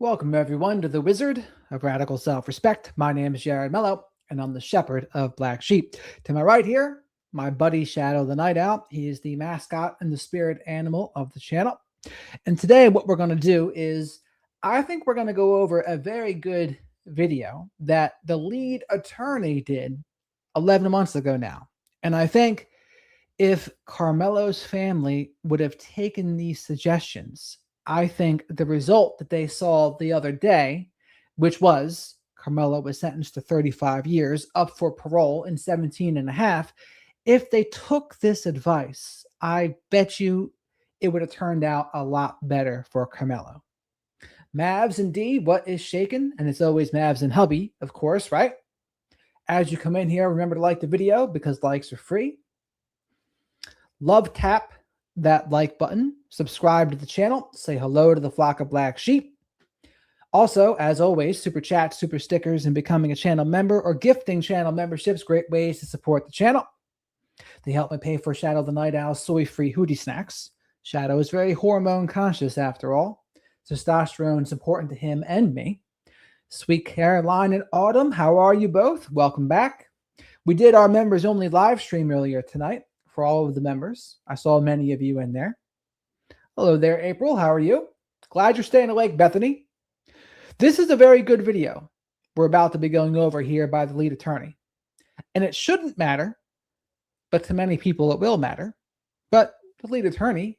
Welcome, everyone, to the Wizard of Radical Self-Respect. My name is Karmelo, and I'm the Shepherd of Black Sheep. To my right here, my buddy Shadow the Night Owl. He is the mascot and the spirit animal of the channel. And today, what we're going to do is, I think we're going to go over a very good video that the lead attorney did 11 months ago now. And I think if Karmelo's family would have taken these suggestions, I think the result that they saw the other day, which was Karmelo was sentenced to 35 years, up for parole in 17 and a half. If they took this advice, I bet you it would have turned out a lot better for Karmelo. Mavs and D, what is shaking? And it's always Mavs and Hubby, of course, right? As you come in here, remember to like the video because likes are free. Love tap that like button, subscribe to the channel, say hello to the flock of black sheep. Also, as always, super chats, super stickers, and becoming a channel member or gifting channel memberships, great ways to support the channel. They help me pay for Shadow the Night Owl's soy-free hootie snacks. Shadow is very hormone conscious after all. Testosterone is important to him and me. Sweet Caroline and Autumn, how are you both? Welcome back. We did our members only live stream earlier tonight. For all of the members. I saw many of you in there. Hello there, April. How are you? Glad you're staying awake, Bethany. This is a very good video we're about to be going over here by the lead attorney. And it shouldn't matter, but to many people it will matter. But the lead attorney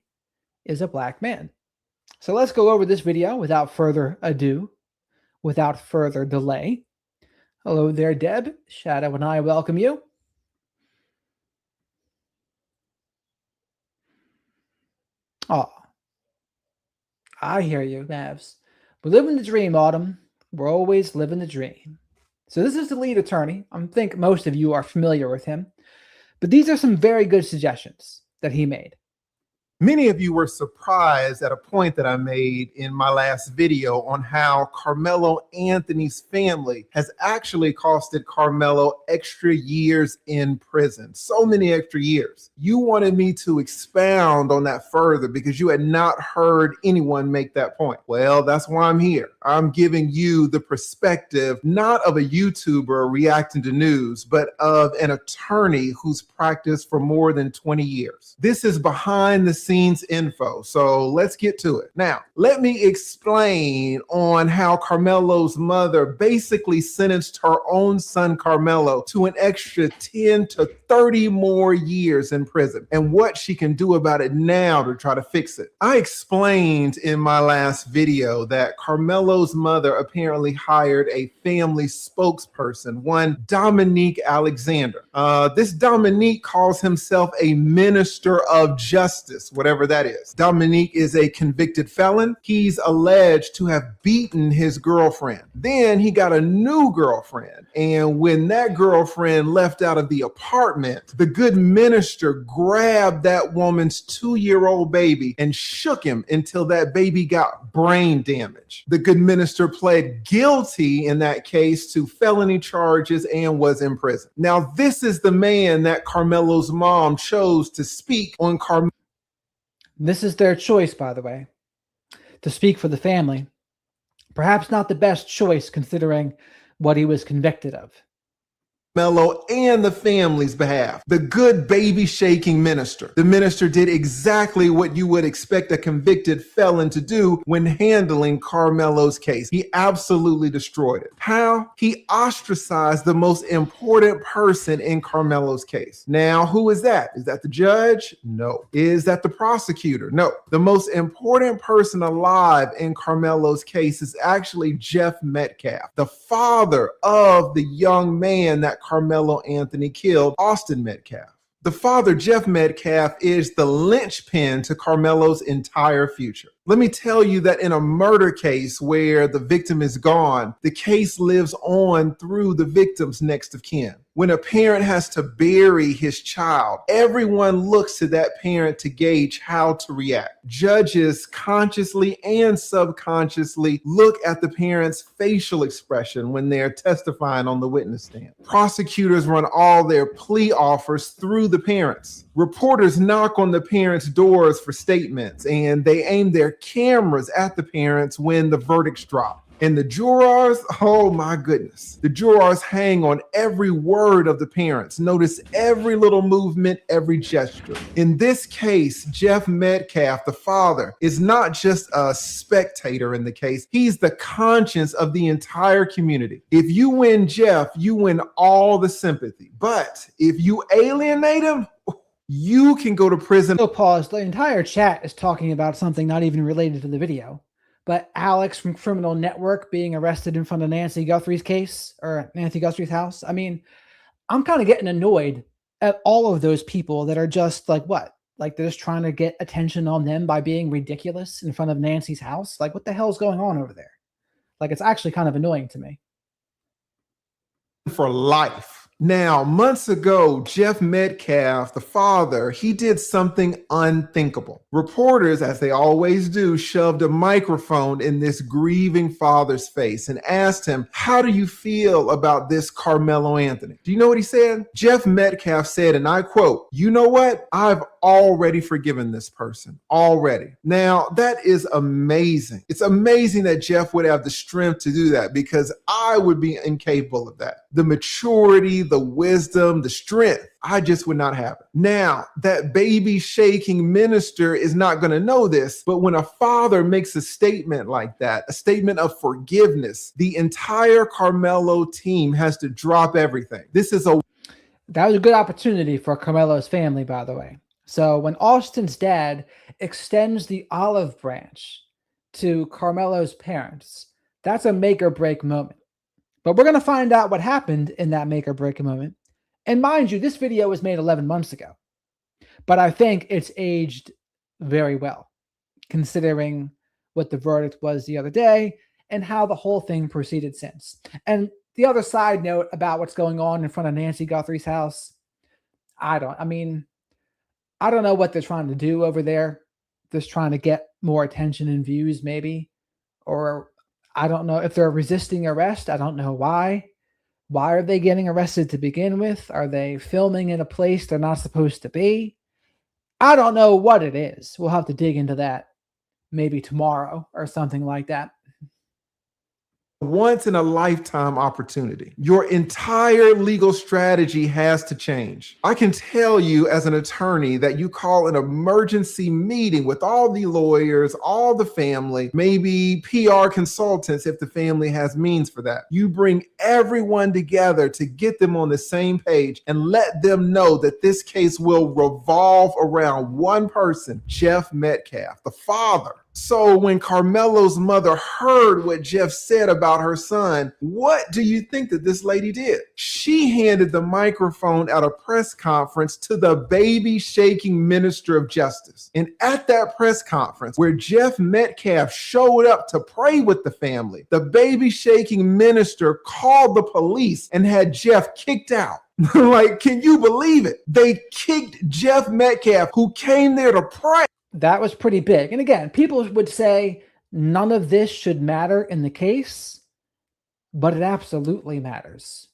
is a black man. So let's go over this video without further ado, without further delay. Hello there, Deb. Shadow and I welcome you. Oh, I hear you, Mavs. We're living the dream, Autumn. We're always living the dream. So this is the lead attorney. I think most of you are familiar with him. But these are some very good suggestions that he made. Many of you were surprised at a point that I made in my last video on how Karmelo Anthony's family has actually costed Karmelo extra years in prison. So many extra years. You wanted me to expound on that further because you had not heard anyone make that point. Well, that's why I'm here. I'm giving you the perspective, not of a YouTuber reacting to news, but of an attorney who's practiced for more than 20 years. This is behind the scenes info. So let's get to it. Now, let me explain on how Karmelo's mother basically sentenced her own son Karmelo to an extra 10 to 30 more years in prison and what she can do about it now to try to fix it. I explained in my last video that Karmelo's mother apparently hired a family spokesperson, one Dominique Alexander. This Dominique calls himself a minister of justice, whatever that is. Dominique is a convicted felon. He's alleged to have beaten his girlfriend. Then he got a new girlfriend. And when that girlfriend left out of the apartment, the good minister grabbed that woman's 2-year-old baby and shook him until that baby got brain damage. The good minister pled guilty in that case to felony charges and was in prison. Now, this is the man that Karmelo's mom chose to speak on Karmelo. This is their choice, by the way, to speak for the family. Perhaps not the best choice considering what he was convicted of. And the family's behalf. The good baby shaking minister. The minister did exactly what you would expect a convicted felon to do when handling Karmelo's case. He absolutely destroyed it. How? He ostracized the most important person in Karmelo's case. Now, who is that? Is that the judge? No. Is that the prosecutor? No. The most important person alive in Karmelo's case is actually Jeff Metcalf, the father of the young man that Karmelo Anthony killed, Austin Metcalf. The father, Jeff Metcalf, is the linchpin to Karmelo's entire future. Let me tell you that in a murder case where the victim is gone, the case lives on through the victim's next of kin. When a parent has to bury his child, everyone looks to that parent to gauge how to react. Judges consciously and subconsciously look at the parent's facial expression when they're testifying on the witness stand. Prosecutors run all their plea offers through the parents. Reporters knock on the parents' doors for statements, and they aim their cameras at the parents when the verdicts drop. And the jurors, oh my goodness, the jurors hang on every word of the parents. Notice every little movement, every gesture. In this case, Jeff Metcalf, the father, is not just a spectator in the case. He's the conscience of the entire community. If you win Jeff, you win all the sympathy. But if you alienate him, you can go to prison. So pause. The entire chat is talking about something not even related to the video. But Alex from Criminal Network being arrested in front of Nancy Guthrie's case, or Nancy Guthrie's house. I mean, I'm kind of getting annoyed at all of those people that are just like, what? Like they're just trying to get attention on them by being ridiculous in front of Nancy's house. Like what the hell's going on over there? Like it's actually kind of annoying to me. For life. Now, months ago, Jeff Metcalf, the father, he did something unthinkable. Reporters, as they always do, shoved a microphone in this grieving father's face and asked him, how do you feel about this Karmelo Anthony? Do you know what he said? Jeff Metcalf said, and I quote, you know what? I've already forgiven this person. Already. Now, that is amazing. It's amazing that Jeff would have the strength to do that because I would be incapable of that. The maturity, the wisdom, the strength, I just would not have it. Now, that baby shaking minister is not going to know this, but when a father makes a statement like that, a statement of forgiveness, the entire Karmelo team has to drop everything. That was a good opportunity for Karmelo's family, by the way. So when Austin's dad extends the olive branch to Karmelo's parents, that's a make or break moment. But we're going to find out what happened in that make or break moment. And mind you, this video was made 11 months ago. But I think it's aged very well, considering what the verdict was the other day and how the whole thing proceeded since. And the other side note about what's going on in front of Nancy Guthrie's house, I don't know what they're trying to do over there. Just trying to get more attention and views, maybe. Or I don't know if they're resisting arrest. I don't know why. Why are they getting arrested to begin with? Are they filming in a place they're not supposed to be? I don't know what it is. We'll have to dig into that maybe tomorrow or something like that. Once in a lifetime opportunity. Your entire legal strategy has to change. I can tell you as an attorney that you call an emergency meeting with all the lawyers, all the family, maybe PR consultants if the family has means for that. You bring everyone together to get them on the same page and let them know that this case will revolve around one person, Jeff Metcalf, the father. So when Karmelo's mother heard what Jeff said about her son, what do you think that this lady did? She handed the microphone at a press conference to the baby shaking minister of justice. And at that press conference where Jeff Metcalf showed up to pray with the family, the baby shaking minister called the police and had Jeff kicked out. Like, can you believe it? They kicked Jeff Metcalf, who came there to pray. That was pretty big. And again, people would say none of this should matter in the case, but it absolutely matters.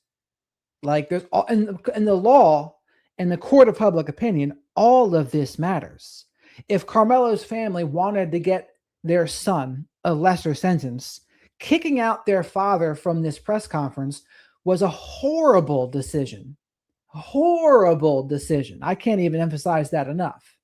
Like there's all in the law and the court of public opinion, all of this matters. If Karmelo's family wanted to get their son a lesser sentence, kicking out their father from this press conference was a horrible decision. Horrible decision. I can't even emphasize that enough.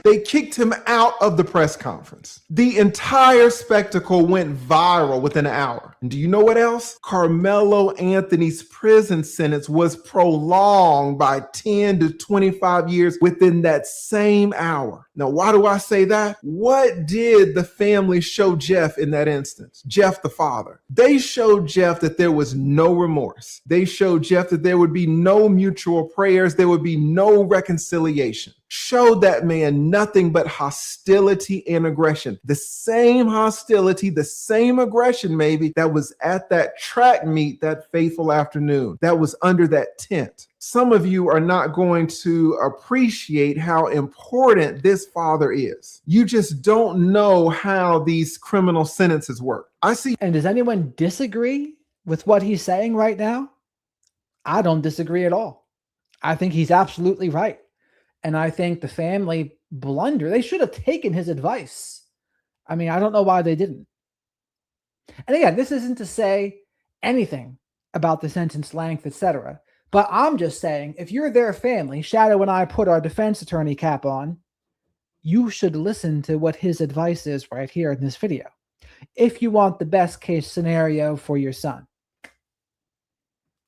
They kicked him out of the press conference. The entire spectacle went viral within an hour. And do you know what else? Karmelo Anthony's prison sentence was prolonged by 10 to 25 years within that same hour. Now, why do I say that? What did the family show Jeff in that instance? Jeff, the father. They showed Jeff that there was no remorse. They showed Jeff that there would be no mutual prayers. There would be no reconciliation. Showed that man nothing but hostility and aggression. The same hostility, the same aggression maybe that was at that track meet that fateful afternoon, that was under that tent. Some of you are not going to appreciate how important this father is. You just don't know how these criminal sentences work. And does anyone disagree with what he's saying right now? I don't disagree at all. I think he's absolutely right. And I think the family blunder. They should have taken his advice. I mean, I don't know why they didn't. And again, this isn't to say anything about the sentence length, etc. But I'm just saying, if you're their family, Shadow and I put our defense attorney cap on, you should listen to what his advice is right here in this video, if you want the best case scenario for your son.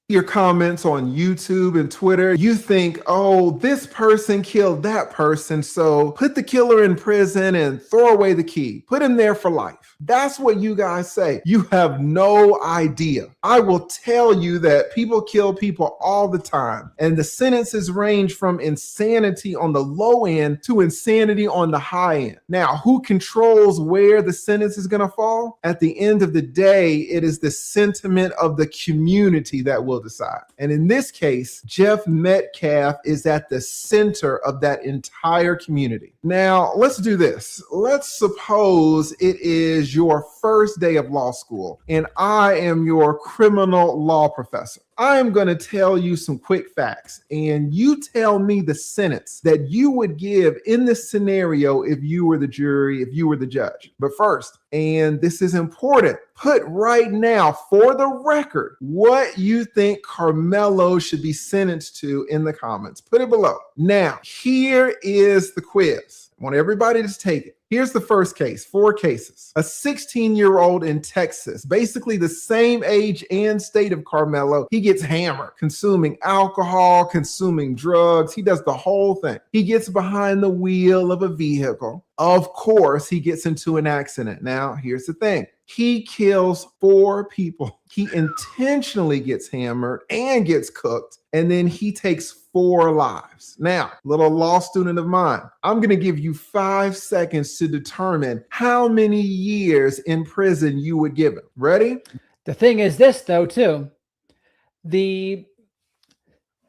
Your comments on YouTube and Twitter, you think, oh, this person killed that person, so put the killer in prison and throw away the key. Put him there for life. That's what you guys say. You have no idea. I will tell you that people kill people all the time, and the sentences range from insanity on the low end to insanity on the high end. Now, who controls where the sentence is going to fall? At the end of the day, it is the sentiment of the community that will decide. And in this case, Jeff Metcalf is at the center of that entire community. Now, let's do this. Let's suppose it is your first day of law school, and I am your criminal law professor. I am going to tell you some quick facts, and you tell me the sentence that you would give in this scenario if you were the jury, if you were the judge. But first, and this is important, put right now for the record what you think Karmelo should be sentenced to in the comments. Put it below. Now, here is the quiz. I want everybody to take it. Here's the first case, 4 cases. A 16-year-old in Texas, basically the same age and state of Karmelo. He gets hammered, consuming alcohol, consuming drugs. He does the whole thing. He gets behind the wheel of a vehicle. Of course, he gets into an accident. Now, here's the thing. He kills 4 people. He intentionally gets hammered and gets cooked, and then he takes 4 lives. Now, little law student of mine, I'm going to give you 5 seconds to determine how many years in prison you would give him. Ready? The thing is this, though, too.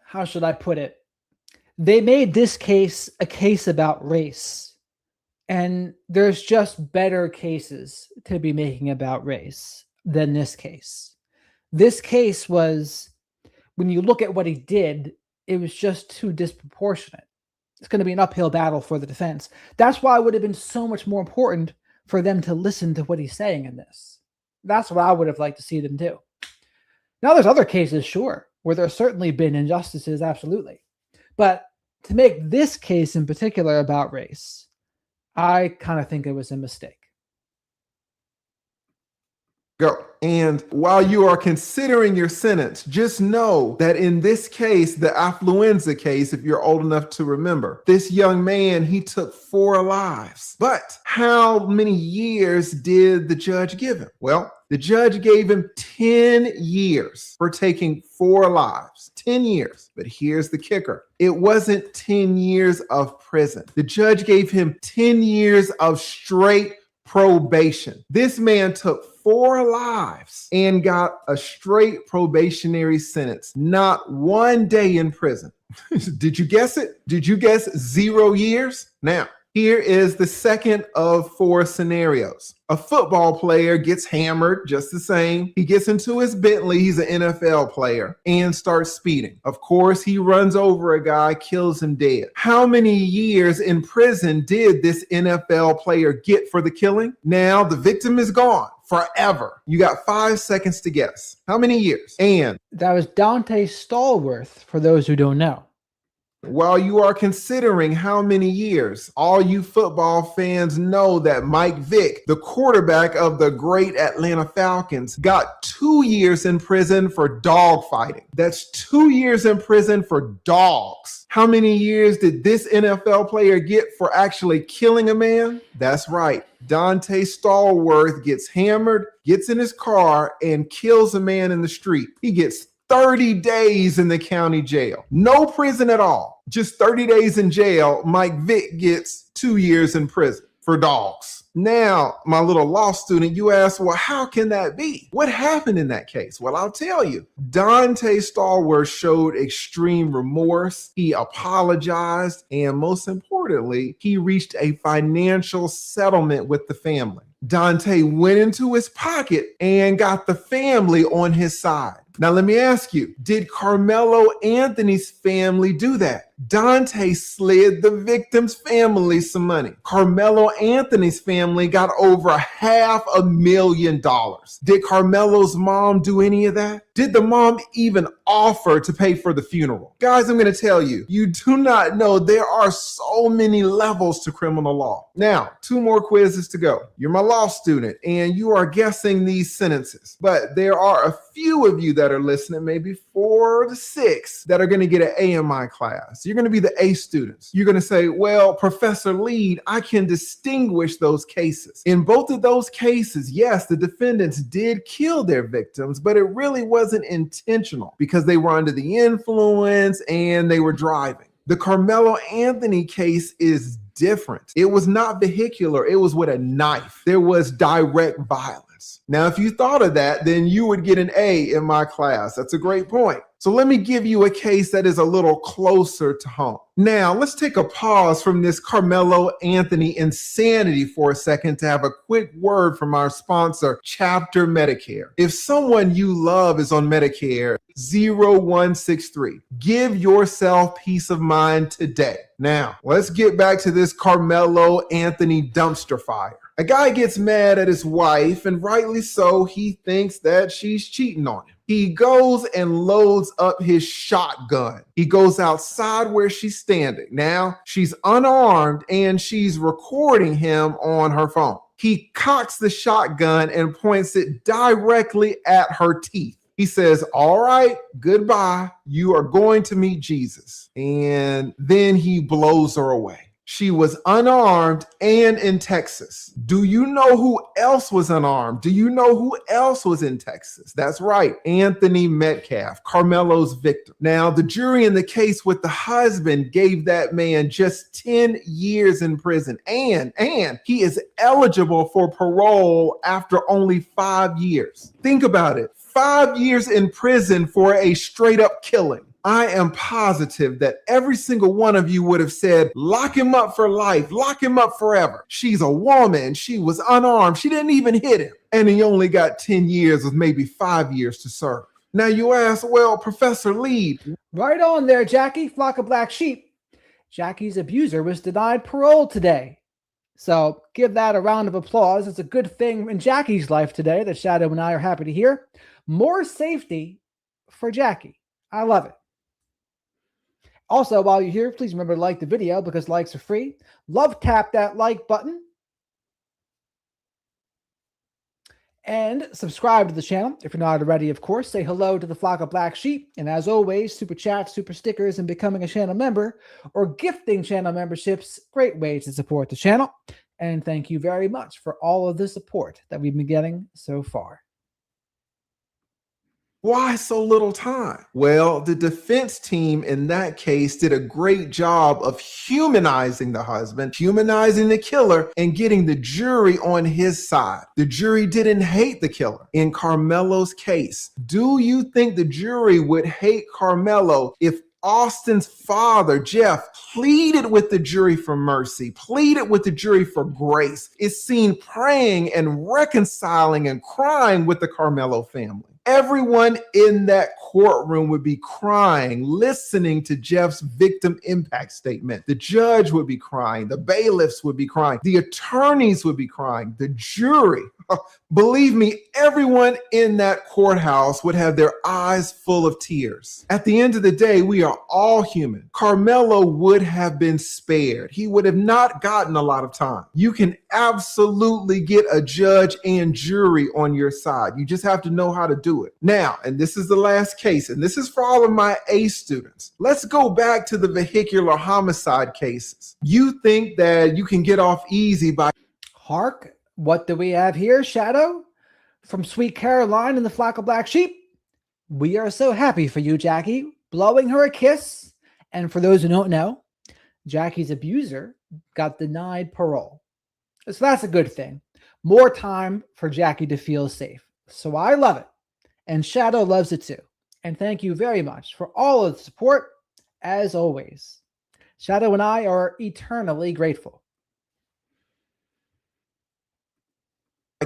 How should I put it? They made this case a case about race. And there's just better cases to be making about race than this case. This case was, when you look at what he did, it was just too disproportionate. It's going to be an uphill battle for the defense. That's why it would have been so much more important for them to listen to what he's saying in this. That's what I would have liked to see them do. Now, there's other cases, sure, where there's certainly been injustices, absolutely. But to make this case in particular about race, I kind of think it was a mistake. Go. And while you are considering your sentence, just know that in this case, the affluenza case, if you're old enough to remember, this young man, he took 4 lives. But how many years did the judge give him? Well, the judge gave him 10 years for taking 4 lives. 10 years. But here's the kicker. It wasn't 10 years of prison. The judge gave him 10 years of straight probation. This man took 4 lives and got a straight probationary sentence. Not 1 day in prison. Did you guess it? Did you guess 0 years? Now, here is the second of 4 scenarios. A football player gets hammered just the same. He gets into his Bentley, he's an NFL player, and starts speeding. Of course, he runs over a guy, kills him dead. How many years in prison did this NFL player get for the killing? Now, the victim is gone forever. You got 5 seconds to guess. How many years? And that was Dante Stallworth, for those who don't know. While you are considering how many years, all you football fans know that Mike Vick, the quarterback of the great Atlanta Falcons, got 2 years in prison for dogfighting. That's 2 years in prison for dogs. How many years did this NFL player get for actually killing a man? That's right. Dante Stallworth gets hammered, gets in his car, and kills a man in the street. He gets 30 days in the county jail. No prison at all. Just 30 days in jail. Mike Vick gets 2 years in prison for dogs. Now, my little law student, you ask, well, how can that be? What happened in that case? Well, I'll tell you. Dante Stallworth showed extreme remorse. He apologized. And most importantly, he reached a financial settlement with the family. Dante went into his pocket and got the family on his side. Now, let me ask you, did Karmelo Anthony's family do that? Dante slid the victim's family some money. Karmelo Anthony's family got over $500,000. Did Carmelo's mom do any of that? Did the mom even offer to pay for the funeral? Guys, I'm going to tell you, you do not know there are so many levels to criminal law. Now, 2 more quizzes to go. You're my law student and you are guessing these sentences, but there are a few of you that are listening, maybe 4 to 6, that are going to get an A in my class. You're going to be the A students. You're going to say, well, Professor Lead, I can distinguish those cases. In both of those cases, yes, the defendants did kill their victims, but it really wasn't intentional because they were under the influence and they were driving. The Karmelo Anthony case is different. It was not vehicular. It was with a knife. There was direct violence. Now, if you thought of that, then you would get an A in my class. That's a great point. So let me give you a case that is a little closer to home. Now, let's take a pause from this Karmelo Anthony insanity for a second to have a quick word from our sponsor, Chapter Medicare. If someone you love is on Medicare, 0163, give yourself peace of mind today. Now, let's get back to this Karmelo Anthony dumpster fire. A guy gets mad at his wife, and rightly so. He thinks that she's cheating on him. He goes and loads up his shotgun. He goes outside where she's standing. Now, she's unarmed and she's recording him on her phone. He cocks the shotgun and points it directly at her teeth. He says, all right, goodbye. You are going to meet Jesus. And then he blows her away. She was unarmed and in Texas. Do you know who else was unarmed? Do you know who else was in Texas? That's right, Anthony Metcalf, Karmelo's victim. Now, the jury in the case with the husband gave that man just 10 years in prison, and he is eligible for parole after only 5 years. Think about it, 5 years in prison for a straight up killing. I am positive that every single one of you would have said, lock him up for life, lock him up forever. She's a woman. She was unarmed. She didn't even hit him. And he only got 10 years with maybe 5 years to serve. Now you ask, well, Professor Lead. Right on there, Jackie. Flock of black sheep. Jackie's abuser was denied parole today. So give that a round of applause. It's a good thing in Jackie's life today that Shadow and I are happy to hear. More safety for Jackie. I love it. Also, while you're here, please remember to like the video because likes are free. Love tap that like button. And subscribe to the channel if you're not already, of course. Say hello to the flock of black sheep. And as always, super chats, super stickers, and becoming a channel member or gifting channel memberships, great ways to support the channel. And thank you very much for all of the support that we've been getting so far. Why so little time? Well, the defense team in that case did a great job of humanizing the husband, humanizing the killer, and getting the jury on his side. The jury didn't hate the killer. In Karmelo's case, do you think the jury would hate Karmelo if Austin's father, Jeff, pleaded with the jury for mercy, pleaded with the jury for grace, is seen praying and reconciling and crying with the Karmelo family? Everyone in that courtroom would be crying, listening to Jeff's victim impact statement. The judge would be crying. The bailiffs would be crying. The attorneys would be crying. The jury, Believe me, everyone in that courthouse would have their eyes full of tears. At the end of the day, we are all human. Karmelo would have been spared. He would have not gotten a lot of time. You can absolutely get a judge and jury on your side. You just have to know how to do it. Now, and this is the last case, and this is for all of my A students. Let's go back to the vehicular homicide cases. You think that you can get off easy by... Hark, what do we have here, Shadow? From Sweet Caroline and the Flock of Black Sheep. We are so happy for you, Jackie, blowing her a kiss. And for those who don't know, Jackie's abuser got denied parole. So that's a good thing. More time for Jackie to feel safe. So I love it. And Shadow loves it too. And thank you very much for all of the support, as always. Shadow and I are eternally grateful.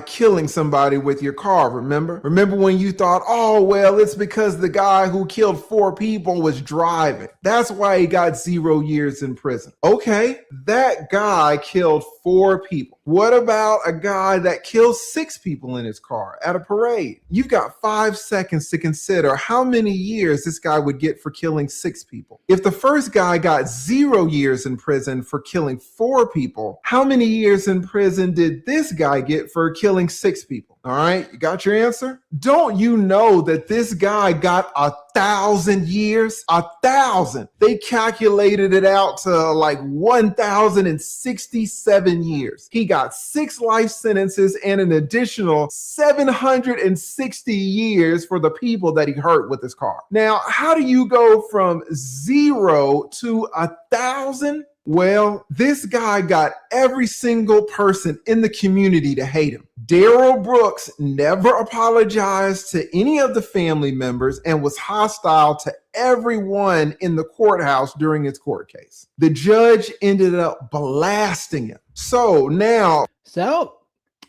Killing somebody with your car, remember? Remember when you thought, oh, well, it's because the guy who killed 4 people was driving. That's why he got 0 years in prison. Okay, that guy killed 4 people. What about a guy that killed 6 people in his car at a parade? You've got 5 seconds to consider how many years this guy would get for killing 6 people. If the first guy got 0 years in prison for killing 4 people, how many years in prison did this guy get for killing 6 people? All right, you got your answer? Don't you know that this guy got 1,000 years? 1,000. They calculated it out to like 1,067 years. He got 6 life sentences and an additional 760 years for the people that he hurt with his car. Now, how do you go from 0 to 1,000? Well, this guy got every single person in the community to hate him. Darrell Brooks never apologized to any of the family members and was hostile to everyone in the courthouse during his court case. The judge ended up blasting him. So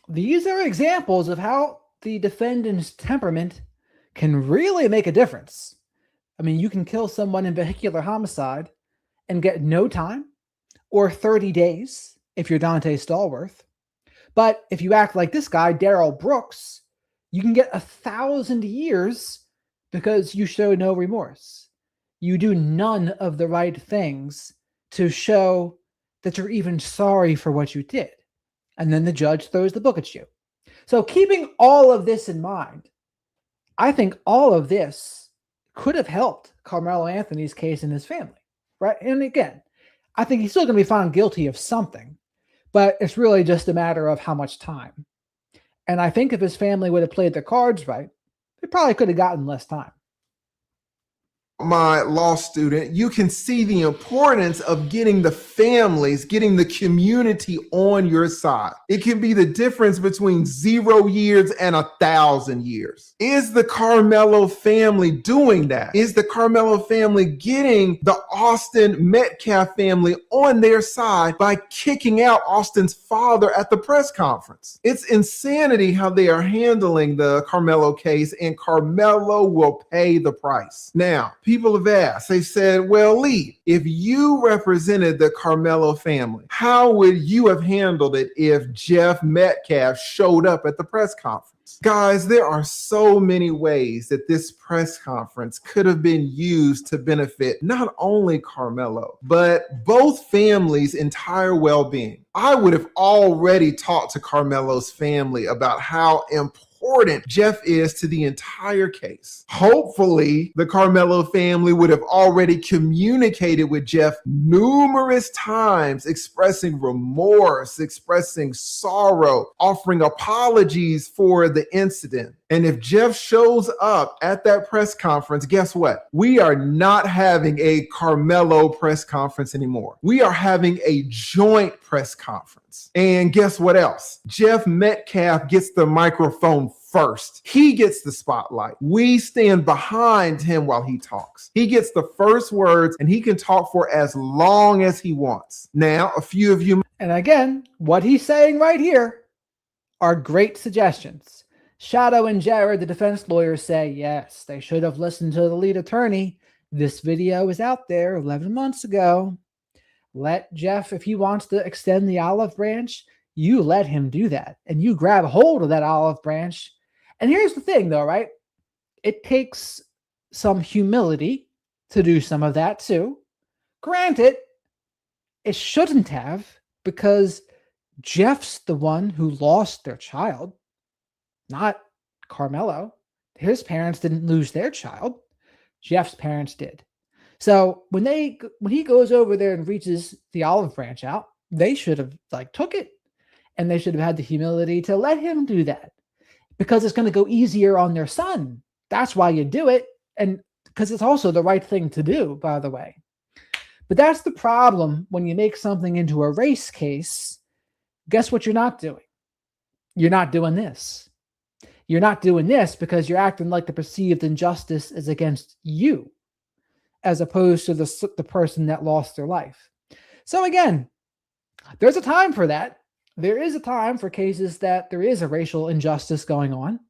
these are examples of how the defendant's temperament can really make a difference. I mean, you can kill someone in vehicular homicide and get no time, or 30 days if you're Dante Stallworth. But if you act like this guy, Darrell Brooks, you can get 1,000 years because you show no remorse. You do none of the right things to show that you're even sorry for what you did. And then the judge throws the book at you. So keeping all of this in mind, I think all of this could have helped Karmelo Anthony's case and his family, right? And again, I think he's still going to be found guilty of something, but it's really just a matter of how much time. And I think if his family would have played their cards right, they probably could have gotten less time. My law student, you can see the importance of getting the families, getting the community on your side. It can be the difference between 0 years and 1,000 years. Is the Karmelo family doing that? Is the Karmelo family getting the Austin Metcalf family on their side by kicking out Austin's father at the press conference? It's insanity how they are handling the Karmelo case, and Karmelo will pay the price. Now, people have asked, they said, well, Lee, if you represented the Karmelo family, how would you have handled it if Jeff Metcalf showed up at the press conference? Guys, there are so many ways that this press conference could have been used to benefit not only Karmelo, but both families' entire well-being. I would have already talked to Karmelo's family about how important Jeff is to the entire case. Hopefully, the Karmelo family would have already communicated with Jeff numerous times, expressing remorse, expressing sorrow, offering apologies for the incident. And if Jeff shows up at that press conference, guess what? We are not having a Karmelo press conference anymore. We are having a joint press conference. And guess what else? Jeff Metcalf gets the microphone first. He gets the spotlight. We stand behind him while he talks. He gets the first words and he can talk for as long as he wants. Now, a few of you... And again, what he's saying right here are great suggestions. Shadow and Jared, the defense lawyers, say, yes, they should have listened to the lead attorney. This video is out there 11 months ago. Let Jeff, if he wants to extend the olive branch, You let him do that, and you grab hold of that olive branch. And here's the thing, though, right? It takes some humility to do some of that too. Granted, it shouldn't have, because Jeff's the one who lost their child, not Karmelo. His parents didn't lose their child. Jeff's parents did. So when he goes over there and reaches the olive branch out, they should have took it, and they should have had the humility to let him do that, because it's going to go easier on their son. That's why you do it, and because it's also the right thing to do, by the way. But that's the problem when you make something into a race case. Guess what you're not doing? You're not doing this. You're not doing this because you're acting like the perceived injustice is against you, as opposed to the person that lost their life. So again, there's a time for that. There is a time for cases that there is a racial injustice going on.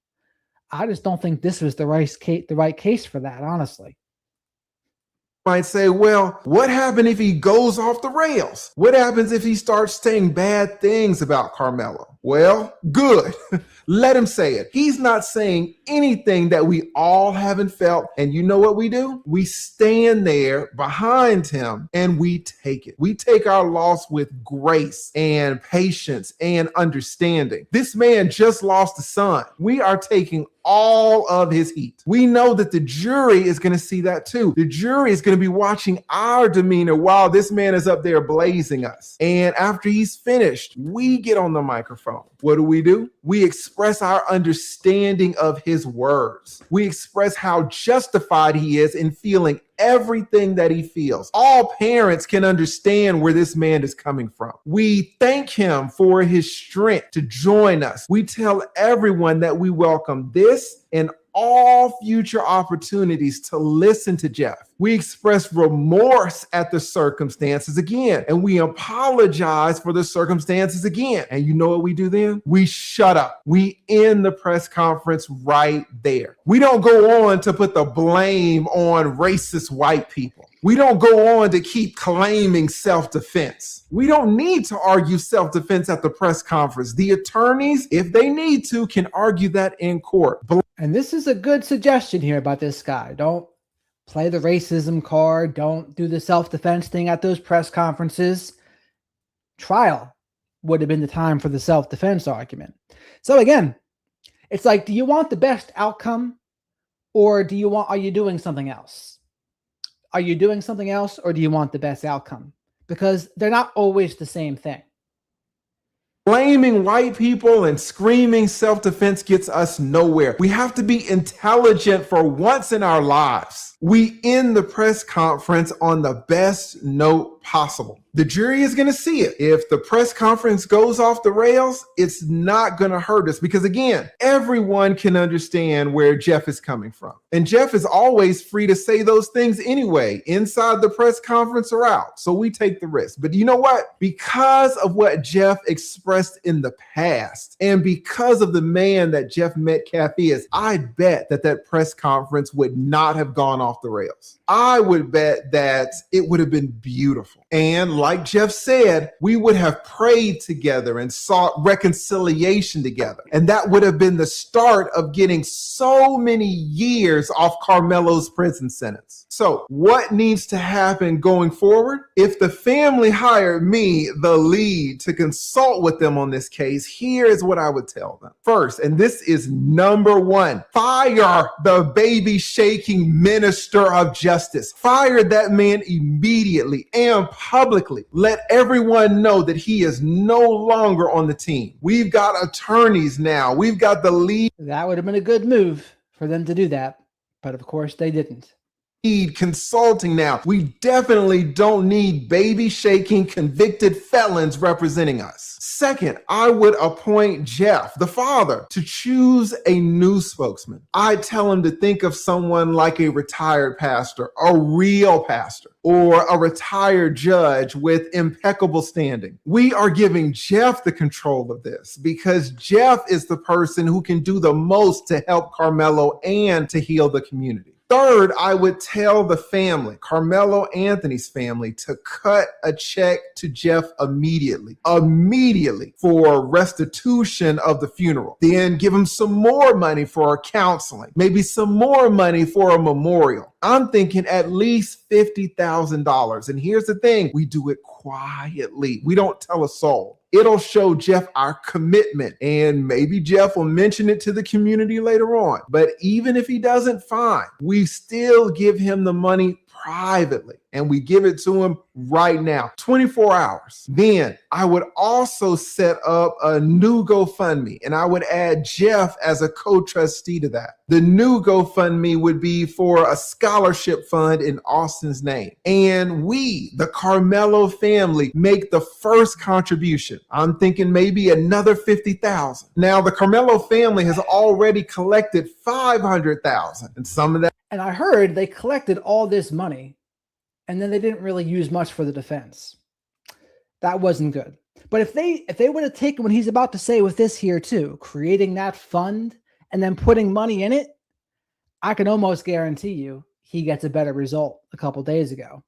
I just don't think this was the right case for that, honestly. Might say, well, what happened if he goes off the rails? What happens if he starts saying bad things about Karmelo? Well, good. Let him say it. He's not saying anything that we all haven't felt. And you know what we do? We stand there behind him and we take it. We take our loss with grace and patience and understanding. This man just lost a son. We are taking all of his heat. We know that the jury is going to see that too. The jury is going to be watching our demeanor while this man is up there blazing us. And after he's finished, we get on the microphone. What do? We express our understanding of his words. We express how justified he is in feeling everything that he feels. All parents can understand where this man is coming from. We thank him for his strength to join us. We tell everyone that we welcome this and all future opportunities to listen to Jeff. We express remorse at the circumstances again, and we apologize for the circumstances again. And you know what we do then? We shut up. We end the press conference right there. We don't go on to put the blame on racist white people. We don't go on to keep claiming self-defense. We don't need to argue self-defense at the press conference. The attorneys, if they need to, can argue that in court. And this is a good suggestion here about this guy. Don't play the racism card. Don't do the self-defense thing at those press conferences. Trial would have been the time for the self-defense argument. So again, it's like, do you want the best outcome, or are you doing something else? Are you doing something else, or do you want the best outcome? Because they're not always the same thing. Blaming white people and screaming self-defense gets us nowhere. We have to be intelligent for once in our lives. We end the press conference on the best note possible. The jury is going to see it. If the press conference goes off the rails, it's not going to hurt us because, again, everyone can understand where Jeff is coming from. And Jeff is always free to say those things anyway, inside the press conference or out. So we take the risk. But you know what? Because of what Jeff expressed in the past and because of the man that Jeff Metcalf is, I bet that press conference would not have gone off the rails. I would bet that it would have been beautiful. And like Jeff said, we would have prayed together and sought reconciliation together. And that would have been the start of getting so many years off Karmelo's prison sentence. So what needs to happen going forward? If the family hired me, the lead, to consult with them on this case, here is what I would tell them. First, and this is number one, fire the baby shaking minister of justice. Fire that man immediately and publicly. Let everyone know that he is no longer on the team. We've got attorneys now. We've got the lead. That would have been a good move for them to do that, but of course they didn't. Consulting now. We definitely don't need baby shaking convicted felons representing us. Second, I would appoint Jeff, the father, to choose a new spokesman. I'd tell him to think of someone like a retired pastor, a real pastor, or a retired judge with impeccable standing. We are giving Jeff the control of this because Jeff is the person who can do the most to help Karmelo and to heal the community. Third, I would tell the family, Karmelo Anthony's family, to cut a check to Jeff immediately for restitution of the funeral. Then give him some more money for counseling, maybe some more money for a memorial. I'm thinking at least $50,000. And here's the thing, we do it quietly. We don't tell a soul. It'll show Jeff our commitment, and maybe Jeff will mention it to the community later on. But even if he doesn't, fine. We still give him the money privately, and we give it to him right now, 24 hours. Then I would also set up a new GoFundMe, and I would add Jeff as a co-trustee to that. The new GoFundMe would be for a scholarship fund in Austin's name. And we, the Karmelo family, make the first contribution. I'm thinking maybe another $50,000. Now, the Karmelo family has already collected $500,000, and some of that. And I heard they collected all this money and then they didn't really use much for the defense. That wasn't good. But if they would have taken what he's about to say with this here too, creating that fund and then putting money in it, I can almost guarantee you he gets a better result a couple days ago.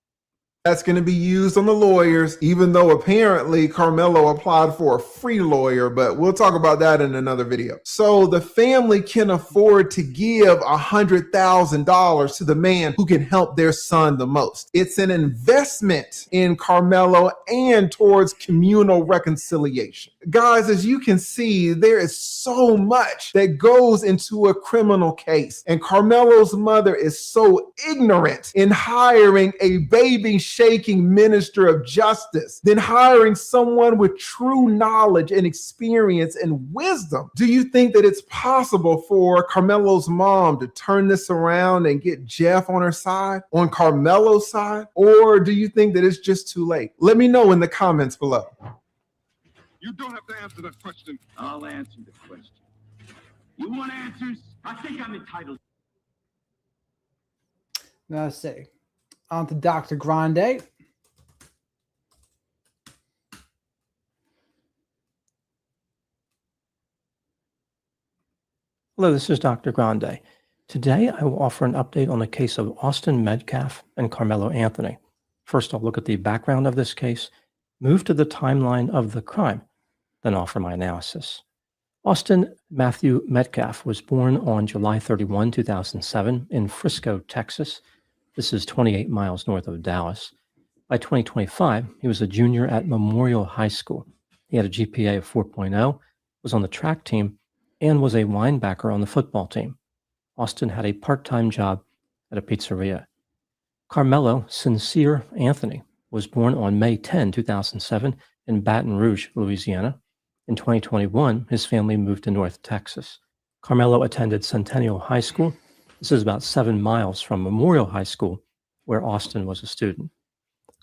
That's going to be used on the lawyers, even though apparently Karmelo applied for a free lawyer, but we'll talk about that in another video. So the family can afford to give $100,000 to the man who can help their son the most. It's an investment in Karmelo and towards communal reconciliation. Guys, as you can see, there is so much that goes into a criminal case, and Karmelo's mother is so ignorant in hiring a baby shaking minister of justice than hiring someone with true knowledge and experience and wisdom. Do you think that it's possible for Karmelo's mom to turn this around and get Jeff on her side, on Karmelo's side? Or do you think that it's just too late? Let me know in the comments below. You don't have to answer that question. I'll answer the question. You want answers? I think I'm entitled. Now let's see. On to Dr. Grande. Hello, this is Dr. Grande. Today, I will offer an update on the case of Austin Metcalf and Karmelo Anthony. First, I'll look at the background of this case, move to the timeline of the crime, then offer my analysis. Austin Matthew Metcalf was born on July 31, 2007 in Frisco, Texas. This is 28 miles north of Dallas. By 2025, he was a junior at Memorial High School. He had a GPA of 4.0, was on the track team, and was a linebacker on the football team. Austin had a part-time job at a pizzeria. Karmelo Sincere Anthony was born on May 10, 2007 in Baton Rouge, Louisiana. In 2021, his family moved to North Texas. Karmelo attended Centennial High School. This is about 7 miles from Memorial High School, where Austin was a student.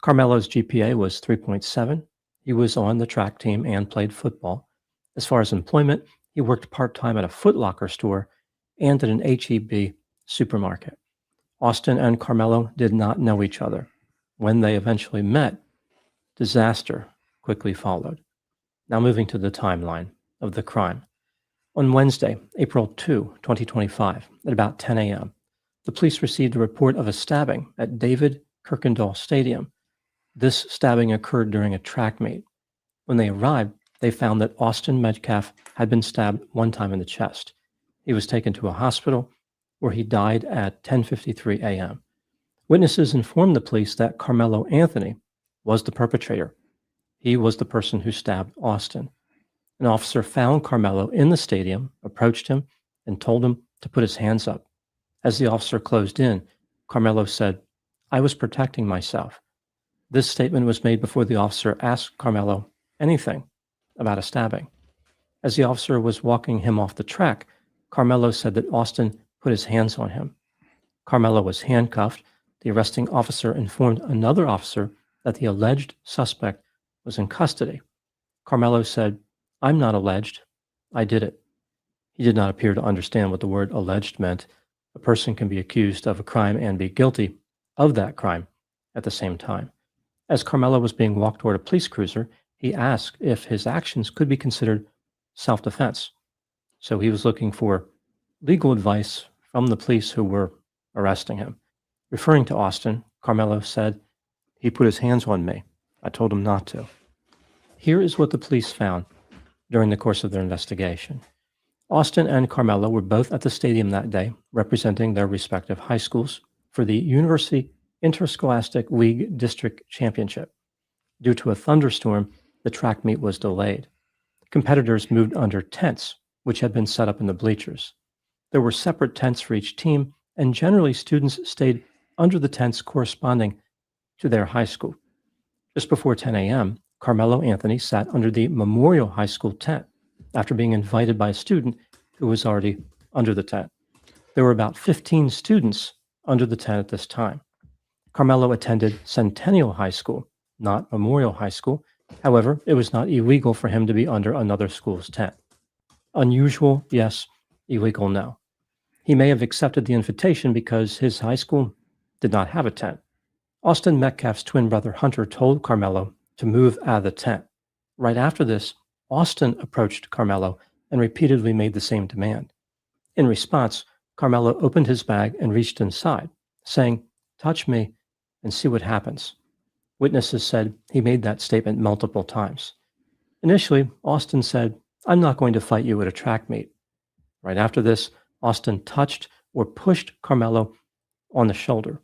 Karmelo's GPA was 3.7. He was on the track team and played football. As far as employment, he worked part-time at a Foot Locker store and at an H-E-B supermarket. Austin and Karmelo did not know each other. When they eventually met, disaster quickly followed. Now moving to the timeline of the crime. On Wednesday, April 2, 2025, at about 10 a.m., the police received a report of a stabbing at David Kirkendall Stadium. This stabbing occurred during a track meet. When they arrived, they found that Austin Metcalf had been stabbed one time in the chest. He was taken to a hospital where he died at 10:53 a.m. Witnesses informed the police that Karmelo Anthony was the perpetrator. He was the person who stabbed Austin. An officer found Karmelo in the stadium, approached him, and told him to put his hands up. As the officer closed in, Karmelo said, "I was protecting myself." This statement was made before the officer asked Karmelo anything about a stabbing. As the officer was walking him off the track, Karmelo said that Austin put his hands on him. Karmelo was handcuffed. The arresting officer informed another officer that the alleged suspect was in custody. Karmelo said, "I'm not alleged. I did it." He did not appear to understand what the word alleged meant. A person can be accused of a crime and be guilty of that crime at the same time. As Karmelo was being walked toward a police cruiser, he asked if his actions could be considered self-defense. So he was looking for legal advice from the police who were arresting him. Referring to Austin, Karmelo said, "He put his hands on me. I told him not to." Here is what the police found during the course of their investigation. Austin and Karmelo were both at the stadium that day, representing their respective high schools for the University Interscholastic League District Championship. Due to a thunderstorm, the track meet was delayed. Competitors moved under tents, which had been set up in the bleachers. There were separate tents for each team, and generally students stayed under the tents corresponding to their high school. Just before 10 a.m., Karmelo Anthony sat under the Memorial High School tent after being invited by a student who was already under the tent. There were about 15 students under the tent at this time. Karmelo attended Centennial High School, not Memorial High School. However, it was not illegal for him to be under another school's tent. Unusual, yes. Illegal, no. He may have accepted the invitation because his high school did not have a tent. Austin Metcalf's twin brother Hunter told Karmelo to move out of the tent. Right after this, Austin approached Karmelo and repeatedly made the same demand. In response, Karmelo opened his bag and reached inside, saying, "Touch me and see what happens." Witnesses said he made that statement multiple times. Initially, Austin said, "I'm not going to fight you at a track meet." Right after this, Austin touched or pushed Karmelo on the shoulder.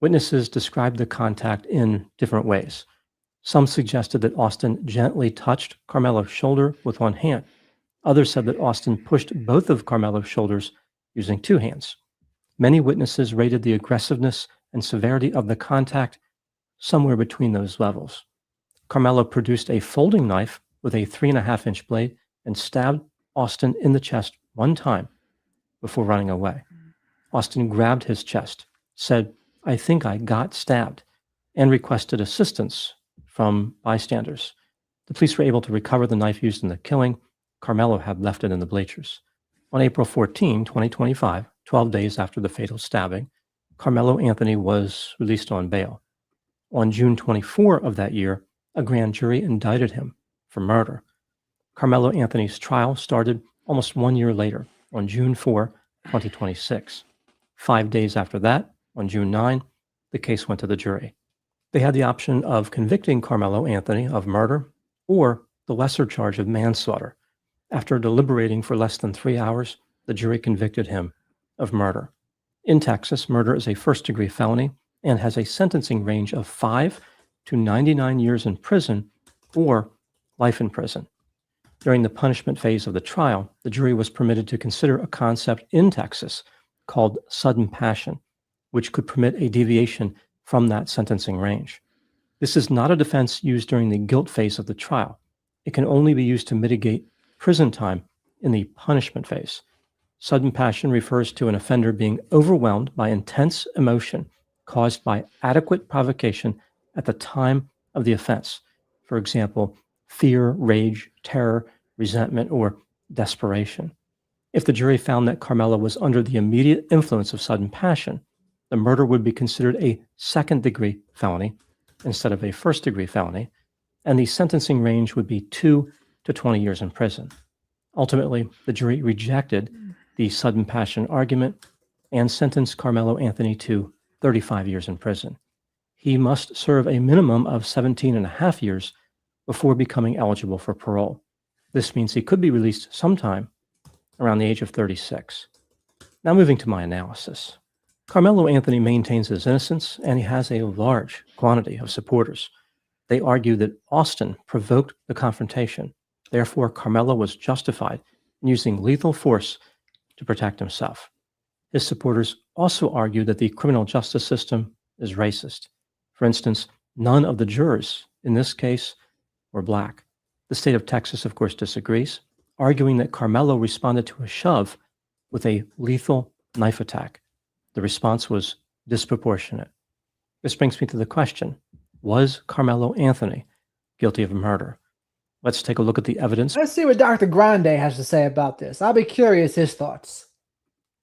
Witnesses described the contact in different ways. Some suggested that Austin gently touched Karmelo's shoulder with one hand. Others said that Austin pushed both of Karmelo's shoulders using two hands. Many witnesses rated the aggressiveness and severity of the contact somewhere between those levels. Karmelo produced a folding knife with a 3.5-inch blade and stabbed Austin in the chest one time before running away. Austin grabbed his chest, said, "I think I got stabbed," and requested assistance from bystanders. The police were able to recover the knife used in the killing. Karmelo had left it in the bleachers. On April 14, 2025, 12 days after the fatal stabbing, Karmelo Anthony was released on bail. On June 24 of that year, a grand jury indicted him for murder. Karmelo Anthony's trial started almost 1 year later, on June 4, 2026. 5 days after that, on June 9, the case went to the jury. They had the option of convicting Karmelo Anthony of murder or the lesser charge of manslaughter. After deliberating for less than 3 hours, the jury convicted him of murder. In Texas, murder is a first-degree felony and has a sentencing range of 5 to 99 years in prison or life in prison. During the punishment phase of the trial, the jury was permitted to consider a concept in Texas called sudden passion, which could permit a deviation from that sentencing range. This is not a defense used during the guilt phase of the trial. It can only be used to mitigate prison time in the punishment phase. Sudden passion refers to an offender being overwhelmed by intense emotion caused by adequate provocation at the time of the offense. For example, fear, rage, terror, resentment, or desperation. If the jury found that Karmelo was under the immediate influence of sudden passion, the murder would be considered a second-degree felony instead of a first-degree felony, and the sentencing range would be 2 to 20 years in prison. Ultimately, the jury rejected the sudden passion argument and sentenced Karmelo Anthony to 35 years in prison. He must serve a minimum of 17 and a half years before becoming eligible for parole. This means he could be released sometime around the age of 36. Now moving to my analysis. Karmelo Anthony maintains his innocence, and he has a large quantity of supporters. They argue that Austin provoked the confrontation. Therefore, Karmelo was justified in using lethal force to protect himself. His supporters also argue that the criminal justice system is racist. For instance, none of the jurors in this case were black. The state of Texas, of course, disagrees, arguing that Karmelo responded to a shove with a lethal knife attack. The response was disproportionate. This brings me to the question, was Karmelo Anthony guilty of murder? Let's take a look at the evidence. Let's see what Dr. Grande has to say about this. I'll be curious his thoughts.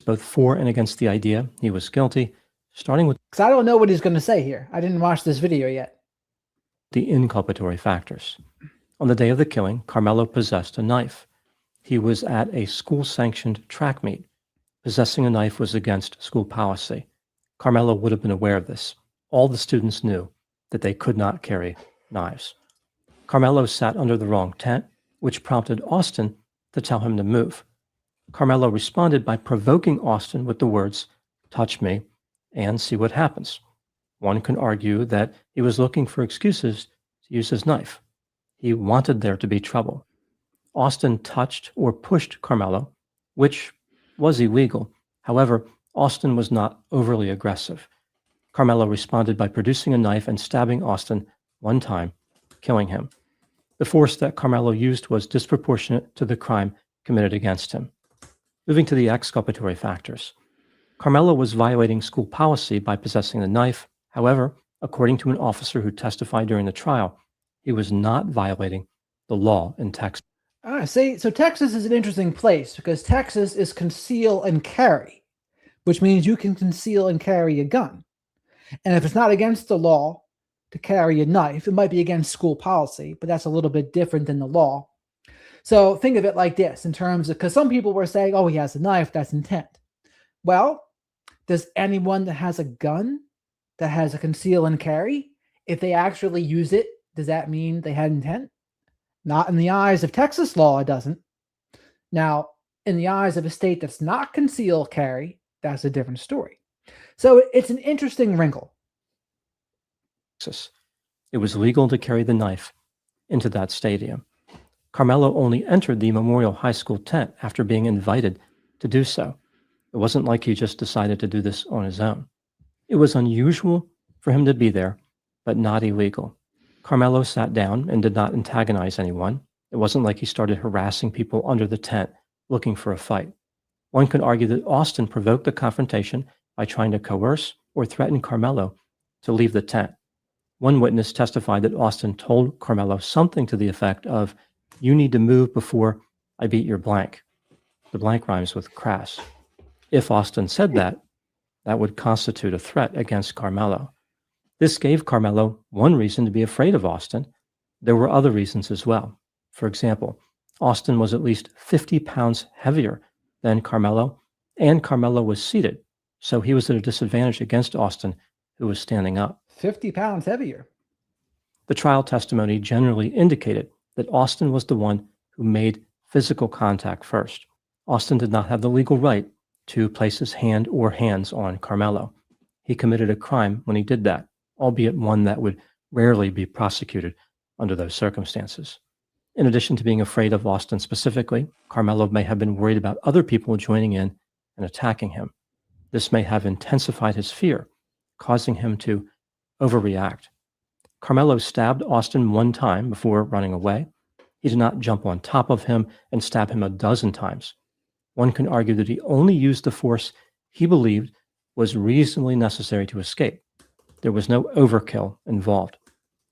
Both for and against the idea he was guilty, starting with Because I don't know what he's going to say here. I didn't watch this video yet. the inculpatory factors. On the day of the killing, Karmelo possessed a knife. He was at a school-sanctioned track meet. Possessing a knife was against school policy. Karmelo would have been aware of this. All the students knew that they could not carry knives. Karmelo sat under the wrong tent, which prompted Austin to tell him to move. Karmelo responded by provoking Austin with the words, "Touch me and see what happens." One can argue that he was looking for excuses to use his knife. He wanted there to be trouble. Austin touched or pushed Karmelo, which was illegal. However, Austin was not overly aggressive. Karmelo responded by producing a knife and stabbing Austin one time, killing him. The force that Karmelo used was disproportionate to the crime committed against him. Moving to the exculpatory factors. Karmelo was violating school policy by possessing the knife. However, according to an officer who testified during the trial, he was not violating the law in Texas. So Texas is an interesting place because Texas is conceal and carry, which means you can conceal and carry a gun. And if it's not against the law to carry a knife, it might be against school policy, but that's a little bit different than the law. So think of it like this in terms of, because some people were saying, oh, he has a knife, that's intent. Well, does anyone that has a gun that has a conceal and carry, if they actually use it, does that mean they had intent? Not in the eyes of Texas law, it doesn't. Now, in the eyes of a state that's not conceal carry, that's a different story. So it's an interesting wrinkle. It was legal to carry the knife into that stadium. Karmelo only entered the Memorial High School tent after being invited to do so. It wasn't like he just decided to do this on his own. It was unusual for him to be there, but not illegal. Karmelo sat down and did not antagonize anyone. It wasn't like he started harassing people under the tent looking for a fight. One could argue that Austin provoked the confrontation by trying to coerce or threaten Karmelo to leave the tent. One witness testified that Austin told Karmelo something to the effect of, "You need to move before I beat your blank." The blank rhymes with crass. If Austin said that, that would constitute a threat against Karmelo. This gave Karmelo one reason to be afraid of Austin. There were other reasons as well. For example, Austin was at least 50 pounds heavier than Karmelo, and Karmelo was seated, so he was at a disadvantage against Austin, who was standing up. 50 pounds heavier. The trial testimony generally indicated that Austin was the one who made physical contact first. Austin did not have the legal right to place his hand or hands on Karmelo. He committed a crime when he did that, albeit one that would rarely be prosecuted under those circumstances. In addition to being afraid of Austin specifically, Karmelo may have been worried about other people joining in and attacking him. This may have intensified his fear, causing him to overreact. Karmelo stabbed Austin one time before running away. He did not jump on top of him and stab him a dozen times. One can argue that he only used the force he believed was reasonably necessary to escape. There was no overkill involved.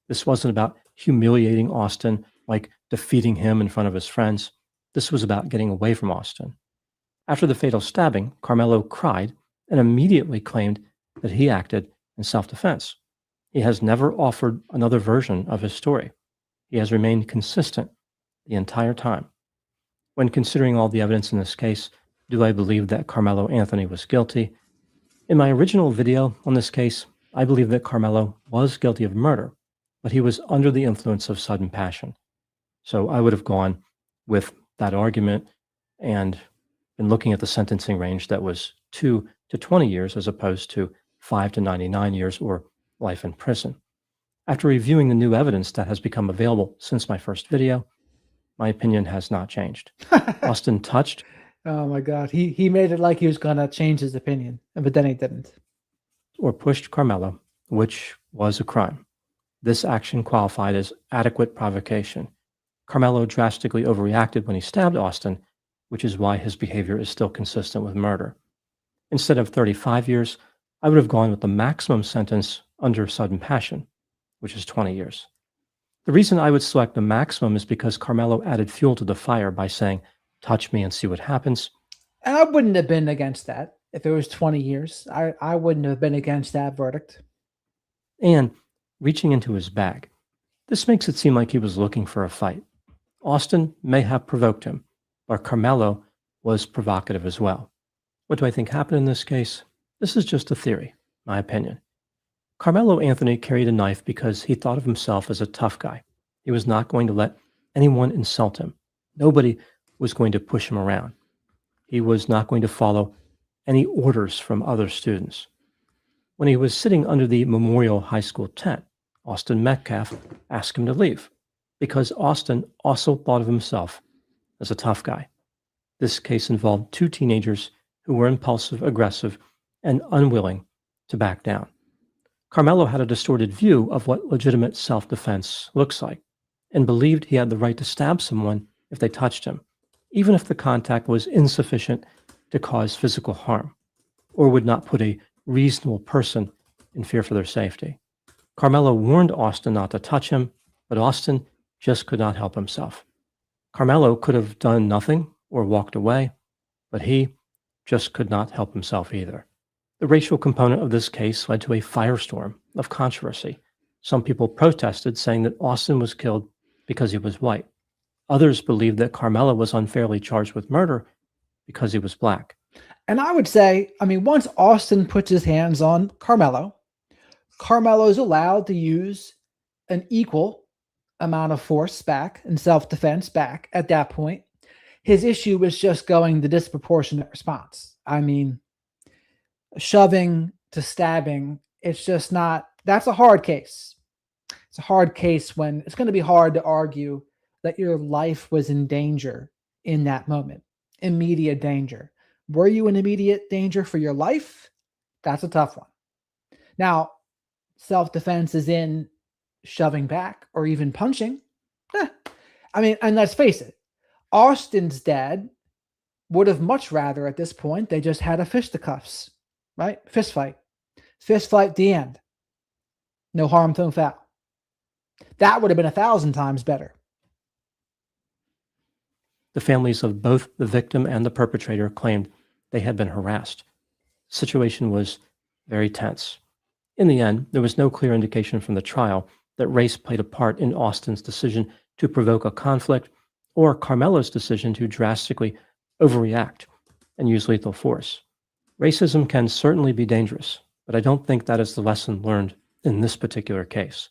This wasn't about humiliating Austin, like defeating him in front of his friends. This was about getting away from Austin. After the fatal stabbing, Karmelo cried and immediately claimed that he acted in self-defense. He has never offered another version of his story. He has remained consistent the entire time. When considering all the evidence in this case, do I believe that Karmelo Anthony was guilty? In my original video on this case, I believe that Karmelo was guilty of murder, but he was under the influence of sudden passion. So I would have gone with that argument and been looking at the sentencing range that was 2 to 20 years as opposed to 5 to 99 years or life in prison. After reviewing the new evidence that has become available since my first video, my opinion has not changed. Austin touched. Oh my God. He made it like he was going to change his opinion, but then he didn't. Or pushed Karmelo, which was a crime. This action qualified as adequate provocation. Karmelo drastically overreacted when he stabbed Austin, which is why his behavior is still consistent with murder. Instead of 35 years, I would have gone with the maximum sentence under sudden passion, which is 20 years. The reason I would select the maximum is because Karmelo added fuel to the fire by saying, "Touch me and see what happens." And I wouldn't have been against that if it was 20 years. I wouldn't have been against that verdict. And reaching into his bag. This makes it seem like he was looking for a fight. Austin may have provoked him, but Karmelo was provocative as well. What do I think happened in this case? This is just a theory. my opinion. Karmelo Anthony carried a knife because he thought of himself as a tough guy. He was not going to let anyone insult him. Nobody was going to push him around. He was not going to follow any orders from other students. When he was sitting under the Memorial High School tent, Austin Metcalf asked him to leave because Austin also thought of himself as a tough guy. This case involved two teenagers who were impulsive, aggressive, and unwilling to back down. Karmelo had a distorted view of what legitimate self-defense looks like and believed he had the right to stab someone if they touched him, even if the contact was insufficient to cause physical harm or would not put a reasonable person in fear for their safety. Karmelo warned Austin not to touch him, but Austin just could not help himself. Karmelo could have done nothing or walked away, but he just could not help himself either. The racial component of this case led to a firestorm of controversy. Some people protested, saying that Austin was killed because he was white. Others believed that Karmelo was unfairly charged with murder because he was black. And I would say, once Austin puts his hands on Karmelo, Karmelo is allowed to use an equal amount of force back and self-defense back at that point. His issue was just going the disproportionate response. Shoving to stabbing, it's just not, that's a hard case. It's a hard case when it's going to be hard to argue that your life was in danger in that moment, immediate danger. Were you in immediate danger for your life? That's a tough one. Now, self-defense is in shoving back or even punching. And let's face it, Austin's dad would have much rather at this point they just had a fisticuffs, right? Fist fight, the end. No harm, no foul. That would have been 1,000 times better. The families of both the victim and the perpetrator claimed they had been harassed. The situation was very tense. In the end, there was no clear indication from the trial that race played a part in Austin's decision to provoke a conflict or Karmelo's decision to drastically overreact and use lethal force. Racism can certainly be dangerous, but I don't think that is the lesson learned in this particular case.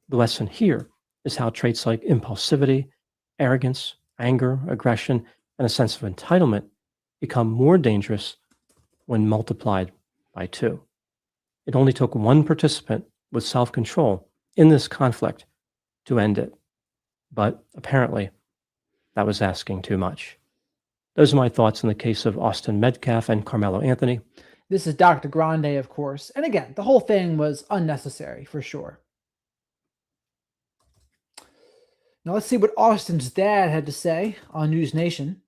The lesson here is how traits like impulsivity, arrogance, anger, aggression, and a sense of entitlement become more dangerous when multiplied by two. It only took one participant with self-control in this conflict to end it. But apparently, that was asking too much. Those are my thoughts in the case of Austin Metcalf and Karmelo Anthony. This is Dr. Grande, of course. And again, the whole thing was unnecessary for sure. Now let's see what Austin's dad had to say on News Nation.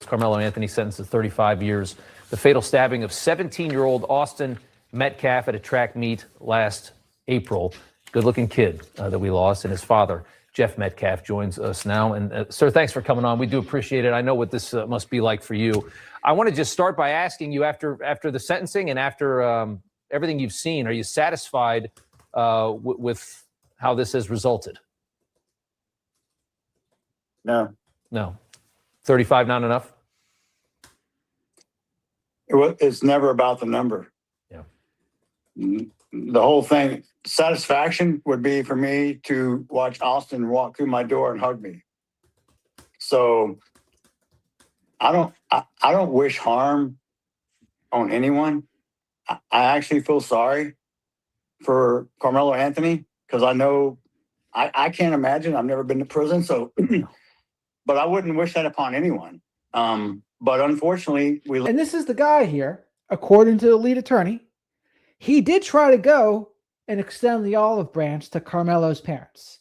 Karmelo Anthony sentences 35 years. The fatal stabbing of 17-year-old Austin Metcalf at a track meet last April. Good-looking kid that we lost, and his father, Jeff Metcalf, joins us now. And sir, thanks for coming on. We do appreciate it. I know what this must be like for you. I want to just start by asking you, after the sentencing and after everything you've seen, are you satisfied with how this has resulted? No. 35 not enough? It's never about the number. Yeah. The whole thing, satisfaction would be for me to watch Austin walk through my door and hug me. So I don't wish harm on anyone. I actually feel sorry for Karmelo Anthony because I know I can't imagine. I've never been to prison, so but I wouldn't wish that upon anyone. But unfortunately, and this is the guy here, according to the lead attorney, he did try to go and extend the olive branch to Karmelo's parents.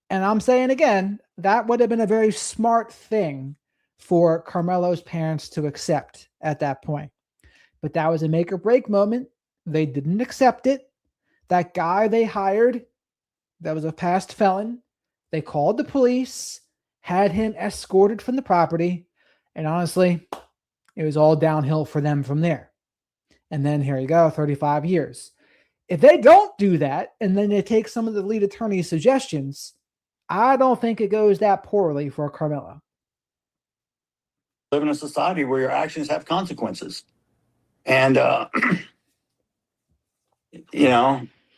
And I'm saying again, that would have been a very smart thing for Karmelo's parents to accept at that point. But that was a make or break moment. They didn't accept it. That guy they hired, that was a past felon, they called the police, had him escorted from the property, and honestly, it was all downhill for them from there. And then here you go, 35 years. If they don't do that, and then they take some of the lead attorney's suggestions, I don't think it goes that poorly for Karmelo. live in a society where your actions have consequences. And,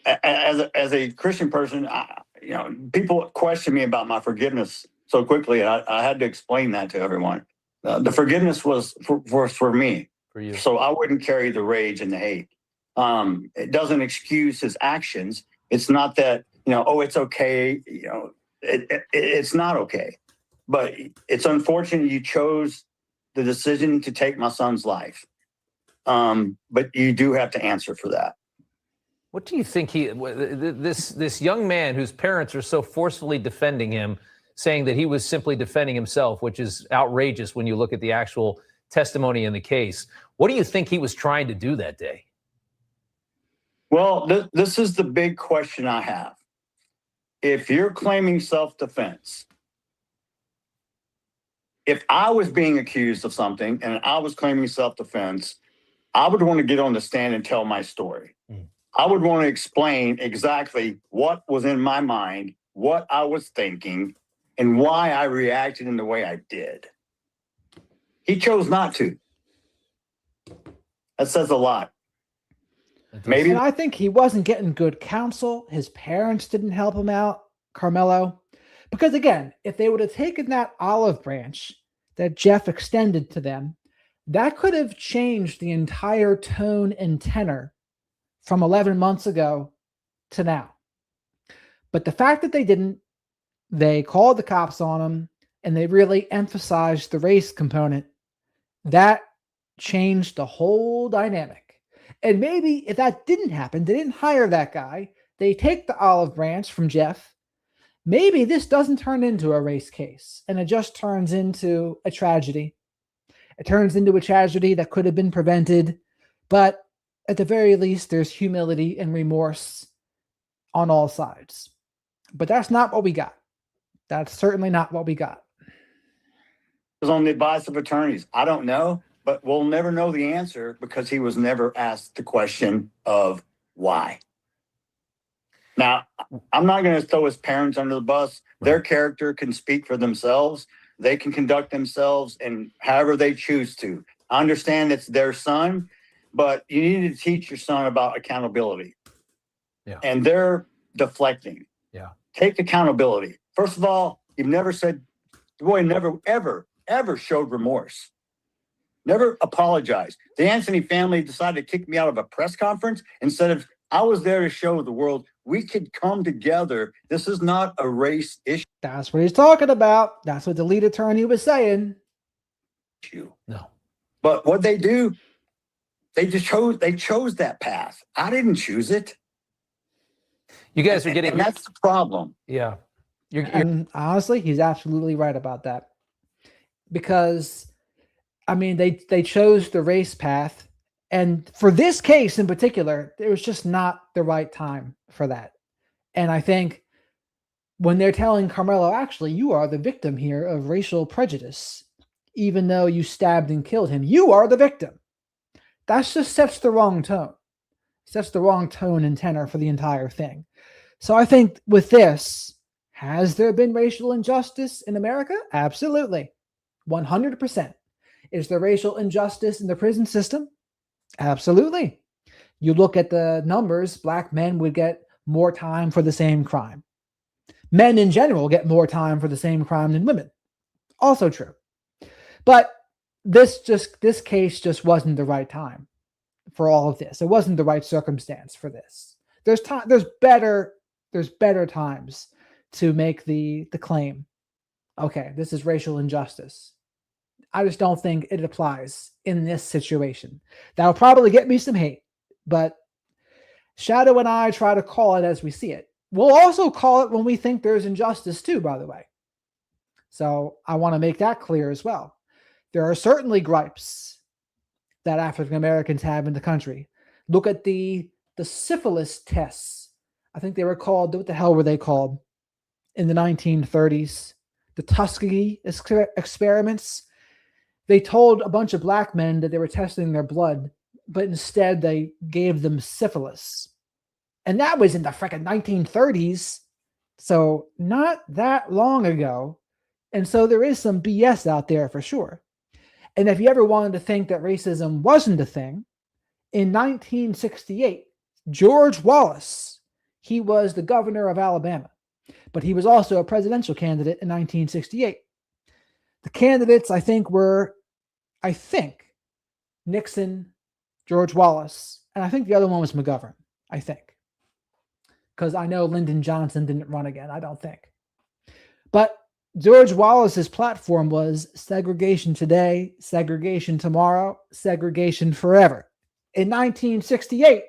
as a Christian person, people question me about my forgiveness so quickly. And I had to explain that to everyone. The forgiveness was for me, For you. so I wouldn't carry the rage and the hate. It doesn't excuse his actions. It's not that, it's okay. It's not okay, but it's unfortunate you chose the decision to take my son's life. But you do have to answer for that. What do you think this young man whose parents are so forcefully defending him, saying that he was simply defending himself, which is outrageous when you look at the actual testimony in the case. What do you think he was trying to do that day? Well, this is the big question I have. If you're claiming self-defense, if I was being accused of something and I was claiming self-defense, I would want to get on the stand and tell my story. I would want to explain exactly what was in my mind, what I was thinking, and why I reacted in the way I did. He chose not to. That says a lot. Maybe. And I think he wasn't getting good counsel. His parents didn't help him out, Karmelo. Because again, if they would have taken that olive branch that Jeff extended to them, that could have changed the entire tone and tenor from 11 months ago to now. But the fact that they didn't, they called the cops on him and they really emphasized the race component, that changed the whole dynamic. And maybe if that didn't happen, they didn't hire that guy, they take the olive branch from Jeff, maybe this doesn't turn into a race case and it just turns into a tragedy. It turns into a tragedy that could have been prevented, but at the very least, there's humility and remorse on all sides. But that's not what we got. That's certainly not what we got. It was on the advice of attorneys. I don't know, but we'll never know the answer because he was never asked the question of why. Now, I'm not going to throw his parents under the bus. Their character can speak for themselves. They can conduct themselves in however they choose to. I understand it's their son, but you need to teach your son about accountability. Yeah. And they're deflecting. Yeah. Take accountability. First of all, you've never said, the boy never, ever showed remorse. Never apologized. The Anthony family decided to kick me out of a press conference instead of, I was there to show the world we could come together. This is not a race issue. That's what he's talking about. That's what the lead attorney was saying. No. But what they do, they chose that path. I didn't choose it. You guys are getting. And that's the problem. Yeah. And honestly, he's absolutely right about that. Because, I mean, they chose the race path. And for this case in particular, it was just not the right time for that. And I think when they're telling Karmelo, actually, you are the victim here of racial prejudice, even though you stabbed and killed him, you are the victim. That just sets the wrong tone. Sets the wrong tone and tenor for the entire thing. So I think with this, has there been racial injustice in America? Absolutely. 100%. Is there racial injustice in the prison system? Absolutely. You look at the numbers, black men would get more time for the same crime. Men in general get more time for the same crime than women. Also true. But this case just wasn't the right time for all of this. It wasn't the right circumstance for this. There's better times to make the claim. Okay, this is racial injustice. I just don't think it applies in this situation. That'll probably get me some hate, but Shadow and I try to call it as we see it. We'll also call it when we think there's injustice too, by the way. So I want to make that clear as well. There are certainly gripes that African Americans have in the country. Look at the syphilis tests. I think they were called, what the hell were they called in the 1930s? The Tuskegee experiments. They told a bunch of black men that they were testing their blood, but instead they gave them syphilis. And that was in the frickin' 1930s. So not that long ago. And so there is some BS out there for sure. And if you ever wanted to think that racism wasn't a thing, in 1968, George Wallace, he was the governor of Alabama, but he was also a presidential candidate in 1968. The candidates, I think, were Nixon, George Wallace, and I think the other one was McGovern, I think. Because I know Lyndon Johnson didn't run again, I don't think. But George Wallace's platform was segregation today, segregation tomorrow, segregation forever in 1968.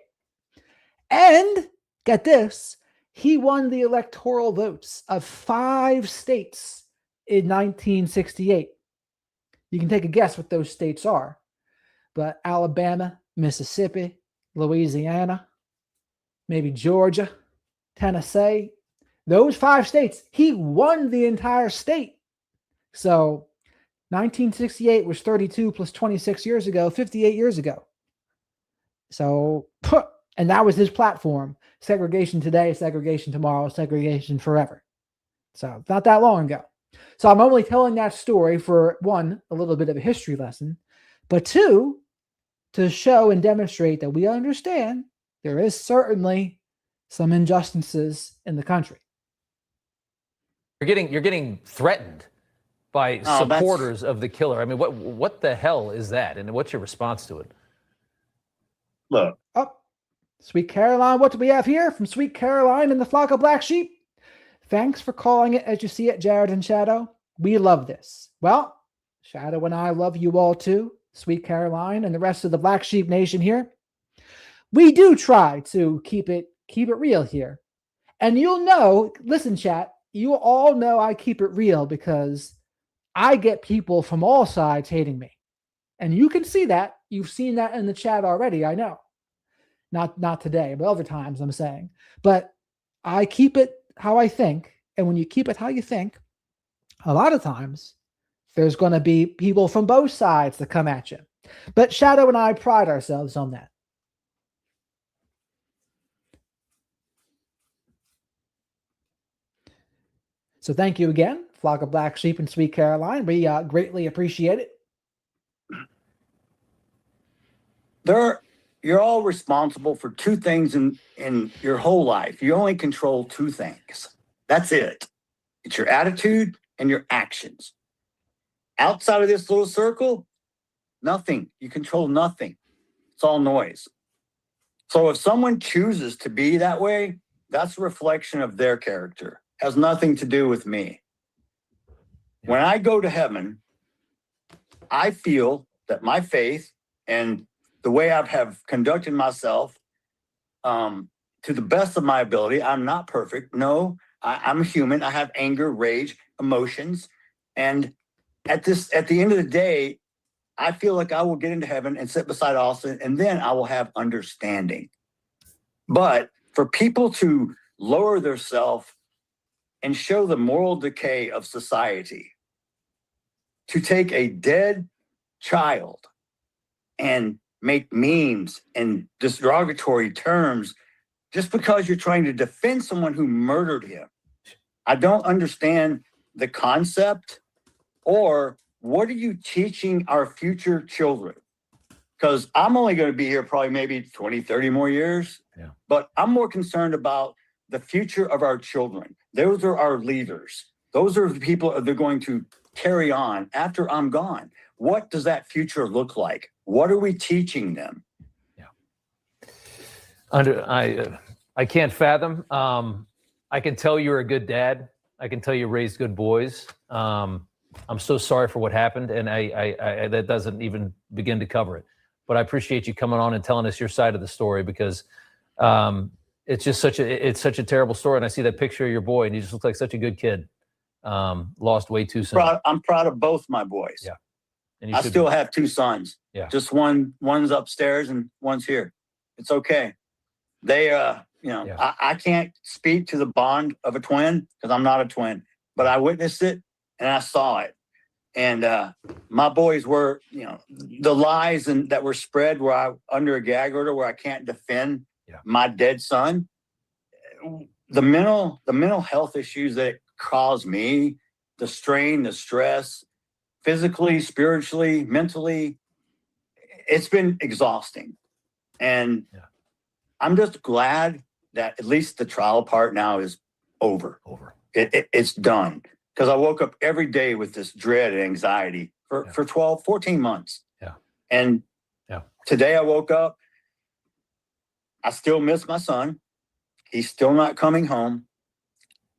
And get this, he won the electoral votes of 5 states in 1968. You can take a guess what those states are. But Alabama, Mississippi, Louisiana, maybe Georgia, Tennessee, those 5 states, he won the entire state. So 1968 was 32 plus 26 years ago, 58 years ago. So, and that was his platform. Segregation today, segregation tomorrow, segregation forever. So not that long ago. So I'm only telling that story for, 1, a little bit of a history lesson, but 2, to show and demonstrate that we understand there is certainly some injustices in the country. You're getting threatened by supporters of the killer. I mean, what the hell is that? And what's your response to it? Look. Oh, Sweet Caroline, what do we have here from Sweet Caroline and the Flock of Black Sheep? Thanks for calling it as you see it, Jared and Shadow. We love this. Well, Shadow and I love you all too, Sweet Caroline and the rest of the Black Sheep Nation here. We do try to keep it real here. And you'll know, listen, chat, you all know I keep it real because I get people from all sides hating me. And you can see that. You've seen that in the chat already, I know. Not today, but other times I'm saying. But I keep it how I think. And when you keep it how you think, a lot of times there's going to be people from both sides that come at you. But Shadow and I pride ourselves on that. So thank you again, Flock of Black Sheep and Sweet Caroline. We greatly appreciate it. You're all responsible for 2 things in your whole life. You only control 2 things. That's it. It's your attitude and your actions. Outside of this little circle, nothing. You control nothing. It's all noise. So if someone chooses to be that way, that's a reflection of their character. It has nothing to do with me. When I go to heaven, I feel that my faith and the way I have conducted myself to the best of my ability, I'm not perfect. No, I'm human. I have anger, rage, emotions. And at the end of the day, I feel like I will get into heaven and sit beside Austin, and then I will have understanding. But for people to lower themselves and show the moral decay of society, to take a dead child and make memes and derogatory terms just because you're trying to defend someone who murdered him. I don't understand the concept, or what are you teaching our future children? Because I'm only going to be here probably maybe 20, 30 more years. Yeah. But I'm more concerned about the future of our children. Those are our leaders. Those are the people that are going to carry on after I'm gone. What does that future look like? What are we teaching them? Yeah. I can't fathom. I can tell you're a good dad. I can tell you raised good boys. I'm so sorry for what happened, and I that doesn't even begin to cover it. But I appreciate you coming on and telling us your side of the story, because it's just such a terrible story. And I see that picture of your boy, and he just looks like such a good kid. Lost way too soon. I'm proud of both my boys. Yeah. And I still have 2 sons. Yeah. Just one's upstairs and one's here. It's okay. They, Yeah. I can't speak to the bond of a twin because I'm not a twin, but I witnessed it and I saw it. And my boys were, the lies that were spread where I under a gag order where I can't defend my dead son. The mental health issues that it caused me, the strain, the stress, physically, spiritually, mentally. It's been exhausting. And Yeah. I'm just glad that at least the trial part now is over. It's done. Because I woke up every day with this dread and anxiety for 12, 14 months. Yeah. And today I woke up, I still miss my son. He's still not coming home.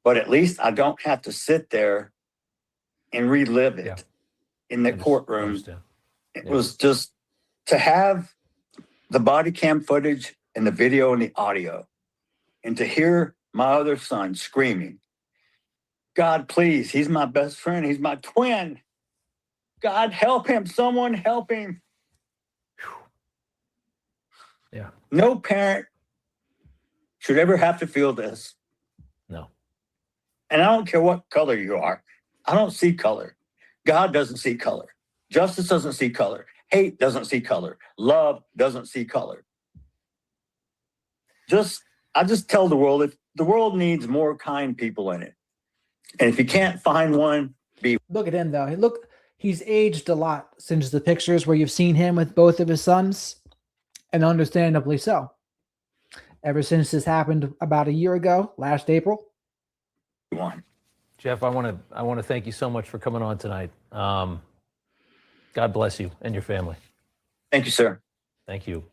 But at least I don't have to sit there and relive it in the courtroom. It was just to have the body cam footage and the video and the audio, and to hear my other son screaming, God, please, he's my best friend. He's my twin. God, help him. Someone help him. Yeah. No parent should ever have to feel this. No. And I don't care what color you are. I don't see color. God doesn't see color. Justice doesn't see color. Hate doesn't see color. Love doesn't see color. I just tell the world, if the world needs more kind people in it. And if you can't find one, Look at him though. He's aged a lot since the pictures where you've seen him with both of his sons, and understandably so. Ever since this happened about a year ago, last April. one. Jeff, I want to thank you so much for coming on tonight. God bless you and your family. Thank you, sir. Thank you.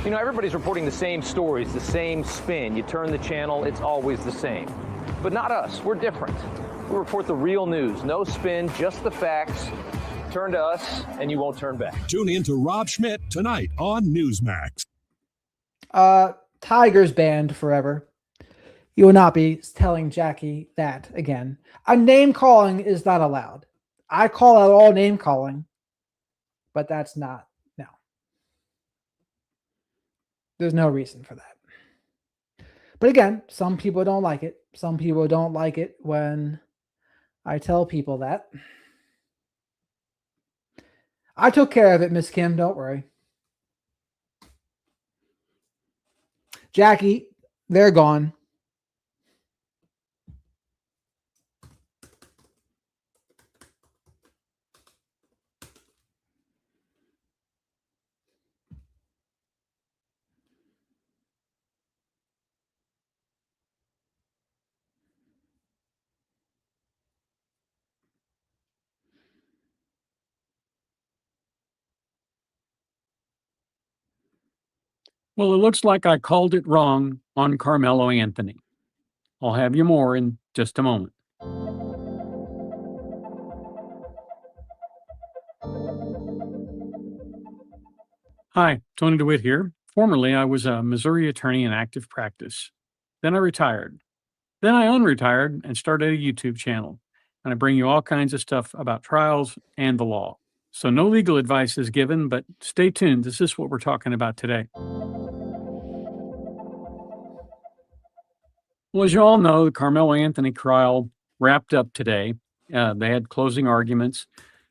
You know, everybody's reporting the same stories, the same spin. You turn the channel, it's always the same. But not us. We're different. We report the real news. No spin, just the facts. Turn to us, and you won't turn back. Tune in to Rob Schmidt tonight on Newsmax. Tiger's banned forever. You will not be telling Jackie that again. A name calling is not allowed. I call out all name calling, but that's not. No. There's no reason for that. But again, some people don't like it. Some people don't like it when I tell people that. I took care of it, Miss Kim. Don't worry. Jackie, they're gone. Well, it looks like I called it wrong on Karmelo Anthony. I'll have you more in just a moment. Hi, Tony DeWitt here. Formerly, I was a Missouri attorney in active practice. Then I retired. Then I unretired and started a YouTube channel. And I bring you all kinds of stuff about trials and the law. So no legal advice is given, but stay tuned. This is what we're talking about today. Well, as you all know, the Karmelo Anthony trial wrapped up today. They had closing arguments.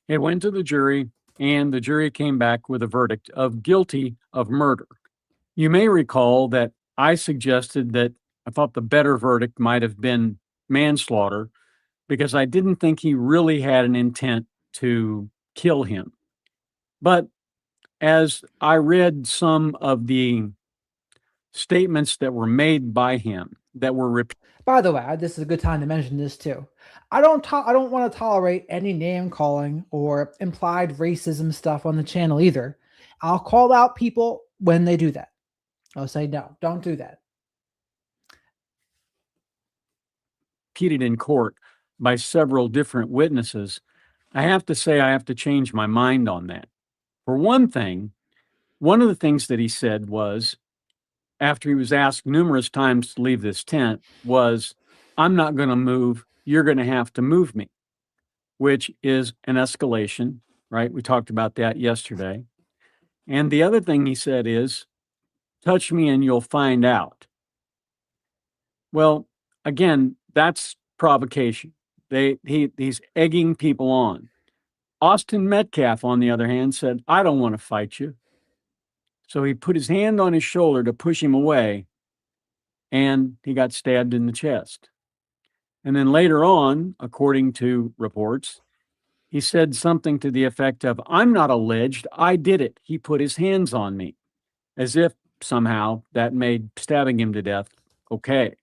It went to the jury, and the jury came back with a verdict of guilty of murder. You may recall that I suggested that I thought the better verdict might have been manslaughter because I didn't think he really had an intent to kill him. But as I read some of the statements that were made by him that were By the way, this is a good time to mention this too. I don't want to tolerate any name calling or implied racism stuff on the channel either. I'll call out people when they do that. I'll say, no, don't do that. repeated in court by several different witnesses. I have to say I have to change my mind on that. For one thing, one of the things that he said was, after he was asked numerous times to leave this tent, was, I'm not going to move. You're going to have to move me, which is an escalation, right? We talked about that yesterday. And the other thing he said is, touch me and you'll find out. Well, again, that's provocation. He's egging people on. Austin Metcalf, on the other hand, said, I don't want to fight you. So he put his hand on his shoulder to push him away, and he got stabbed in the chest. And then later on, according to reports, He said something to the effect of, "I'm not alleged, I did it. He put his hands on me," as if somehow that made stabbing him to death okay.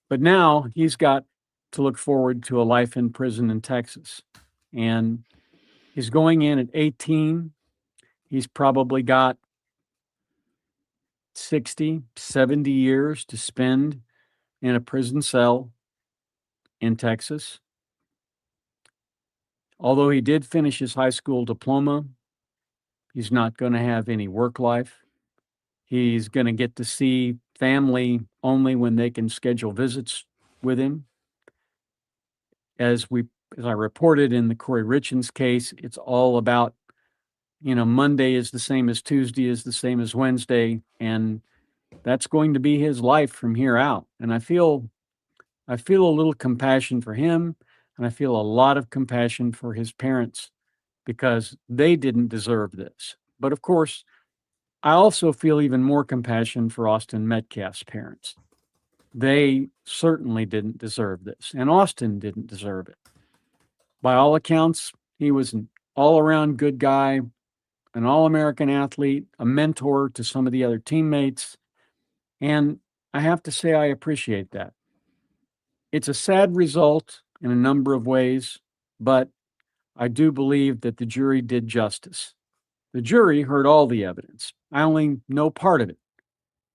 But now he's got to look forward to a life in prison in Texas. And he's going in at 18. He's probably got 60, 70 years to spend in a prison cell in Texas. Although he did finish his high school diploma, he's not going to have any work life. He's going to get to see family only when they can schedule visits with him. As I reported in the Corey Richens case, it's all about, Monday is the same as Tuesday is the same as Wednesday, and that's going to be his life from here out. And I feel a little compassion for him, and I feel a lot of compassion for his parents because they didn't deserve this. But of course, I also feel even more compassion for Austin Metcalf's parents. They certainly didn't deserve this, and Austin didn't deserve it. By all accounts, he was an all-around good guy, an all-American athlete, a mentor to some of the other teammates, and I have to say I appreciate that. It's a sad result in a number of ways, but I do believe that the jury did justice. The jury heard all the evidence. I only know part of it.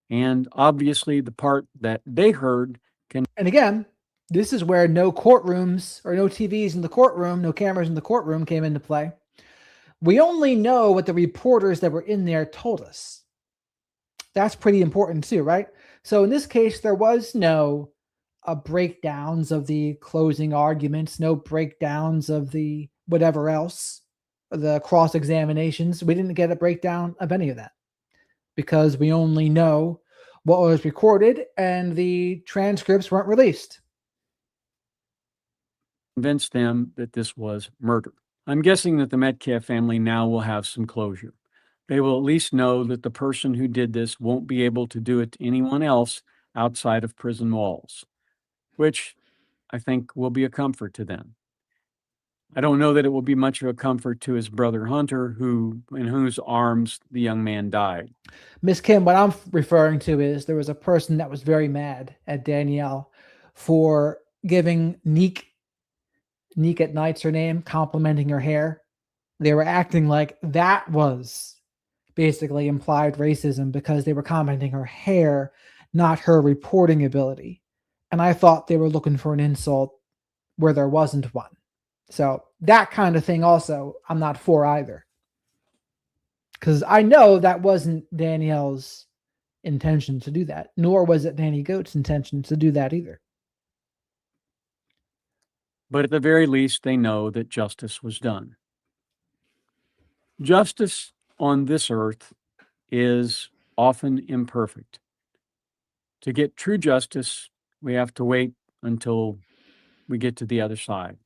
And obviously, the part that they heard can. And again, this is where no courtrooms or no TVs in the courtroom, no cameras in the courtroom came into play. We only know what the reporters that were in there told us. That's pretty important too, right? So in this case, there was no breakdowns of the closing arguments, no breakdowns of the whatever else, the cross examinations. We didn't get a breakdown of any of that because we only know what was recorded and the transcripts weren't released. Convince them that this was murder. I'm guessing that the Metcalf family now will have some closure. They will at least know that the person who did this won't be able to do it to anyone else outside of prison walls, which I think will be a comfort to them. I don't know that it will be much of a comfort to his brother Hunter, in whose arms the young man died. Miss Kim, what I'm referring to is there was a person that was very mad at Danielle for giving Neek at Night's her name, complimenting her hair. They were acting like that was basically implied racism because they were commenting her hair, not her reporting ability. And I thought they were looking for an insult where there wasn't one. So that kind of thing also, I'm not for either. Because I know that wasn't Danielle's intention to do that, nor was it Danny Goat's intention to do that either. But at the very least, they know that justice was done. Justice on this earth is often imperfect. To get true justice, we have to wait until we get to the other side.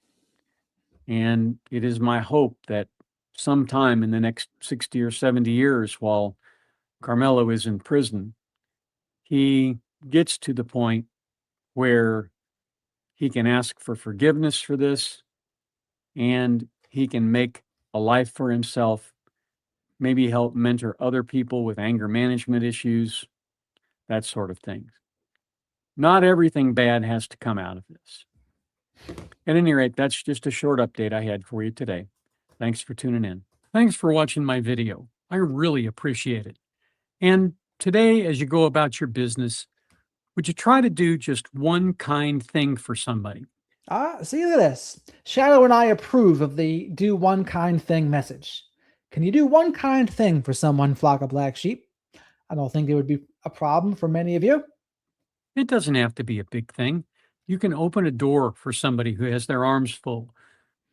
And it is my hope that sometime in the next 60 or 70 years, while Karmelo is in prison, he gets to the point where he can ask for forgiveness for this and he can make a life for himself, maybe help mentor other people with anger management issues, that sort of thing. Not everything bad has to come out of this. At any rate, that's just a short update I had for you today. Thanks for tuning in. Thanks for watching my video. I really appreciate it. And today, as you go about your business, would you try to do just one kind thing for somebody? See, look at this. Shadow and I approve of the do one kind thing message. Can you do one kind thing for someone, flock of black sheep? I don't think it would be a problem for many of you. It doesn't have to be a big thing. You can open a door for somebody who has their arms full.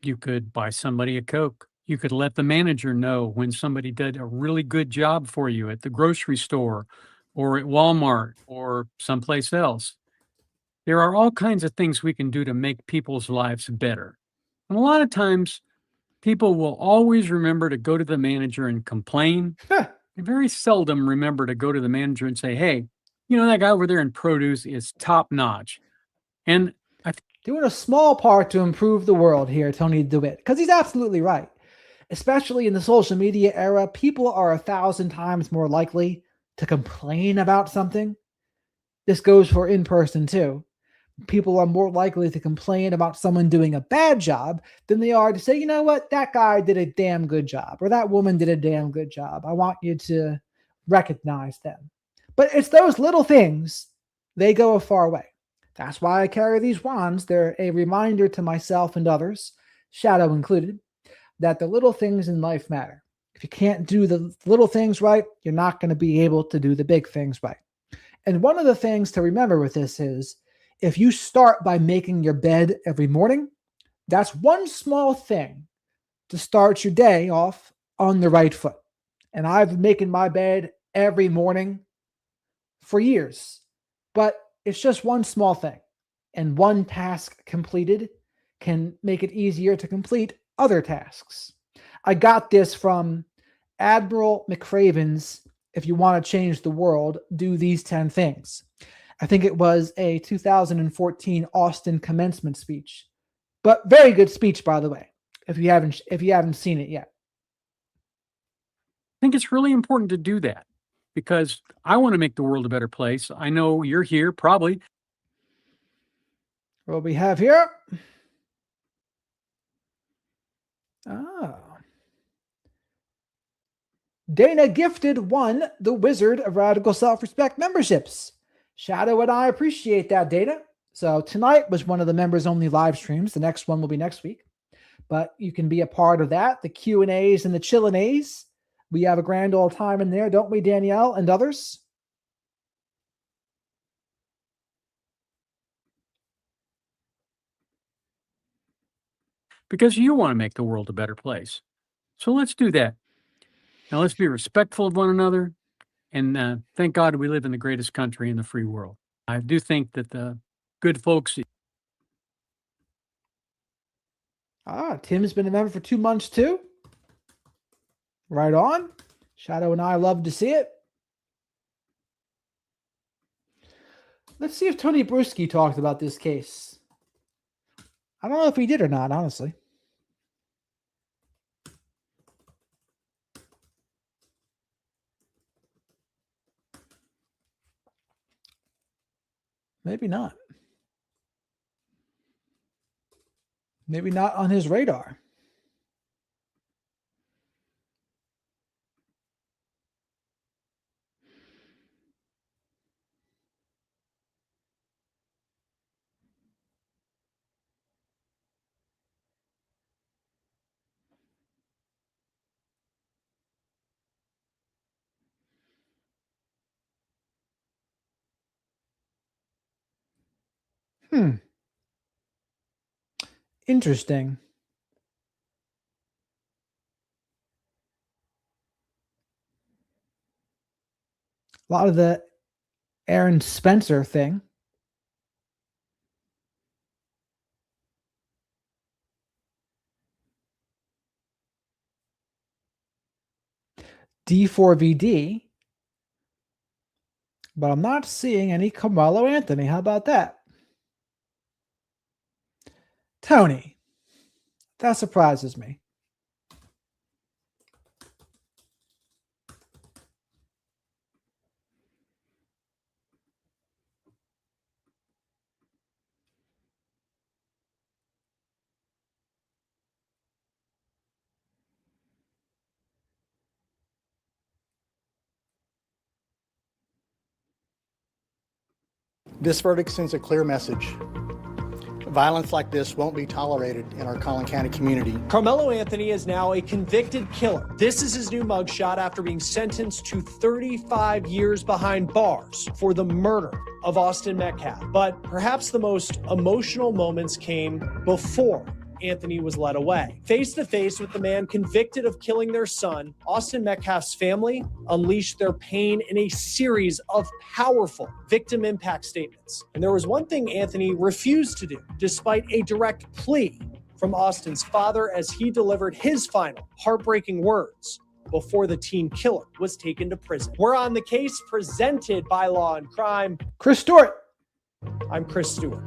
You could buy somebody a Coke. You could let the manager know when somebody did a really good job for you at the grocery store or at Walmart or someplace else. There are all kinds of things we can do to make people's lives better. And a lot of times, people will always remember to go to the manager and complain. They very seldom remember to go to the manager and say, hey, that guy over there in produce is top notch. And doing a small part to improve the world here, Tony DeWitt, because he's absolutely right. Especially in the social media era, people are 1,000 times more likely to complain about something. This goes for in person too. People are more likely to complain about someone doing a bad job than they are to say, you know what, that guy did a damn good job, or that woman did a damn good job. I want you to recognize them. But it's those little things, they go a far way. That's why I carry these wands. They're a reminder to myself and others, Shadow included, that the little things in life matter. If you can't do the little things right, you're not going to be able to do the big things right. And one of the things to remember with this is, if you start by making your bed every morning, that's one small thing to start your day off on the right foot. And I've been making my bed every morning for years, but it's just one small thing. And one task completed can make it easier to complete other tasks. I got this from Admiral McRaven's "If You Want to Change the World, Do These 10 Things." I think it was a 2014 Austin commencement speech, but very good speech, by the way, if you haven't seen it yet. I think it's really important to do that because I want to make the world a better place. I know you're here probably. What we have here? Dana gifted one the Wizard of Radical Self-Respect memberships. Shadow and I appreciate that, Dana. So tonight was one of the members-only live streams. The next one will be next week. But you can be a part of that, the Q&As and the Chillin'-A's. We have a grand old time in there, don't we, Danielle and others? Because you want to make the world a better place. So let's do that. Now let's be respectful of one another. And thank God we live in the greatest country in the free world. I do think that the good folks. Tim's been a member for 2 months too. Right on. Shadow and I love to see it. Let's see if Tony Bruschi talked about this case. I don't know if he did or not, honestly. Maybe not. Maybe not on his radar. Interesting. A lot of the Aaron Spencer thing. D4VD. But I'm not seeing any Karmelo Anthony. How about that? Tony. That surprises me. This verdict sends a clear message. Violence like this won't be tolerated in our Collin County community. Karmelo Anthony is now a convicted killer. This is his new mugshot after being sentenced to 35 years behind bars for the murder of Austin Metcalf. But perhaps the most emotional moments came before Anthony was led away. Face to face with the man convicted of killing their son, Austin Metcalf's family unleashed their pain in a series of powerful victim impact statements. And there was one thing Anthony refused to do, despite a direct plea from Austin's father as he delivered his final heartbreaking words before the teen killer was taken to prison. We're on the case presented by Law and Crime. Chris Stewart. I'm Chris Stewart.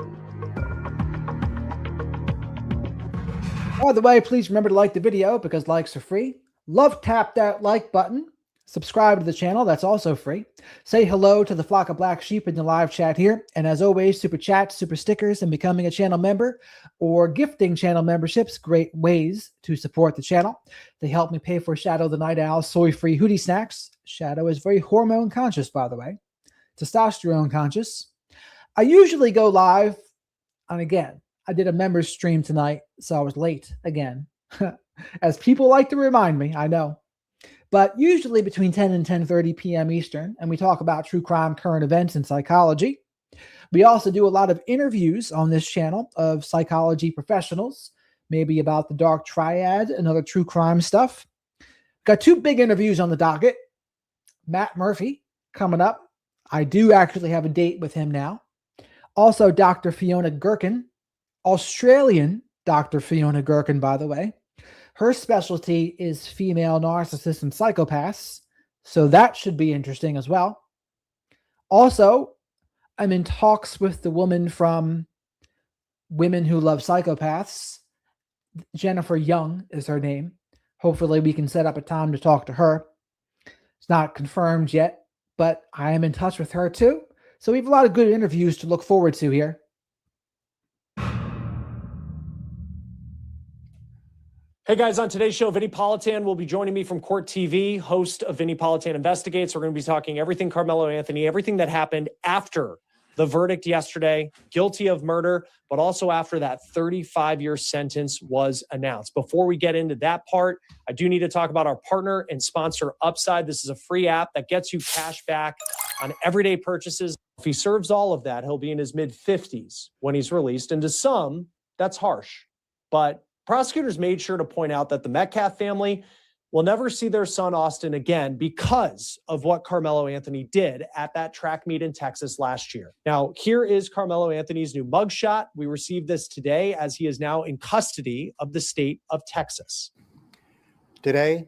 By the way, please remember to like the video because likes are free. Love tap that like button. Subscribe to the channel. That's also free. Say hello to the flock of black sheep in the live chat here. And as always, super chats, super stickers, and becoming a channel member or gifting channel memberships, great ways to support the channel. They help me pay for Shadow the Night Owl soy-free hoodie snacks. Shadow is very hormone conscious, by the way. Testosterone conscious. I usually go live on, again, I did a members stream tonight, so I was late again. As people like to remind me, I know. But usually between 10 and 10:30 p.m. Eastern, and we talk about true crime, current events, and psychology. We also do a lot of interviews on this channel of psychology professionals, maybe about the dark triad and other true crime stuff. Got two big interviews on the docket. Matt Murphy coming up. I do actually have a date with him now. Also, Dr. Fiona Gherkin, Australian Dr. Fiona Gherkin, by the way. Her specialty is female narcissists and psychopaths, so that should be interesting as well. Also, I'm in talks with the woman from Women Who Love Psychopaths. Jennifer Young is her name. Hopefully we can set up a time to talk to her. It's not confirmed yet, but I am in touch with her too. So we have a lot of good interviews to look forward to here. Hey guys, on today's show, Vinnie Politan will be joining me from Court TV, host of Vinnie Politan Investigates. We're going to be talking everything Karmelo Anthony, everything that happened after the verdict yesterday, guilty of murder, but also after that 35-year sentence was announced. Before we get into that part, I do need to talk about our partner and sponsor, Upside. This is a free app that gets you cash back on everyday purchases. If he serves all of that, he'll be in his mid-50s when he's released. And to some, that's harsh. But prosecutors made sure to point out that the Metcalf family will never see their son Austin again because of what Karmelo Anthony did at that track meet in Texas last year. Now, here is Karmelo Anthony's new mugshot. We received this today as he is now in custody of the state of Texas. Today,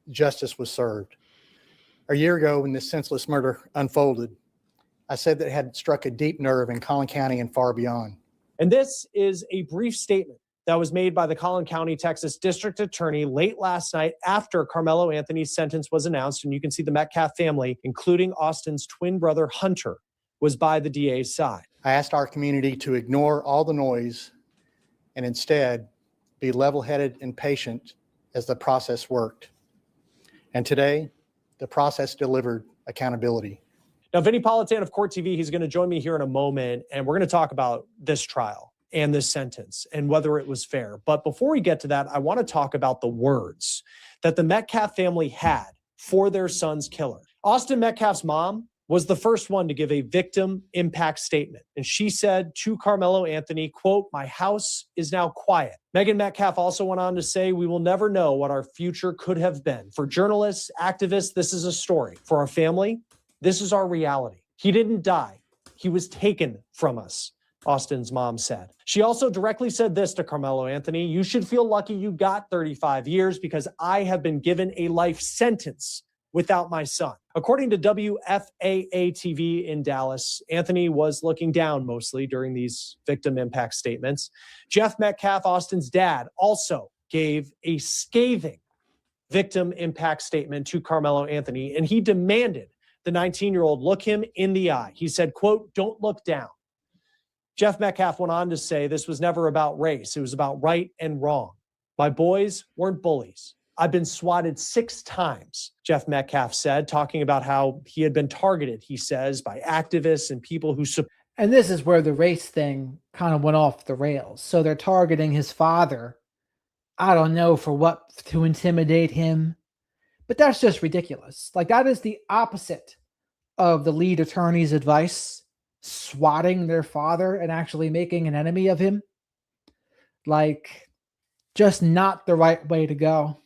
justice was served. A year ago, when this senseless murder unfolded, I said that it had struck a deep nerve in Collin County and far beyond. And this is a brief statement that was made by the Collin County, Texas District Attorney late last night after Karmelo Anthony's sentence was announced. And you can see the Metcalf family, including Austin's twin brother, Hunter, was by the DA's side. I asked our community to ignore all the noise and instead be level-headed and patient as the process worked. And today, the process delivered accountability. Now, Vinnie Politan of Court TV, he's going to join me here in a moment, and we're going to talk about this trial and this sentence and whether it was fair. But before we get to that, I want to talk about the words that the Metcalf family had for their son's killer. Austin Metcalf's mom was the first one to give a victim impact statement. And she said to Karmelo Anthony, quote, "My house is now quiet." Megan Metcalf also went on to say, "We will never know what our future could have been. For journalists, activists, this is a story. For our family, this is our reality. He didn't die. He was taken from us," Austin's mom said. She also directly said this to Karmelo Anthony: "You should feel lucky you got 35 years because I have been given a life sentence without my son." According to WFAA TV in Dallas, Anthony was looking down mostly during these victim impact statements. Jeff Metcalf, Austin's dad, also gave a scathing victim impact statement to Karmelo Anthony, and he demanded the 19-year-old look him in the eye. He said, quote, "Don't look down." Jeff Metcalf went on to say this was never about race. It was about right and wrong. "My boys weren't bullies. I've been swatted 6 times, Jeff Metcalf said, talking about how he had been targeted, he says, by activists and people who support. And this is where the race thing kind of went off the rails. So they're targeting his father. I don't know for what, to intimidate him. But that's just ridiculous. Like, that is the opposite of the lead attorney's advice, swatting their father and actually making an enemy of him. Like, just not the right way to go.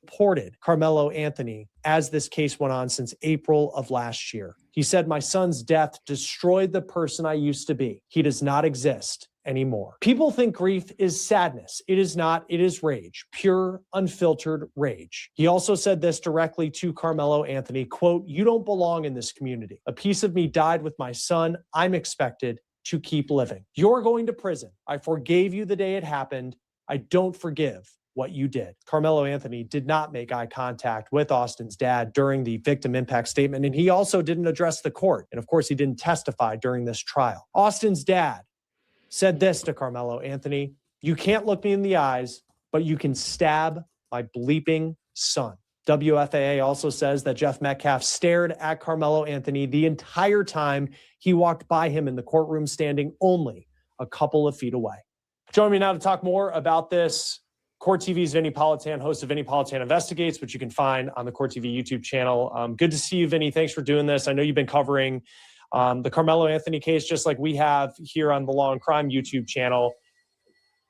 Supported Karmelo Anthony as this case went on since April of last year. He said, "My son's death destroyed the person I used to be. He does not exist anymore." People think grief is sadness. It is not. It is rage, pure, unfiltered rage. He also said this directly to Karmelo Anthony, quote, "You don't belong in this community. A piece of me died with my son. I'm expected to keep living. You're going to prison. I forgave you the day it happened. I don't forgive what you did. Karmelo Anthony did not make eye contact with Austin's dad during the victim impact statement, and he also didn't address the court. And of course, he didn't testify during this trial. Austin's dad said this to Karmelo Anthony: "You can't look me in the eyes, but you can stab my bleeping son." WFAA also says that Jeff Metcalf stared at Karmelo Anthony the entire time he walked by him in the courtroom, standing only a couple of feet away. Joining me now to talk more about this, Court TV's Vinny Politan, host of Vinny Politan Investigates, which you can find on the Court TV YouTube channel. Good to see you, Vinny. Thanks for doing this. I know you've been covering the Karmelo Anthony case, just like we have here on the Law and Crime YouTube channel.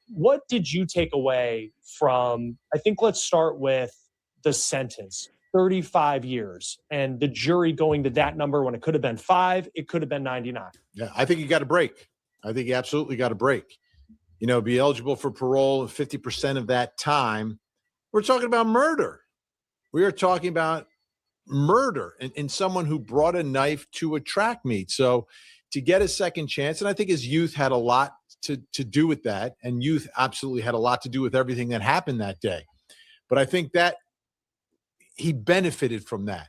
What did you take away from, I think let's start with the sentence, 35 years, and the jury going to that number when it could have been 5, it could have been 99. Yeah, I think you got a break. I think you absolutely got a break. You know, be eligible for parole 50% of that time. We're talking about murder. We are talking about murder and someone who brought a knife to a track meet. So to get a second chance, and I think his youth had a lot to do with that, and youth absolutely had a lot to do with everything that happened that day. But I think that he benefited from that.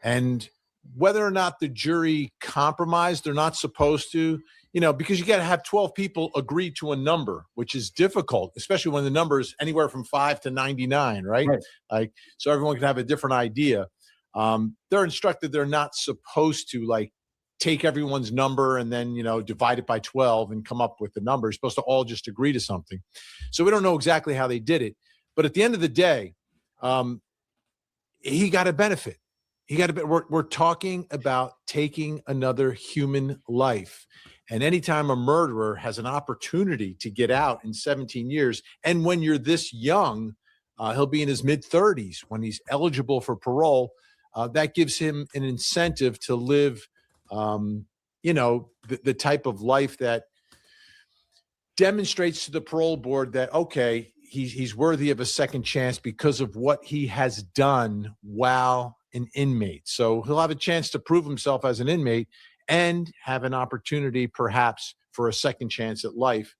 And whether or not the jury compromised, they're not supposed to, you know, because you got to have 12 people agree to a number, which is difficult, especially when the number is anywhere from 5 to 99, right? Like, so everyone can have a different idea. They're instructed they're not supposed to like take everyone's number and then, you know, divide it by 12 and come up with the number. You're supposed to all just agree to something. So we don't know exactly how they did it. But at the end of the day, he got a benefit. We're talking about taking another human life. And anytime a murderer has an opportunity to get out in 17 years, and when you're this young, he'll be in his mid-30s when he's eligible for parole, that gives him an incentive to live, you know, the type of life that demonstrates to the parole board that, okay, he's worthy of a second chance because of what he has done while an inmate. So he'll have a chance to prove himself as an inmate and have an opportunity perhaps for a second chance at life,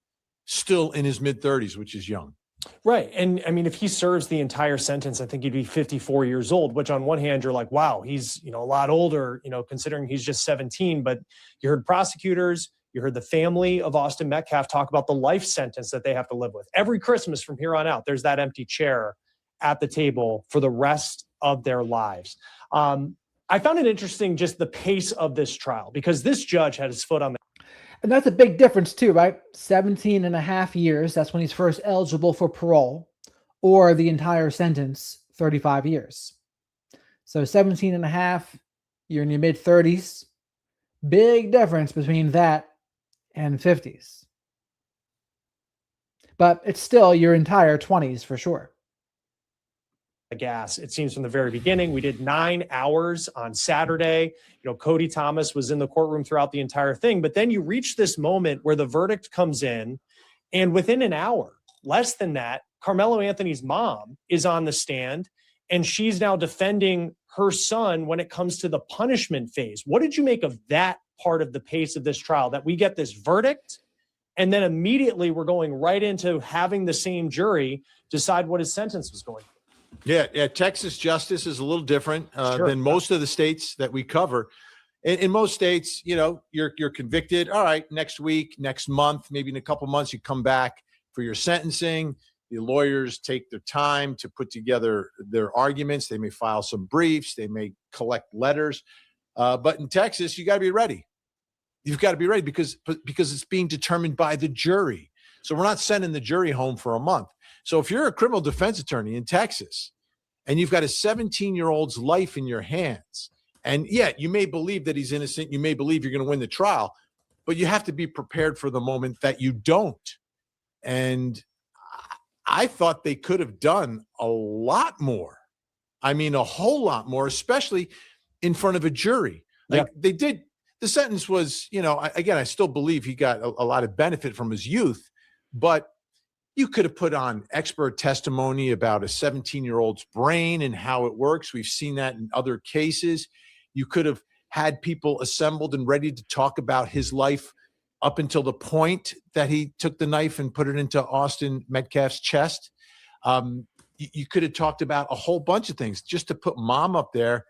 still in his mid-30s, which is young. Right. And I mean, if he serves the entire sentence, I think he'd be 54 years old, which on one hand, you're like, wow, he's, you know, a lot older, you know, considering he's just 17. But you heard prosecutors, you heard the family of Austin Metcalf talk about the life sentence that they have to live with. Every Christmas from here on out, there's that empty chair at the table for the rest of their lives. I found it interesting, just the pace of this trial, because this judge had his foot on the... And that's a big difference too, right? 17 and a half years. That's when he's first eligible for parole, or the entire sentence, 35 years. So 17 and a half, you're in your mid 30s. Big difference between that and 50s. But it's still your entire 20s for sure. Gas. It seems from the very beginning. We did 9 hours on Saturday. You know, Cody Thomas was in the courtroom throughout the entire thing. But then you reach this moment where the verdict comes in, and within an hour, less than that, Karmelo Anthony's mom is on the stand, and she's now defending her son when it comes to the punishment phase. What did you make of that part of the pace of this trial, that we get this verdict, and then immediately we're going right into having the same jury decide what his sentence was going to be? Yeah. Texas justice is a little different than most of the states that we cover. In most states, you know, you're convicted. All right, next week, next month, maybe in a couple months, you come back for your sentencing. The lawyers take their time to put together their arguments. They may file some briefs. They may collect letters. But in Texas, you got to be ready. You've got to be ready because it's being determined by the jury. So we're not sending the jury home for a month. So if you're a criminal defense attorney in Texas and you've got a 17-year-old's life in your hands, and yet you may believe that he's innocent, you may believe you're going to win the trial, but you have to be prepared for the moment that you don't. And I thought they could have done a lot more. I mean, a whole lot more, especially in front of a jury. Like they did. The sentence was, you know, again, I still believe he got a lot of benefit from his youth, but you could have put on expert testimony about a 17-year-old's brain and how it works. We've seen that in other cases. You could have had people assembled and ready to talk about his life up until the point that he took the knife and put it into Austin Metcalf's chest. You could have talked about a whole bunch of things just to put mom up there.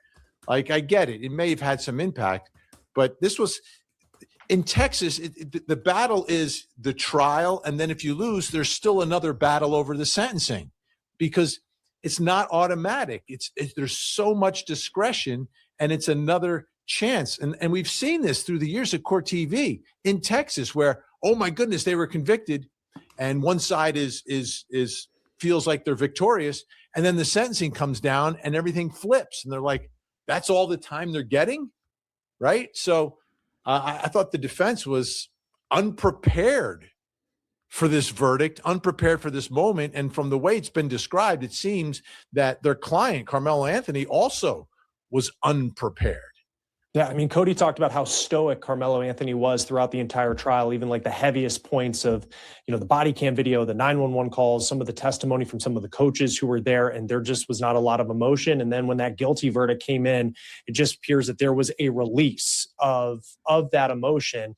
Like, I get it. It may have had some impact, but this was in Texas. The battle is the trial. And then if you lose, there's still another battle over the sentencing, because it's not automatic. There's so much discretion, and it's another chance. And we've seen this through the years of court TV in Texas, where, oh my goodness, they were convicted, and one side feels like they're victorious, and then the sentencing comes down and everything flips, and they're like, that's all the time they're getting, right? So I thought the defense was unprepared for this verdict, unprepared for this moment. And from the way it's been described, it seems that their client, Karmelo Anthony, also was unprepared. Yeah, I mean, Cody talked about how stoic Karmelo Anthony was throughout the entire trial, even like the heaviest points of, the body cam video, the 911 calls, some of the testimony from some of the coaches who were there, and there just was not a lot of emotion. And then when that guilty verdict came in, it just appears that there was a release of that emotion.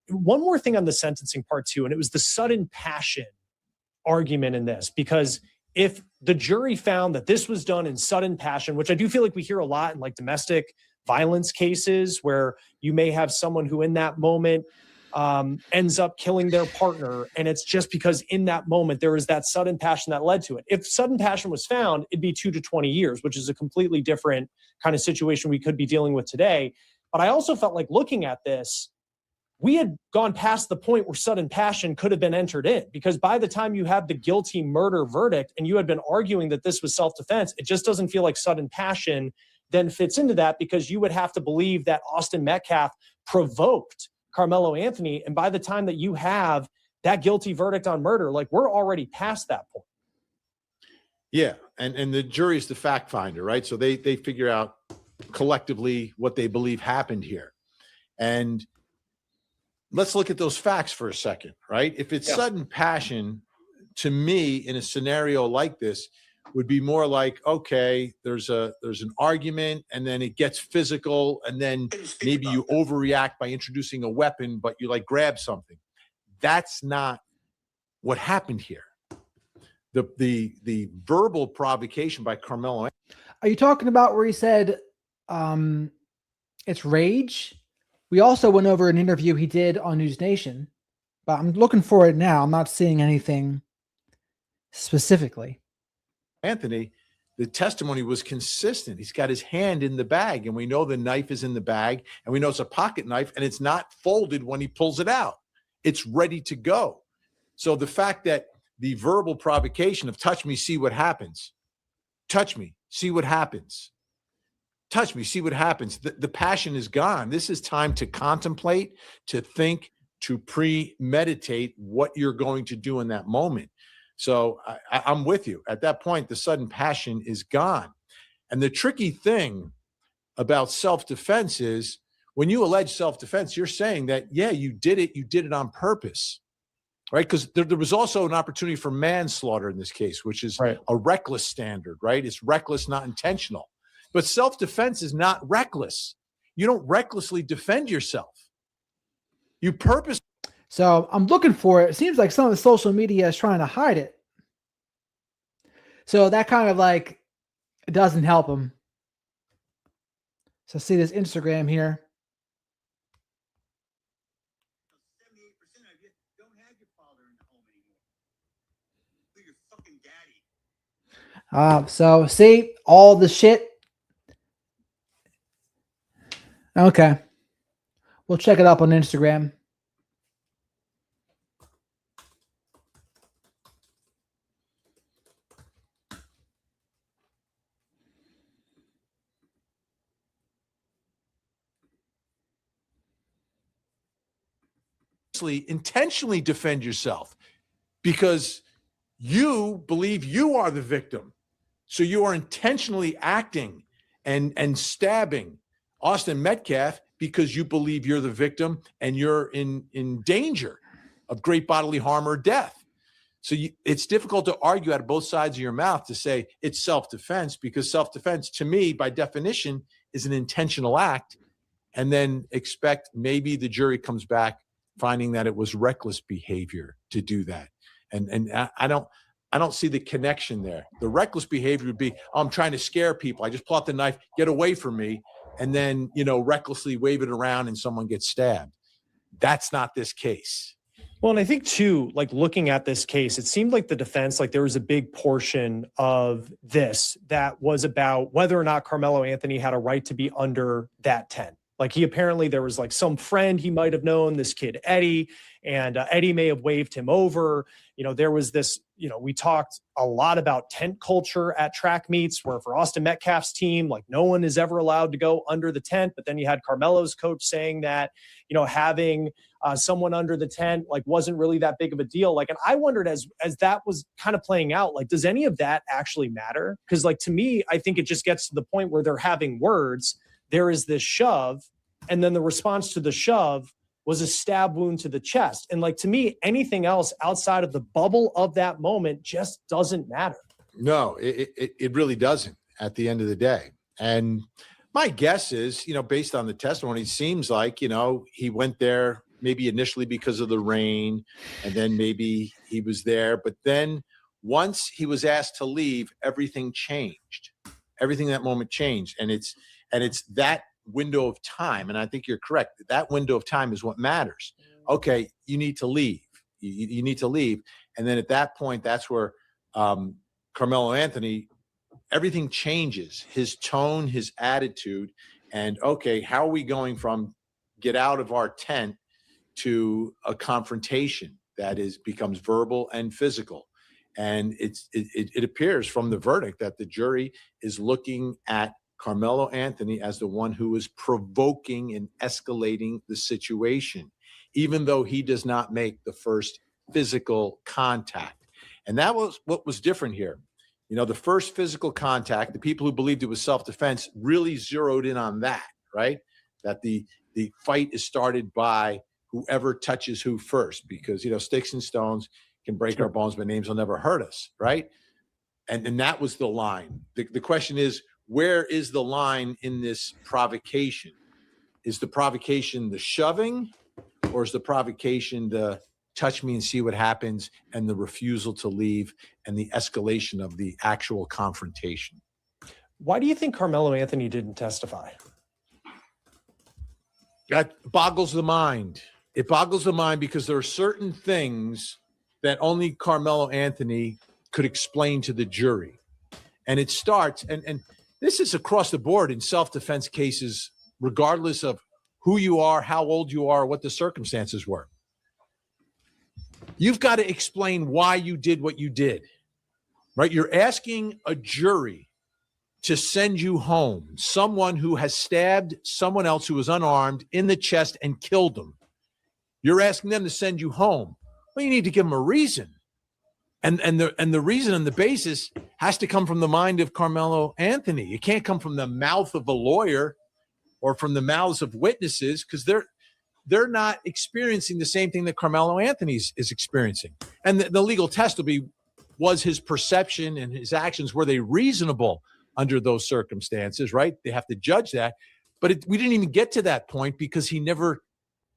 One more thing on the sentencing part too, and it was the sudden passion argument in this, because if the jury found that this was done in sudden passion, which I do feel like we hear a lot in like domestic violence cases, where you may have someone who in that moment ends up killing their partner, and it's just because in that moment there was that sudden passion that led to it. If sudden passion was found, it'd be 2 to 20 years, which is a completely different kind of situation we could be dealing with today. But I also felt like, looking at this, we had gone past the point where sudden passion could have been entered in, because by the time you had the guilty murder verdict and you had been arguing that this was self-defense, it just doesn't feel like sudden passion then fits into that, because you would have to believe that Austin Metcalf provoked Karmelo Anthony. And by the time that you have that guilty verdict on murder, like, we're already past that point. Yeah. And the jury is the fact finder, right? So they figure out collectively what they believe happened here. And let's look at those facts for a second, right? If it's sudden passion, to me, in a scenario like this, would be more like, okay, there's an argument, and then it gets physical, and then maybe you overreact by introducing a weapon, but you like grab something. That's not what happened here. The verbal provocation by Karmelo. Are you talking about where he said it's rage? We also went over an interview he did on News Nation, but I'm looking for it now. I'm not seeing anything specifically. Anthony, the testimony was consistent. He's got his hand in the bag, and we know the knife is in the bag, and we know it's a pocket knife, and it's not folded when he pulls it out. It's ready to go. So the fact that the verbal provocation of touch me, see what happens. Touch me, see what happens. Touch me, see what happens. The passion is gone. This is time to contemplate, to think, to premeditate what you're going to do in that moment. So I'm with you. At that point, the sudden passion is gone. And the tricky thing about self-defense is, when you allege self-defense, you're saying that, yeah, you did it on purpose, right? Because there was also an opportunity for manslaughter in this case, which is a reckless standard, right? It's reckless, not intentional. But self-defense is not reckless. You don't recklessly defend yourself. You purpose. So I'm looking for it. It seems like some of the social media is trying to hide it. So that kind of like, it doesn't help him. So see this Instagram here. 78% of you don't have your father in the home anymore. You're your fucking daddy. So see all the shit. Okay. We'll check it up on Instagram. Intentionally defend yourself, because you believe you are the victim. So you are intentionally acting and stabbing Austin Metcalf because you believe you're the victim and you're in danger of great bodily harm or death. So it's difficult to argue out of both sides of your mouth to say it's self-defense, because self-defense, to me, by definition, is an intentional act, and then expect maybe the jury comes back finding that it was reckless behavior to do that. And I don't see the connection there. The reckless behavior would be, oh, I'm trying to scare people. I just pull out the knife, get away from me, and then, recklessly wave it around and someone gets stabbed. That's not this case. Well, and I think too, like looking at this case, it seemed like the defense, like there was a big portion of this that was about whether or not Karmelo Anthony had a right to be under that tent. Like there was like some friend he might have known, this kid, Eddie, and Eddie may have waved him over. There was this, we talked a lot about tent culture at track meets where for Austin Metcalf's team, like no one is ever allowed to go under the tent. But then you had Carmelo's coach saying that, having someone under the tent, like wasn't really that big of a deal. Like, and I wondered as that was kind of playing out, like, does any of that actually matter? Because like, to me, I think it just gets to the point where they're having words. There is this shove, and then the response to the shove was a stab wound to the chest. And like, to me, anything else outside of the bubble of that moment just doesn't matter. No, it really doesn't at the end of the day. And my guess is, based on the testimony, it seems like, he went there maybe initially because of the rain, and then maybe he was there. But then once he was asked to leave, everything changed. Everything in that moment changed. And it's that window of time. And I think you're correct. That window of time is what matters. Okay, you need to leave. You need to leave. And then at that point, that's where Karmelo Anthony, everything changes. His tone, his attitude, and okay, how are we going from get out of our tent to a confrontation that becomes verbal and physical? And it appears from the verdict that the jury is looking at Karmelo Anthony as the one who is provoking and escalating the situation, even though he does not make the first physical contact. And that was what was different here. The first physical contact, the people who believed it was self-defense really zeroed in on that, right? That the fight is started by whoever touches who first, because, sticks and stones can break our bones, but names will never hurt us, right? And that was the line. The question is, where is the line in this provocation? Is the provocation the shoving, or is the provocation the touch me and see what happens, and the refusal to leave and the escalation of the actual confrontation? Why do you think Karmelo Anthony didn't testify? That boggles the mind. It boggles the mind because there are certain things that only Karmelo Anthony could explain to the jury. And it starts, and this is across the board in self-defense cases, regardless of who you are, how old you are, what the circumstances were. You've got to explain why you did what you did, right? You're asking a jury to send you home, someone who has stabbed someone else who was unarmed in the chest and killed them. You're asking them to send you home. Well, you need to give them a reason. And the reason and the basis has to come from the mind of Karmelo Anthony. It can't come from the mouth of a lawyer or from the mouths of witnesses, because they're not experiencing the same thing that Karmelo Anthony is experiencing. And the legal test will be, was his perception and his actions, were they reasonable under those circumstances, right? They have to judge that. But we didn't even get to that point because he never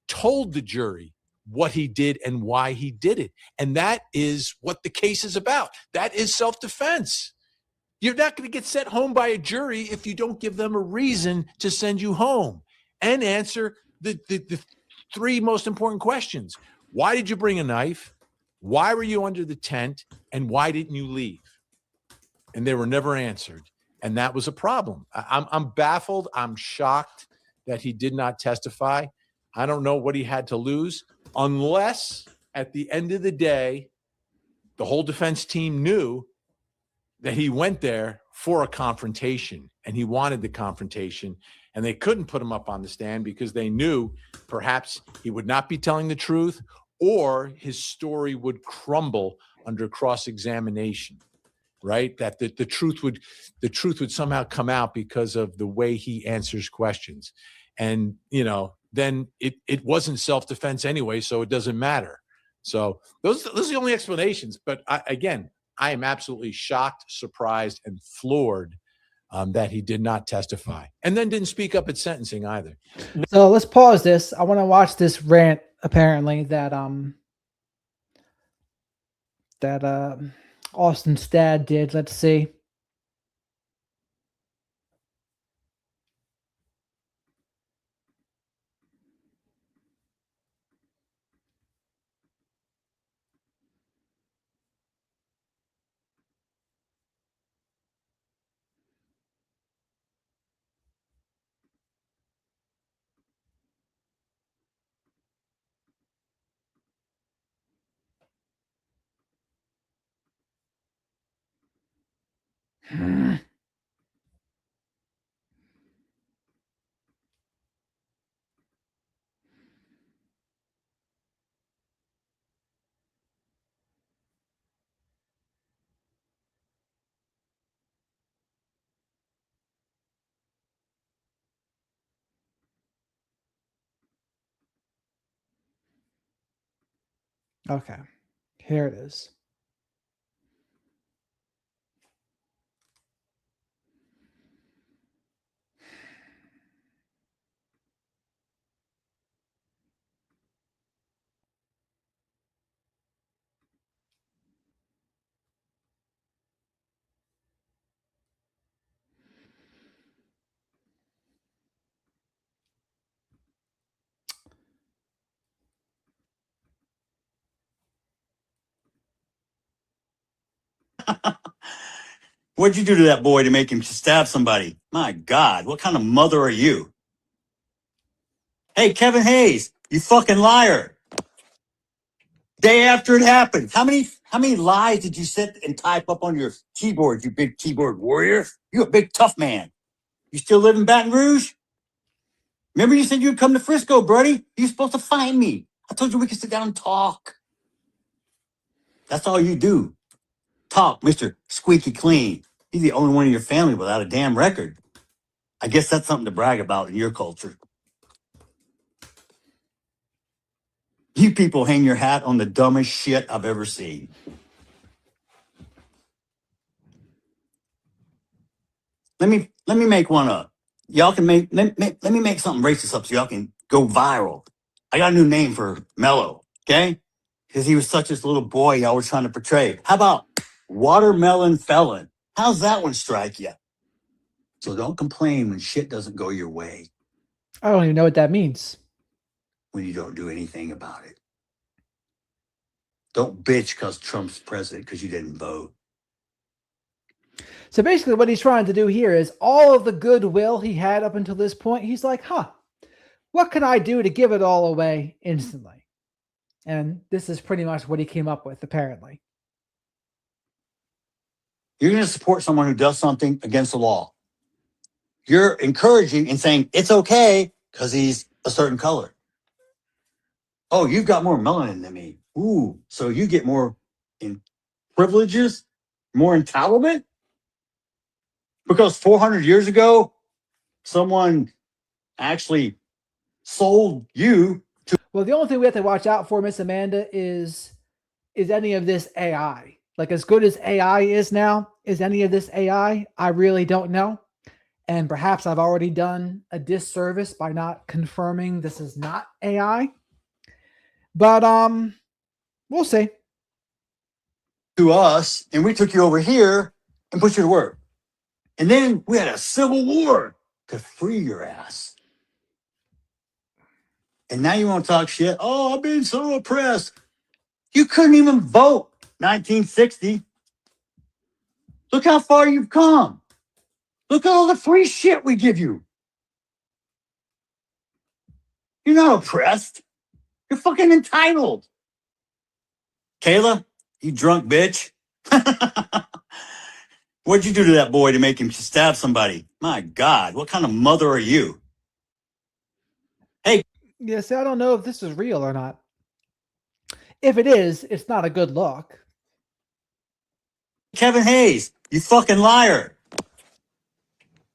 told the jury what he did and why he did it. And that is what the case is about. That is self-defense. You're not going to get sent home by a jury if you don't give them a reason to send you home and answer the three most important questions. Why did you bring a knife? Why were you under the tent? And why didn't you leave? And they were never answered. And that was a problem. I'm baffled. I'm shocked that he did not testify. I don't know what he had to lose, unless at the end of the day, the whole defense team knew that he went there for a confrontation and he wanted the confrontation, and they couldn't put him up on the stand because they knew perhaps he would not be telling the truth, or his story would crumble under cross-examination, right? That the truth would somehow come out because of the way he answers questions. And, then it wasn't self-defense anyway, so it doesn't matter. So those are the only explanations. But I am absolutely shocked, surprised, and floored that he did not testify, and then didn't speak up at sentencing either. So let's pause this. I want to watch this rant apparently that Austin's dad did. Let's see. Okay, here it is. What'd you do to that boy to make him stab somebody? My God, what kind of mother are you? Hey, Kevin Hayes, you fucking liar. Day after it happened. How many lies did you sit and type up on your keyboard, you big keyboard warrior? You a big tough man. You still live in Baton Rouge? Remember you said you'd come to Frisco, buddy? You're supposed to find me. I told you we could sit down and talk. That's all you do. Talk, Mr. Squeaky Clean. He's the only one in your family without a damn record. I guess that's something to brag about in your culture. You people hang your hat on the dumbest shit I've ever seen. Let me make one up. Y'all can let me make something racist up so y'all can go viral. I got a new name for Mello, okay? Because he was such this little boy y'all were trying to portray. How about Watermelon Felon? How's that one strike you? So don't complain when shit doesn't go your way, I don't even know what that means. when you don't do anything about it. Don't bitch because Trump's president because you didn't vote. So basically, what he's trying to do here is all of the goodwill he had up until this point, he's like, what can I do to give it all away instantly? And this is pretty much what he came up with, apparently. You're going to support someone who does something against the law. You're encouraging and saying it's okay because he's a certain color. Oh, you've got more melanin than me. Ooh, so you get more in privileges, more entitlement? Because 400 years ago, someone actually sold you to. Well, the only thing we have to watch out for, Miss Amanda, is any of this AI. Like, as good as AI is now, is any of this AI? I really don't know. And perhaps I've already done a disservice by not confirming this is not AI. But we'll see. To us, and we took you over here and put you to work. And then we had a civil war to free your ass. And now you want to talk shit? Oh, I've been so oppressed. You couldn't even vote 1960. Look how far you've come. Look at all the free shit we give you. You're not oppressed. You're fucking entitled. Kayla, you drunk bitch. What'd you do to that boy to make him stab somebody? My God, what kind of mother are you? Hey. Yeah, see, I don't know if this is real or not. If it is, it's not a good look. Kevin Hayes, you fucking liar.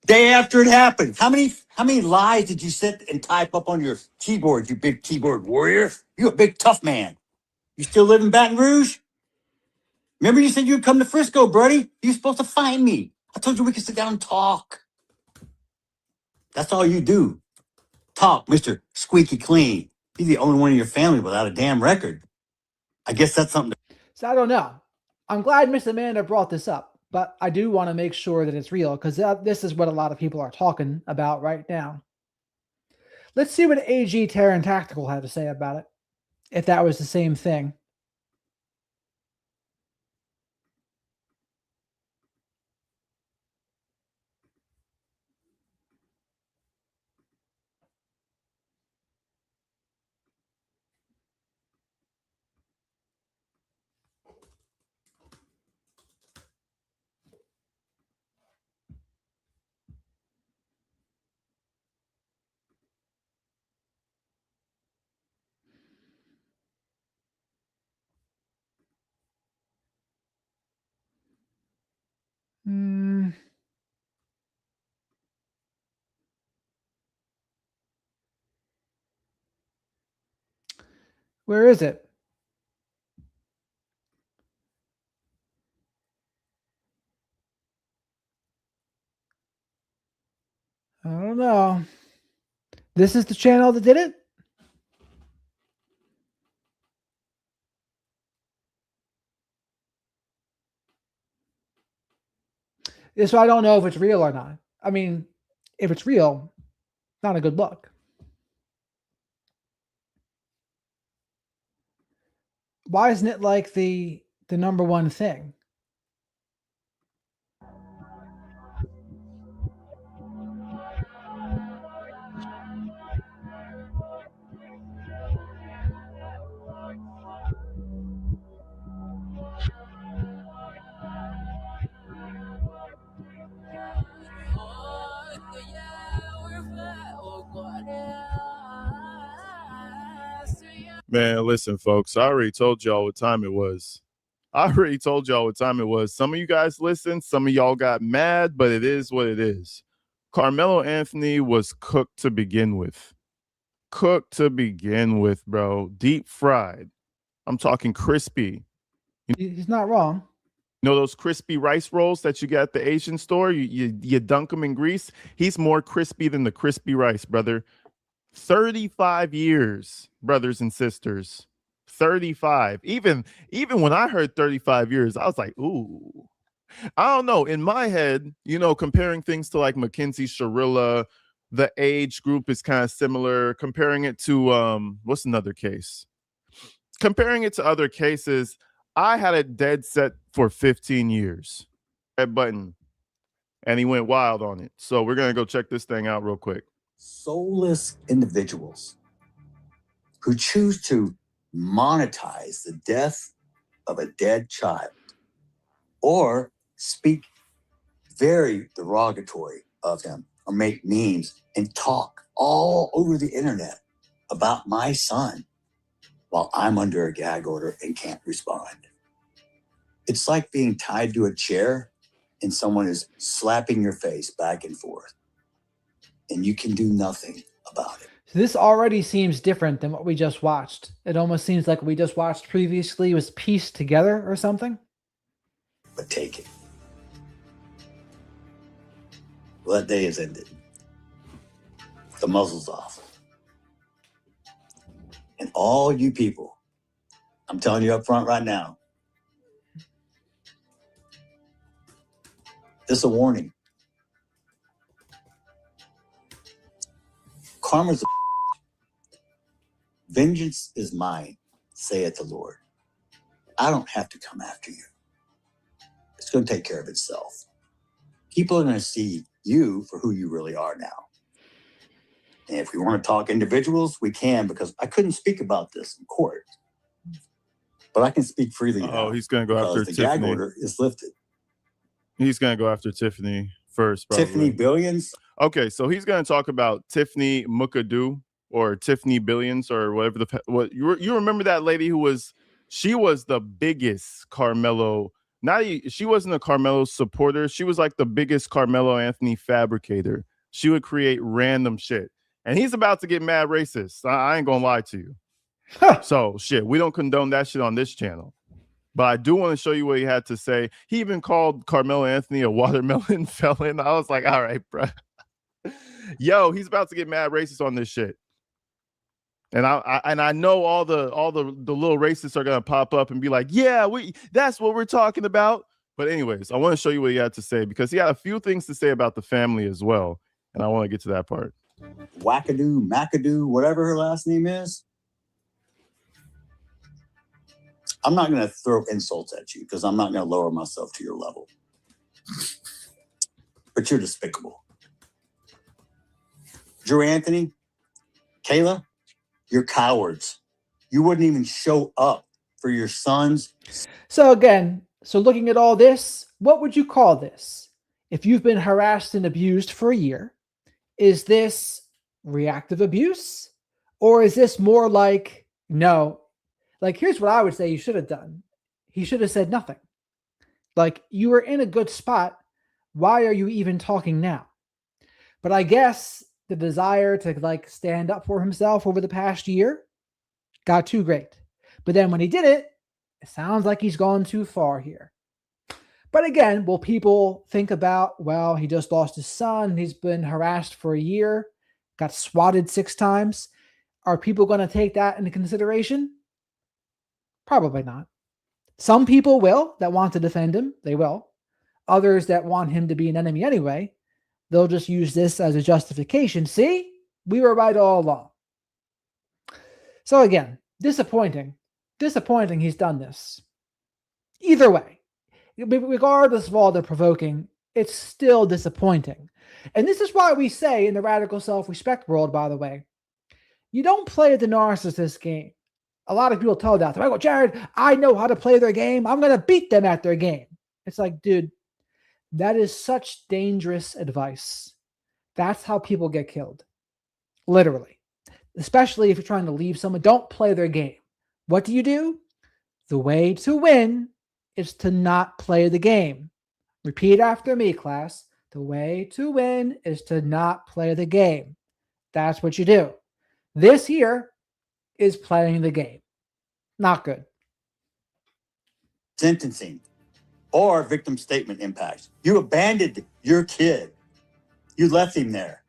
Day after it happened. How many lies did you sit and type up on your keyboard, you big keyboard warrior? You a big tough man. You still live in Baton Rouge? Remember you said you'd come to Frisco, buddy? You're supposed to find me. I told you we could sit down and talk. That's all you do. Talk, Mr. Squeaky Clean. Be the only one in your family without a damn record. I guess that's something. So I don't know. I'm glad Miss Amanda brought this up, but I do want to make sure that it's real because this is what a lot of people are talking about right now. Let's see what AG Terran Tactical had to say about it, if that was the same thing. Hmm. Where is it? I don't know. This is the channel that did it? So I don't know if it's real or not. I mean, if it's real, not a good look. Why isn't it like the number one thing? Man, listen, folks, I already told y'all what time it was. Some of you guys listened, some of y'all got mad, but it is what it is. Carmelo Anthony was cooked to begin with. Bro. Deep fried. I'm talking crispy. He's not wrong. You know those crispy rice rolls that you get at the Asian store? You dunk them in grease? He's more crispy than the crispy rice, brother. 35 years, brothers and sisters. 35. Even when I heard 35 years, I was like, ooh. I don't know. In my head, comparing things to like Mackenzie Sharilla, the age group is kind of similar. Comparing it to what's another case? Comparing it to other cases, I had it dead set for 15 years. That button. And he went wild on it. So we're gonna go check this thing out real quick. Soulless individuals who choose to monetize the death of a dead child or speak very derogatory of him or make memes and talk all over the internet about my son while I'm under a gag order and can't respond. It's like being tied to a chair and someone is slapping your face back and forth and you can do nothing about it. So this already seems different than what we just watched. It almost seems like what we just watched previously was pieced together or something. But take it. Well, that day has ended. The muzzle's off. And all you people, I'm telling you up front right now, this is a warning. Karma's a vengeance is mine, saith the Lord. I don't have to come after you. It's going to take care of itself. People are going to see you for who you really are now. And if we want to talk individuals, we can, because I couldn't speak about this in court. But I can speak freely now. Oh, he's going to go after the Tiffany. gag order is lifted. He's going to go after Tiffany first, probably. Tiffany Billions? Okay, so he's going to talk about Tiffany Mukadu or Tiffany Billions or whatever what you remember that lady she was the biggest Carmelo. She wasn't a Carmelo supporter. She was like the biggest Carmelo Anthony fabricator. She would create random shit. And he's about to get mad racist. I ain't going to lie to you. So shit, we don't condone that shit on this channel. But I do want to show you what he had to say. He even called Carmelo Anthony a watermelon felon. I was like, all right, bro. Yo, he's about to get mad racist on this shit. And I know all the little racists are gonna pop up and be like, yeah, that's what we're talking about. But anyways, I want to show you what he had to say, because he had a few things to say about the family as well. And I want to get to that part. Wackadoo, McAdoo, whatever her last name is. I'm not going to throw insults at you because I'm not going to lower myself to your level. But you're despicable. Drew Anthony, Kayla, you're cowards. You wouldn't even show up for your sons. So again, looking at all this, what would you call this? If you've been harassed and abused for a year, is this reactive abuse? Or is this more like, no, like, here's what I would say you should have done. He should have said nothing. Like, you were in a good spot. Why are you even talking now? But I guess the desire to like stand up for himself over the past year got too great. But then when he did it, it sounds like he's gone too far here. But again, will people think about, well, he just lost his son. He's been harassed for a year, got swatted 6 times. Are people going to take that into consideration? Probably not. Some people will that want to defend him. They will. Others that want him to be an enemy anyway, they'll just use this as a justification. See, we were right all along. So again, disappointing. Disappointing he's done this. Either way, regardless of all the provoking, it's still disappointing. And this is why we say in the radical self-respect world, by the way, you don't play the narcissist game. A lot of people tell that. I go, Jared, I know how to play their game. I'm going to beat them at their game. It's like, dude, that is such dangerous advice. That's how people get killed. Literally. Especially if you're trying to leave someone. Don't play their game. What do? The way to win is to not play the game. Repeat after me, class. The way to win is to not play the game. That's what you do. This here is playing the game. Not good. Sentencing or victim statement impact. You abandoned your kid. You left him there.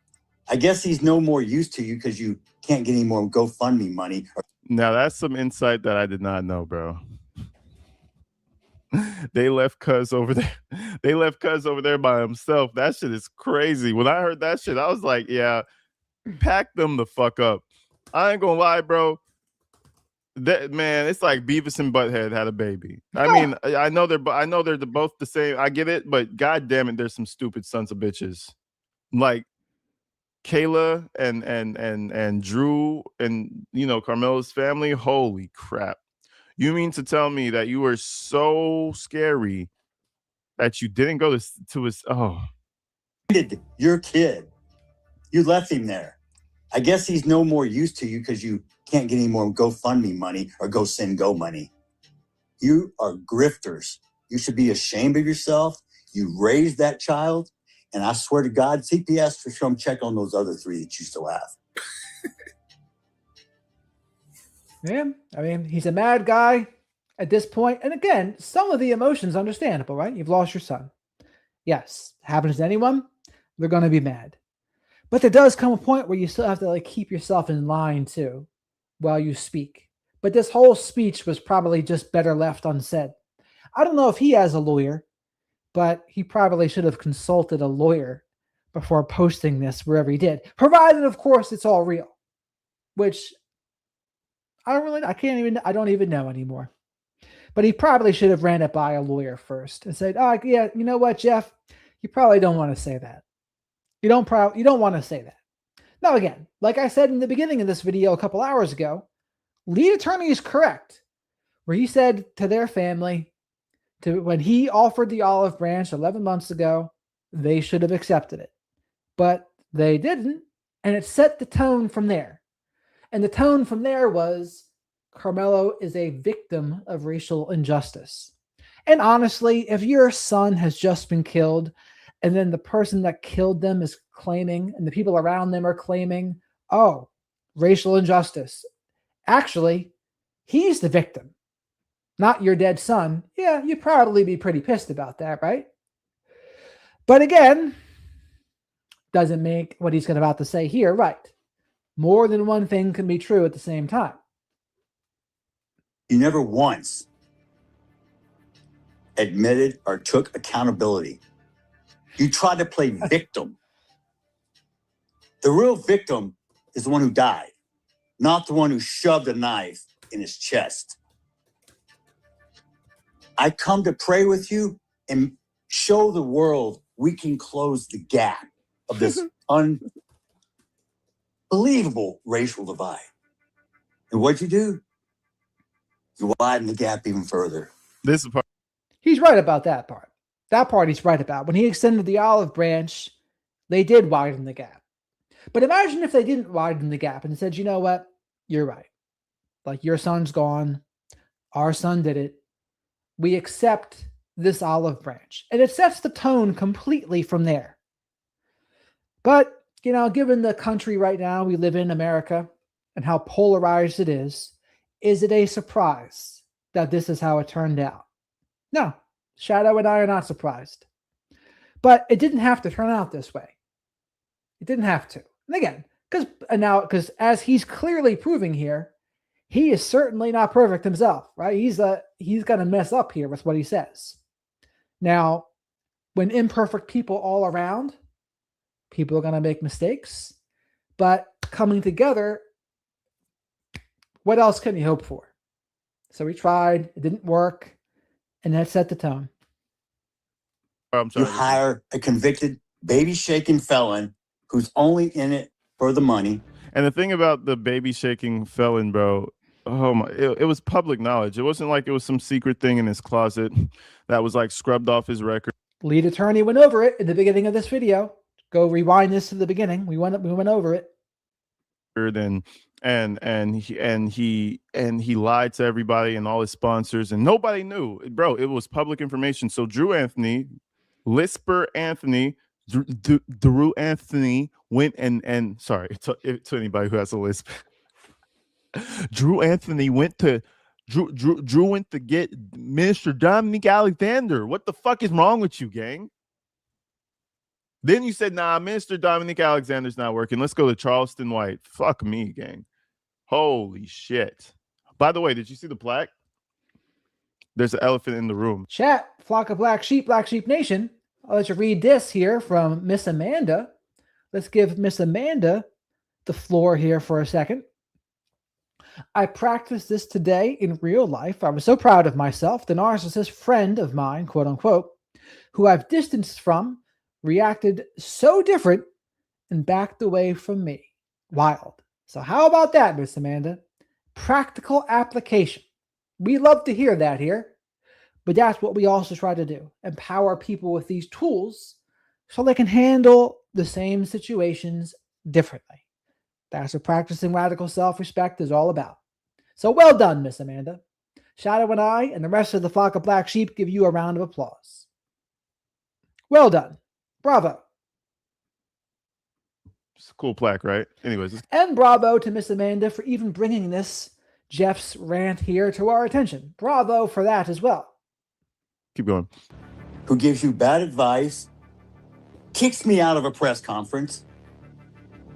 I guess he's no more use to you because you can't get any more GoFundMe money. Now that's some insight that I did not know, bro. They left Cuz over there. They left Cuz over there by himself. That shit is crazy. When I heard that shit, I was like, yeah, pack them the fuck up. I ain't gonna lie, bro. That man, it's like Beavis and Butthead had a baby. I mean, I know they're both the same. I get it, but god damn it, there's some stupid sons of bitches. Like Kayla and Drew and Karmelo's family. Holy crap. You mean to tell me that you were so scary that you didn't go to his your kid. You left him there. I guess he's no more use to you because you can't get any more GoFundMe money or go send Go money. You are grifters. You should be ashamed of yourself. You raised that child. And I swear to God, CPS for come check on those other 3 that you still have. Yeah, I mean, he's a mad guy at this point. And again, some of the emotions understandable, right? You've lost your son. Yes, happens to anyone. They're going to be mad. But there does come a point where you still have to like keep yourself in line too while you speak. But this whole speech was probably just better left unsaid. I don't know if he has a lawyer, but he probably should have consulted a lawyer before posting this wherever he did. Provided, of course, it's all real, which I don't even know anymore. But he probably should have ran it by a lawyer first and said, oh, yeah, you know what, Jeff? You probably don't want to say that. You don't want to say that. Now, again, like I said in the beginning of this video a couple hours ago, lead attorney is correct, where he said to their family, when he offered the olive branch 11 months ago, they should have accepted it. But they didn't, and it set the tone from there. And the tone from there was, Karmelo is a victim of racial injustice. And honestly, if your son has just been killed, and then the person that killed them is claiming, and the people around them are claiming, oh, racial injustice. Actually, he's the victim, not your dead son. Yeah, you'd probably be pretty pissed about that, right? But again, doesn't make what he's about to say here right. More than one thing can be true at the same time. You never once admitted or took accountability. You tried to play victim. The real victim is the one who died, not the one who shoved a knife in his chest. I come to pray with you and show the world we can close the gap of this unbelievable racial divide. And what'd you do? You widen the gap even further. This is part. He's right about that part. That part he's right about. When he extended the olive branch, they did widen the gap. But imagine if they didn't widen the gap and said, you know what? You're right. Like, your son's gone. Our son did it. We accept this olive branch. And it sets the tone completely from there. But, you know, given the country right now we live in, America, and how polarized it is it a surprise that this is how it turned out? No. Shadow and I are not surprised. But it didn't have to turn out this way. It didn't have to. And again, because as he's clearly proving here, he is certainly not perfect himself, right? He's going to mess up here with what he says. Now, when imperfect people all around, people are going to make mistakes, but coming together, what else can you hope for? So we tried, it didn't work, and that set the tone. You hire a convicted, baby-shaking felon who's only in it for the money. And the thing about the baby shaking felon, bro, oh my, it was public knowledge. It wasn't like it was some secret thing in his closet that was like scrubbed off his record. Lead attorney went over it in the beginning of this video. Go rewind this to the beginning. We went over it. And he lied to everybody and all his sponsors, and nobody knew, bro. It was public information. So Drew Anthony, Lisper Anthony, Drew Anthony went and sorry to anybody who has a lisp. Drew Anthony went to Drew went to get Minister Dominique Alexander. What the fuck is wrong with you, gang? Then you said, nah, Minister Dominique Alexander's not working. Let's go to Charleston White. Fuck me, gang. Holy shit. By the way, did you see the plaque? There's an elephant in the room. Chat, flock of Black Sheep Nation. I'll let you read this here from Miss Amanda. Let's give Miss Amanda the floor here for a second. I practiced this today in real life. I was so proud of myself. The narcissist friend of mine, quote unquote, who I've distanced from, reacted so different and backed away from me. Wild. So how about that, Miss Amanda? Practical application. We love to hear that here. But that's what we also try to do. Empower people with these tools so they can handle the same situations differently. That's what practicing radical self-respect is all about. So well done, Miss Amanda. Shadow and I and the rest of the flock of black sheep give you a round of applause. Well done. Bravo. It's a cool plaque, right? Anyways. And bravo to Miss Amanda for even bringing this Jeff's rant here to our attention. Bravo for that as well. Keep going. Who gives you bad advice, kicks me out of a press conference.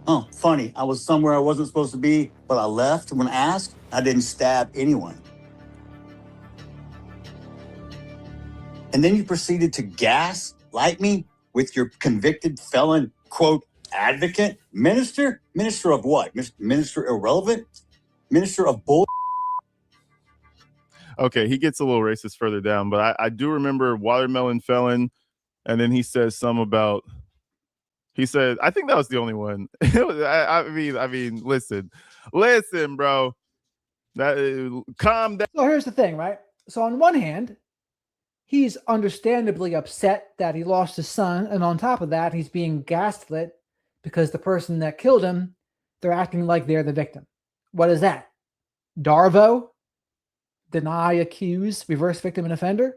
Oh, funny. I was somewhere I wasn't supposed to be, but I left when asked. I didn't stab anyone. And then you proceeded to gaslight me with your convicted felon, quote, advocate, minister? Minister of what? Minister irrelevant? Minister of bull? Okay, he gets a little racist further down, but I do remember watermelon felon, and then he says some about. He said, I think that was the only one. I mean, listen, bro. Calm down. So here's the thing, right? So on one hand, he's understandably upset that he lost his son, and on top of that, he's being gaslit because the person that killed him, they're acting like they're the victim. What is that? Darvo? Deny, accuse, reverse victim and offender?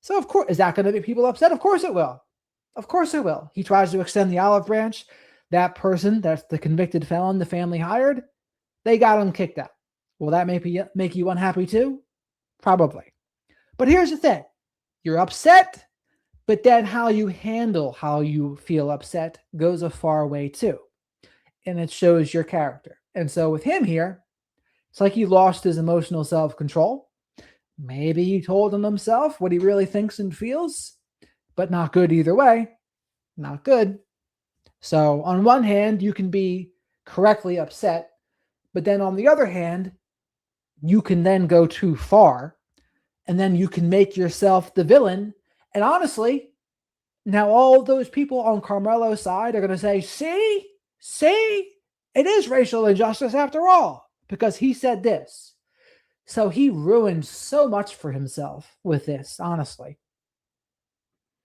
So of course, is that going to make people upset? Of course it will. Of course it will. He tries to extend the olive branch. That person, that's the convicted felon the family hired, they got him kicked out. Will that make you unhappy too? Probably. But here's the thing. You're upset, but then how you handle how you feel upset goes a far way too. and it shows your character. And so with him here, it's like he lost his emotional self-control. Maybe he told on himself what he really thinks and feels, but not good either way. Not good. So on one hand, you can be correctly upset, but then on the other hand, you can then go too far, and then you can make yourself the villain. And honestly, now all of those people on Karmelo's side are going to say, see, it is racial injustice after all, because he said this. So he ruined so much for himself with this, honestly.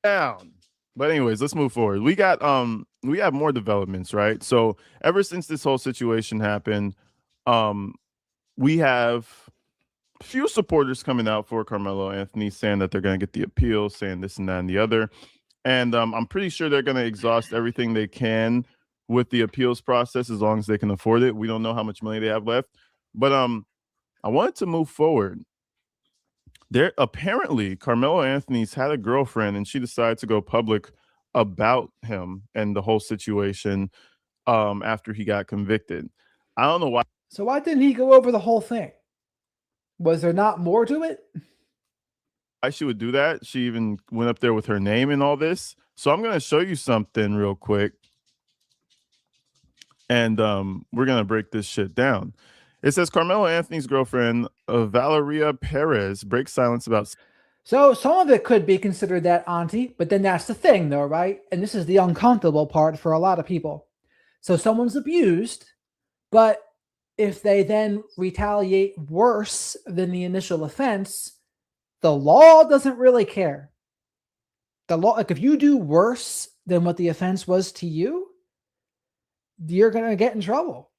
Down. But anyways, let's move forward. We have more developments, right? So ever since this whole situation happened, we have a few supporters coming out for Karmelo Anthony saying that they're going to get the appeal, saying this and that and the other. And I'm pretty sure they're going to exhaust everything they can with the appeals process as long as they can afford it. We don't know how much money they have left. But I wanted to move forward. There apparently Karmelo Anthony's had a girlfriend, and she decided to go public about him and the whole situation after he got convicted. I don't know why. So why didn't he go over the whole thing? Was there not more to it? Why she would do that. She even went up there with her name and all this. So I'm going to show you something real quick. And we're going to break this shit down. It says Karmelo Anthony's girlfriend, Valeria Perez, breaks silence about. So some of it could be considered that auntie, but then that's the thing though, right? And this is the uncomfortable part for a lot of people. So someone's abused, but if they then retaliate worse than the initial offense, the law doesn't really care. The law, like if you do worse than what the offense was to you, you're going to get in trouble.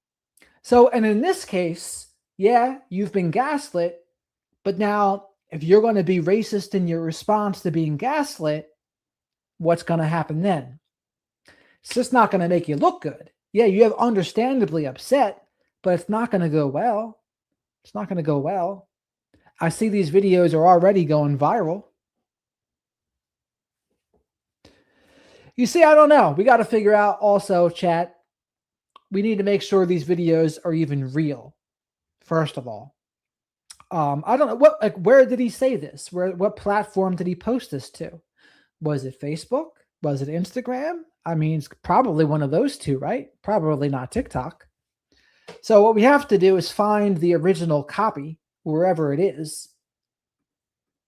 So, and in this case, yeah, you've been gaslit, but now if you're going to be racist in your response to being gaslit, what's going to happen then? It's just not going to make you look good. Yeah, you have understandably upset, but it's not going to go well. It's not going to go well. I see these videos are already going viral. You see, I don't know. We got to figure out also, chat, we need to make sure these videos are even real, first of all. I don't know where did he say this? What platform did he post this to? Was it Facebook? Was it Instagram? I mean, it's probably one of those two, right? Probably not TikTok. So what we have to do is find the original copy wherever it is.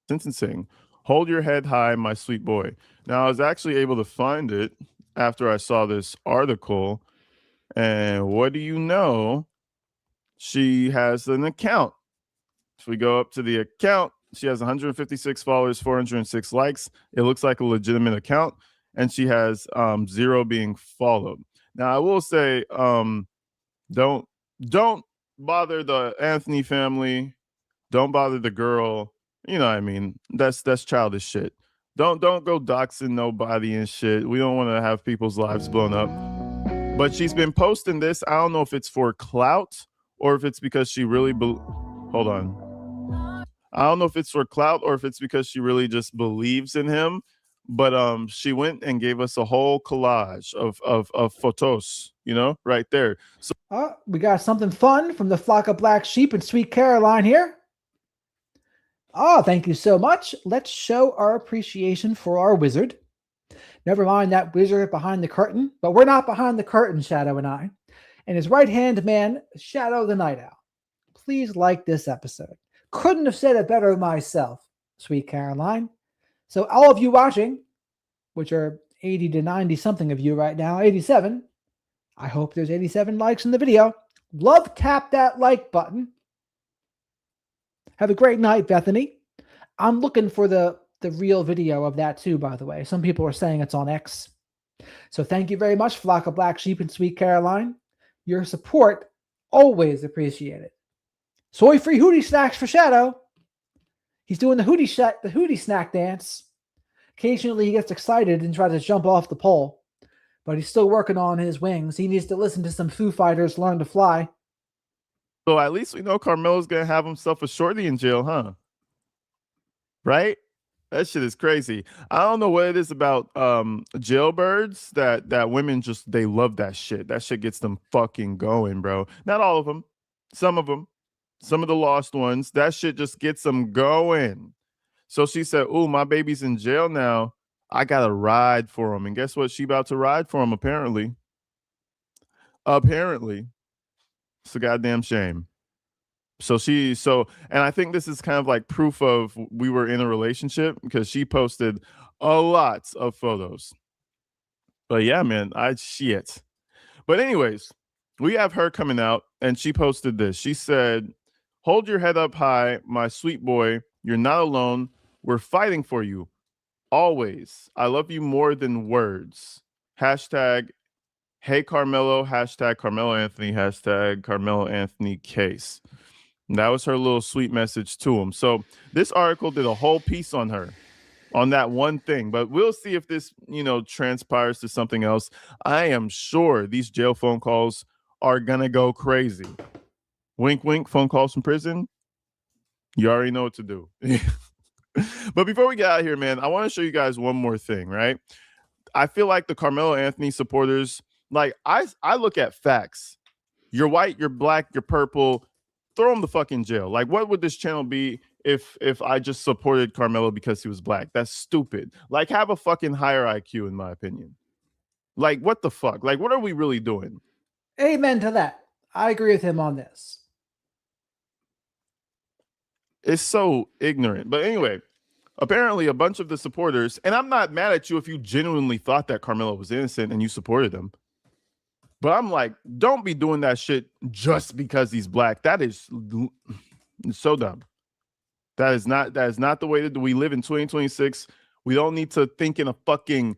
Sentencing. Hold your head high, my sweet boy. Now, I was actually able to find it after I saw this article. And what do you know? She has an account. If we go up to the account, she has 156 followers, 406 likes. It looks like a legitimate account. And she has 0 being followed. Now, I will say, don't bother the Anthony family. Don't bother the girl. You know what I mean? That's childish shit. Don't go doxing nobody and shit. We don't want to have people's lives blown up. But she's been posting this. I don't know if it's for clout or if it's because she really hold on. I don't know if it's for clout or if it's because she really just believes in him. But she went and gave us a whole collage of photos, you know, right there. So we got something fun from the flock of black sheep and Sweet Caroline here. Oh, thank you so much. Let's show our appreciation for our wizard. Never mind that wizard behind the curtain, but we're not behind the curtain, Shadow and I. And his right-hand man, Shadow the Night Owl. Please like this episode. Couldn't have said it better myself, Sweet Caroline. So all of you watching, which are 80 to 90 something of you right now, 87, I hope there's 87 likes in the video. Love tap that like button. Have a great night, Bethany. I'm looking for the real video of that too, by the way. Some people are saying it's on X. So thank you very much, flock of black sheep and Sweet Caroline. Your support, always appreciated. Soy free hootie snacks for Shadow. He's doing the hootie snack dance. Occasionally he gets excited and tries to jump off the pole, but he's still working on his wings. He needs to listen to some Foo Fighters learn to fly. So at least we know Karmelo's going to have himself a shorty in jail, huh? Right? That shit is crazy. I don't know what it is about jailbirds that women just they love that shit. That shit gets them fucking going, bro. Not all of them. Some of them. Some of the lost ones. That shit just gets them going. So she said, "Ooh, my baby's in jail now. I got to ride for him." And guess what? She about to ride for him apparently. Apparently. It's a goddamn shame. And I think this is kind of like proof of we were in a relationship because she posted a lot of photos. But yeah, man, shit. But anyways, we have her coming out and she posted this. She said, "Hold your head up high, my sweet boy. You're not alone. We're fighting for you. Always. I love you more than words. Hashtag Hey Karmelo, hashtag Carmelo Anthony, hashtag Carmelo Anthony case." And that was her little sweet message to him. So this article did a whole piece on her, on that one thing. But we'll see if this, transpires to something else. I am sure these jail phone calls are gonna go crazy. Wink, wink. Phone calls from prison. You already know what to do. But before we get out of here, man, I want to show you guys one more thing, right? I feel like the Carmelo Anthony supporters, like I look at facts. You're white, you're black, you're purple. Throw him the fuck in jail. Like, what would this channel be if I just supported Carmelo because he was black? That's stupid. Like, have a fucking higher IQ, in my opinion. Like, what the fuck? Like, what are we really doing? Amen to that. I agree with him on this. It's so ignorant. But anyway, apparently a bunch of the supporters, and I'm not mad at you if you genuinely thought that Carmelo was innocent and you supported him. But I'm like, don't be doing that shit just because he's black. That is so dumb. That is not the way that we live in 2026. We don't need to think in a fucking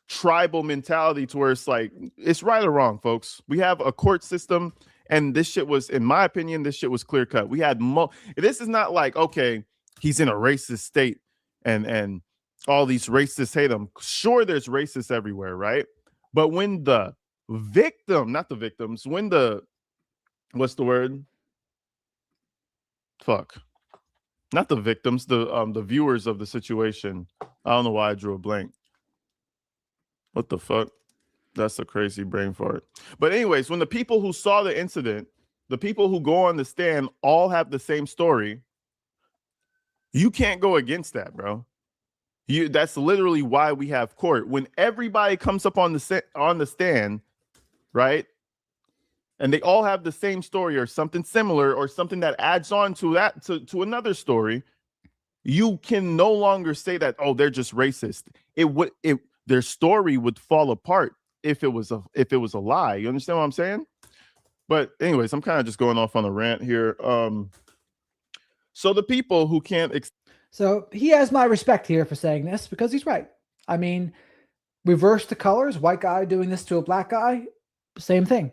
tribal mentality to where it's like it's right or wrong, folks. We have a court system, and this shit was, in my opinion, this shit was clear cut. We had this is not like, okay, he's in a racist state and all these racists hate him. Sure, there's racists everywhere, right? But when the victim, not the victims, when the, what's the word? Fuck. Not the victims, the viewers of the situation. I don't know why I drew a blank. What the fuck? That's a crazy brain fart. But anyways, when the people who saw the incident, the people who go on the stand all have the same story, you can't go against that, bro. That's literally why we have court. When everybody comes up on the stand, right? And they all have the same story or something similar or something that adds on to that to another story, you can no longer say that, oh, they're just racist. Their story would fall apart if it was a lie. You understand what I'm saying? But anyways, I'm kind of just going off on a rant here. So the people who can't So he has my respect here for saying this because he's right. I mean, reverse the colors, white guy doing this to a black guy, same thing.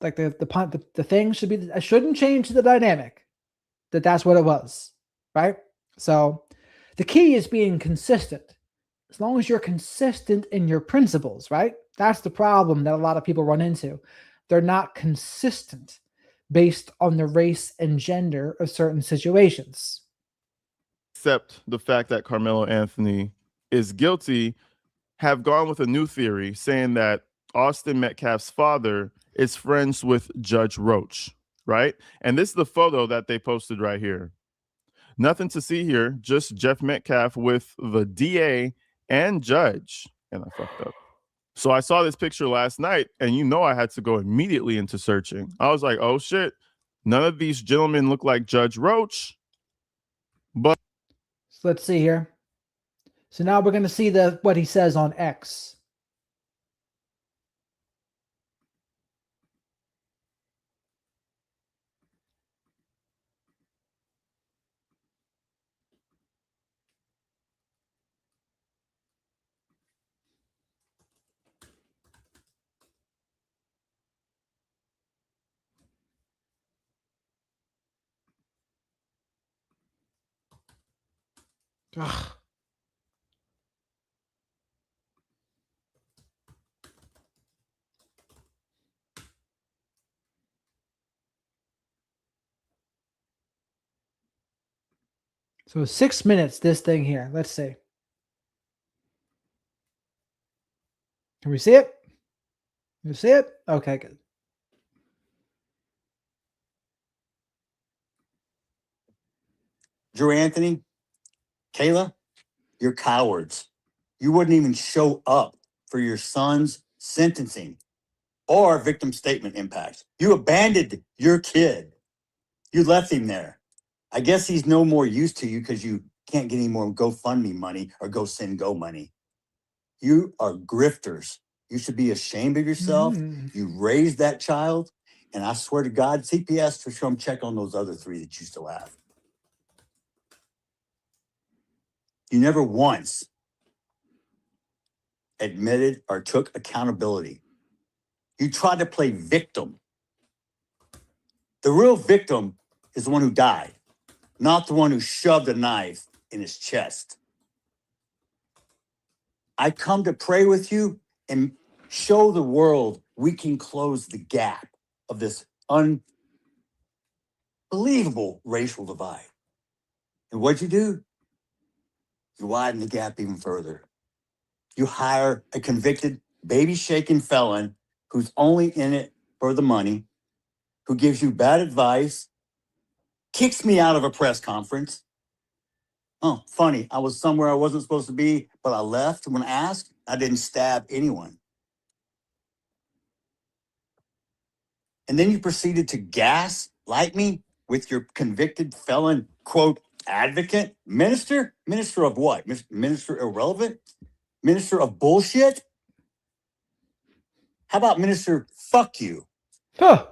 Like the thing shouldn't change the dynamic. That's what it was, right? So the key is being consistent. As long as you're consistent in your principles, right? That's the problem that a lot of people run into. They're not consistent based on the race and gender of certain situations. Accept the fact that Carmelo Anthony is guilty, have gone with a new theory saying that Austin Metcalf's father is friends with Judge Roach, right? And this is the photo that they posted right here. Nothing to see here, just Jeff Metcalf with the DA and judge. And I fucked up. So I saw this picture last night, and I had to go immediately into searching. I was like, oh shit, none of these gentlemen look like Judge Roach. But so let's see here. So now we're going to see what he says on X. Ugh. So 6 minutes, this thing here. Let's see. Can we see it? You see it? Okay, good. Drew Anthony, Kayla, you're cowards. You wouldn't even show up for your son's sentencing or victim statement impact. You abandoned your kid. You left him there. I guess he's no more use to you because you can't get any more GoFundMe money or GoSendGo money. You are grifters. You should be ashamed of yourself. You raised that child. And I swear to God, CPS for sure, check on those other 3 that you still have. You never once admitted or took accountability. You tried to play victim. The real victim is the one who died, not the one who shoved a knife in his chest. I come to pray with you and show the world we can close the gap of this unbelievable racial divide. And what'd you do? You widen the gap even further. You hire a convicted baby-shaking felon who's only in it for the money, who gives you bad advice, kicks me out of a press conference. Oh, funny. I was somewhere I wasn't supposed to be, but I left when asked. I didn't stab anyone. And then you proceeded to gaslight me with your convicted felon, quote, advocate, minister? Minister of what? Minister irrelevant? Minister of bullshit? How about minister fuck you? Huh.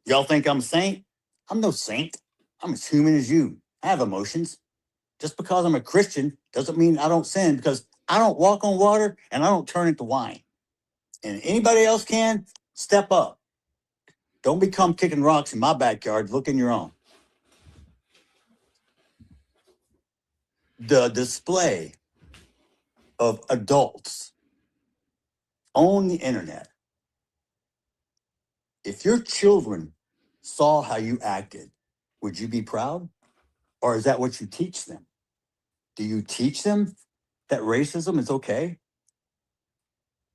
Y'all think I'm a saint? I'm no saint. I'm as human as you. I have emotions. Just because I'm a Christian doesn't mean I don't sin, because I don't walk on water and I don't turn into wine. And anybody else can, step up. Don't become kicking rocks in my backyard. Look in your own. The display of adults on the internet. If your children saw how you acted, would you be proud? Or is that what you teach them? Do you teach them that racism is okay?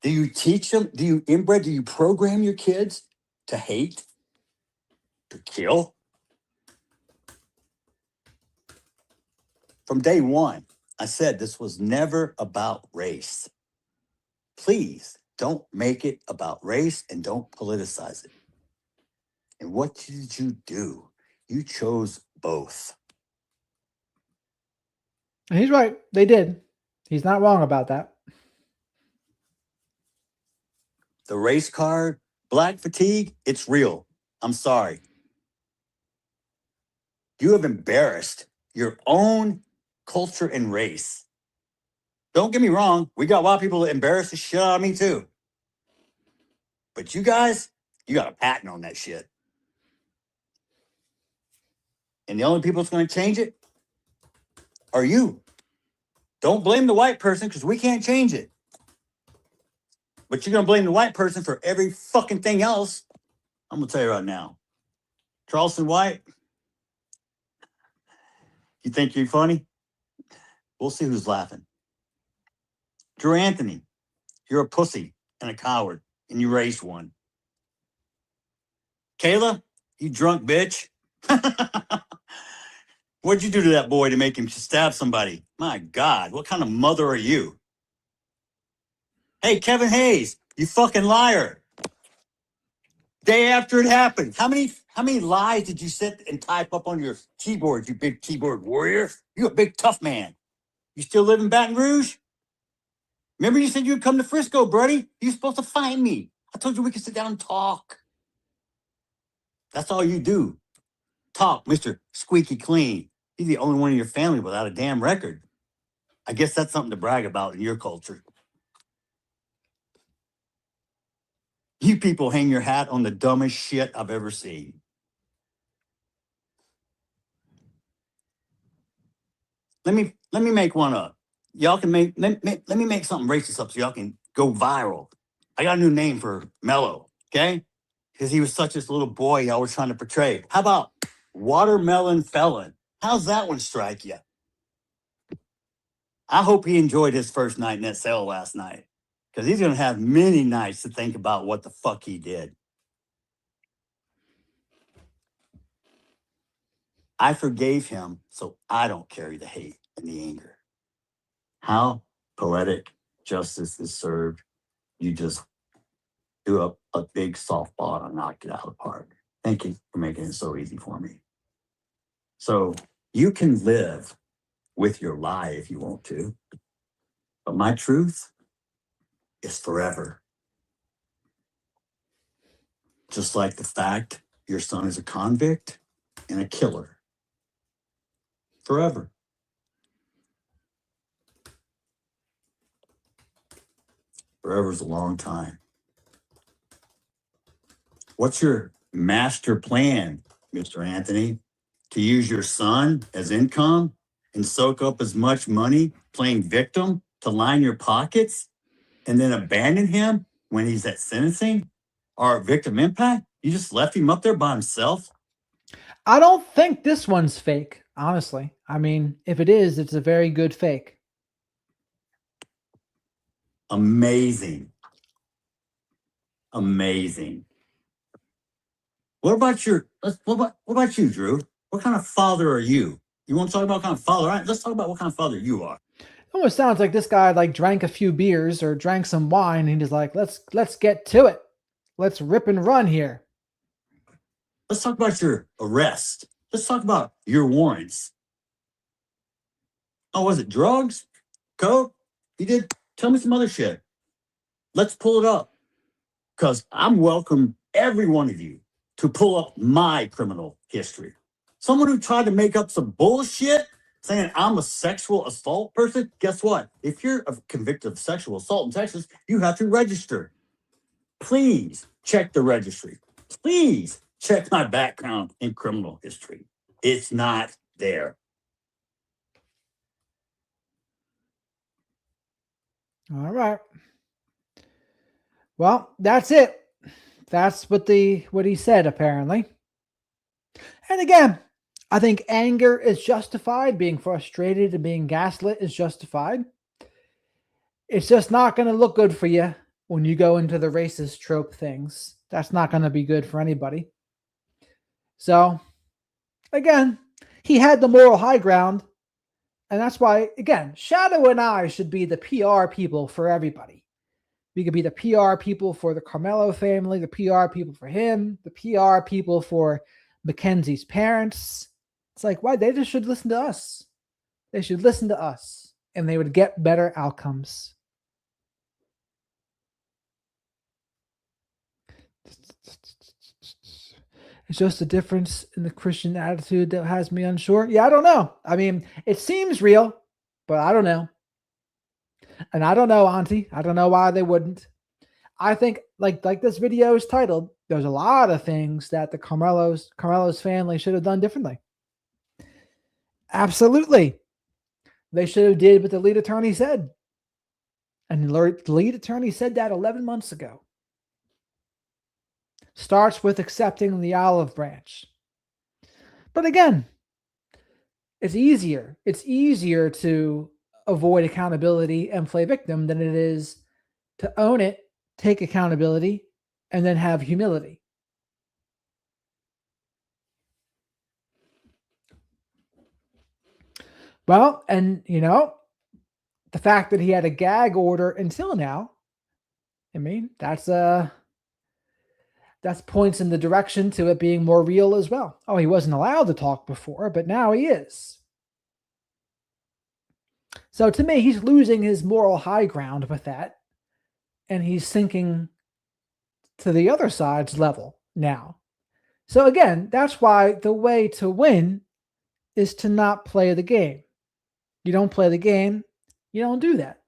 Do you teach them? Do you program your kids to hate, to kill? From day one, I said this was never about race. Please don't make it about race and don't politicize it. And what did you do? You chose both. And he's right. They did. He's not wrong about that. The race card, black fatigue, it's real. I'm sorry. You have embarrassed your own culture and race. Don't get me wrong. We got a lot of people that embarrass the shit out of me too. But you guys, you got a patent on that shit. And the only people that's going to change it are you. Don't blame the white person because we can't change it. But you're going to blame the white person for every fucking thing else. I'm going to tell you right now. Charleston White, you think you're funny? We'll see who's laughing. Drew Anthony, you're a pussy and a coward, and you raised one. Kayla, you drunk bitch. What'd you do to that boy to make him stab somebody? My God, what kind of mother are you? Hey, Kevin Hayes, you fucking liar. Day after it happened. How many lies did you sit and type up on your keyboard, you big keyboard warrior? You a big tough man. You still live in Baton Rouge? Remember you said you'd come to Frisco, buddy? You're supposed to find me. I told you we could sit down and talk. That's all you do. Talk, Mr. Squeaky Clean. You're the only one in your family without a damn record. I guess that's something to brag about in your culture. You people hang your hat on the dumbest shit I've ever seen. Let me make one up. Y'all can let me make something racist up so y'all can go viral. I got a new name for Mello, okay? Because he was such this little boy y'all were trying to portray. How about watermelon felon? How's that one strike you? I hope he enjoyed his first night in that cell last night, because he's going to have many nights to think about what the fuck he did. I forgave him, so I don't carry the hate and the anger. How poetic justice is served. You just do a big softball and knocked it out of the park. Thank you for making it so easy for me. So you can live with your lie if you want to, but my truth is forever. Just like the fact your son is a convict and a killer. Forever. Forever is a long time. What's your master plan, Mr. Anthony? To use your son as income and soak up as much money playing victim to line your pockets and then abandon him when he's at sentencing or victim impact? You just left him up there by himself? I don't think this one's fake, honestly. I mean, if it is, it's a very good fake. Amazing. Amazing. What about you, Drew? What kind of father are you? You want to talk about what kind of father? All right, let's talk about what kind of father you are. It almost sounds like this guy like drank a few beers or drank some wine and he's like, let's get to it. Let's rip and run here. Let's talk about your arrest. Let's talk about your warrants. Oh, was it drugs? Coke? You did? Tell me some other shit. Let's pull it up. Because I'm welcome every one of you to pull up my criminal history. Someone who tried to make up some bullshit saying I'm a sexual assault person. Guess what? If you're convicted of sexual assault in Texas, you have to register. Please check the registry. Please check my background in criminal history. It's not there. All right. Well, that's it. That's what he said, apparently. And again, I think anger is justified. Being frustrated and being gaslit is justified. It's just not going to look good for you when you go into the racist trope things. That's not going to be good for anybody. So, again, he had the moral high ground. And that's why, again, Shadow and I should be the PR people for everybody. We could be the PR people for the Karmelo family, the PR people for him, the PR people for Mackenzie's parents. It's like, why? They just should listen to us. They should listen to us, and they would get better outcomes. It's just a difference in the Christian attitude that has me unsure. Yeah, I don't know. I mean, it seems real, but I don't know. And I don't know, Auntie. I don't know why they wouldn't. I think, like this video is titled, there's a lot of things that the Karmelo's family should have done differently. Absolutely. They should have did what the lead attorney said. And the lead attorney said that 11 months ago. Starts with accepting the olive branch. But again, it's easier. It's easier to avoid accountability and play victim than it is to own it, take accountability, and then have humility. Well, and the fact that he had a gag order until now, I mean, that's points in the direction to it being more real as well. Oh, he wasn't allowed to talk before, but now he is. So to me, he's losing his moral high ground with that. And he's sinking to the other side's level now. So again, that's why the way to win is to not play the game. You don't play the game, you don't do that.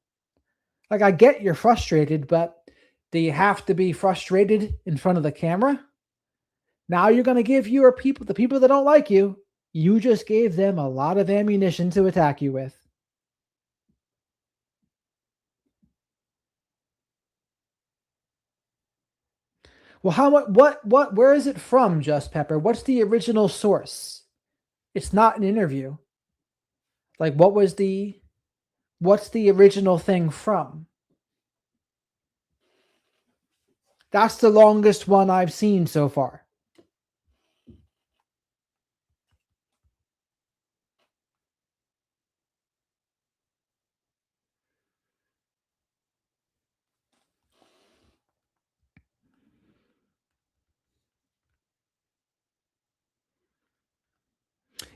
Like, I get you're frustrated, but do you have to be frustrated in front of the camera? Now you're going to give the people that don't like you, you just gave them a lot of ammunition to attack you with. Well, where is it from, Just Pepper? What's the original source? It's not an interview. Like, what's the original thing from? That's the longest one I've seen so far.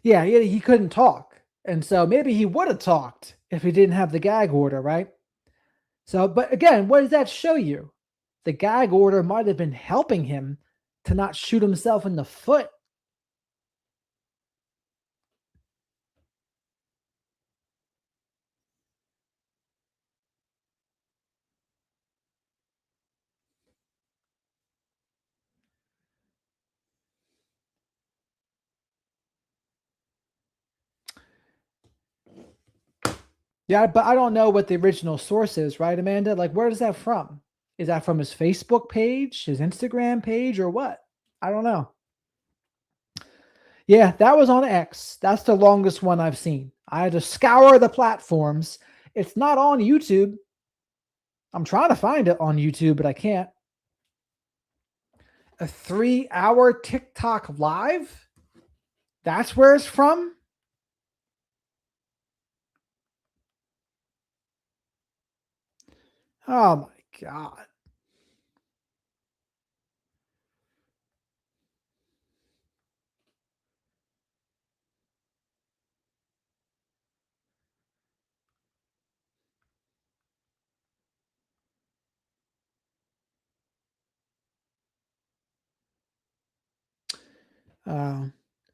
Yeah, he couldn't talk. And so maybe he would have talked if he didn't have the gag order, right? So, but again, what does that show you? The gag order might have been helping him to not shoot himself in the foot. Yeah, but I don't know what the original source is, right, Amanda? Like, where is that from? Is that from his Facebook page, his Instagram page, or what? I don't know. Yeah, that was on X. That's the longest one I've seen. I had to scour the platforms. It's not on YouTube. I'm trying to find it on YouTube, but I can't. A 3-hour TikTok live? That's where it's from? Oh my God.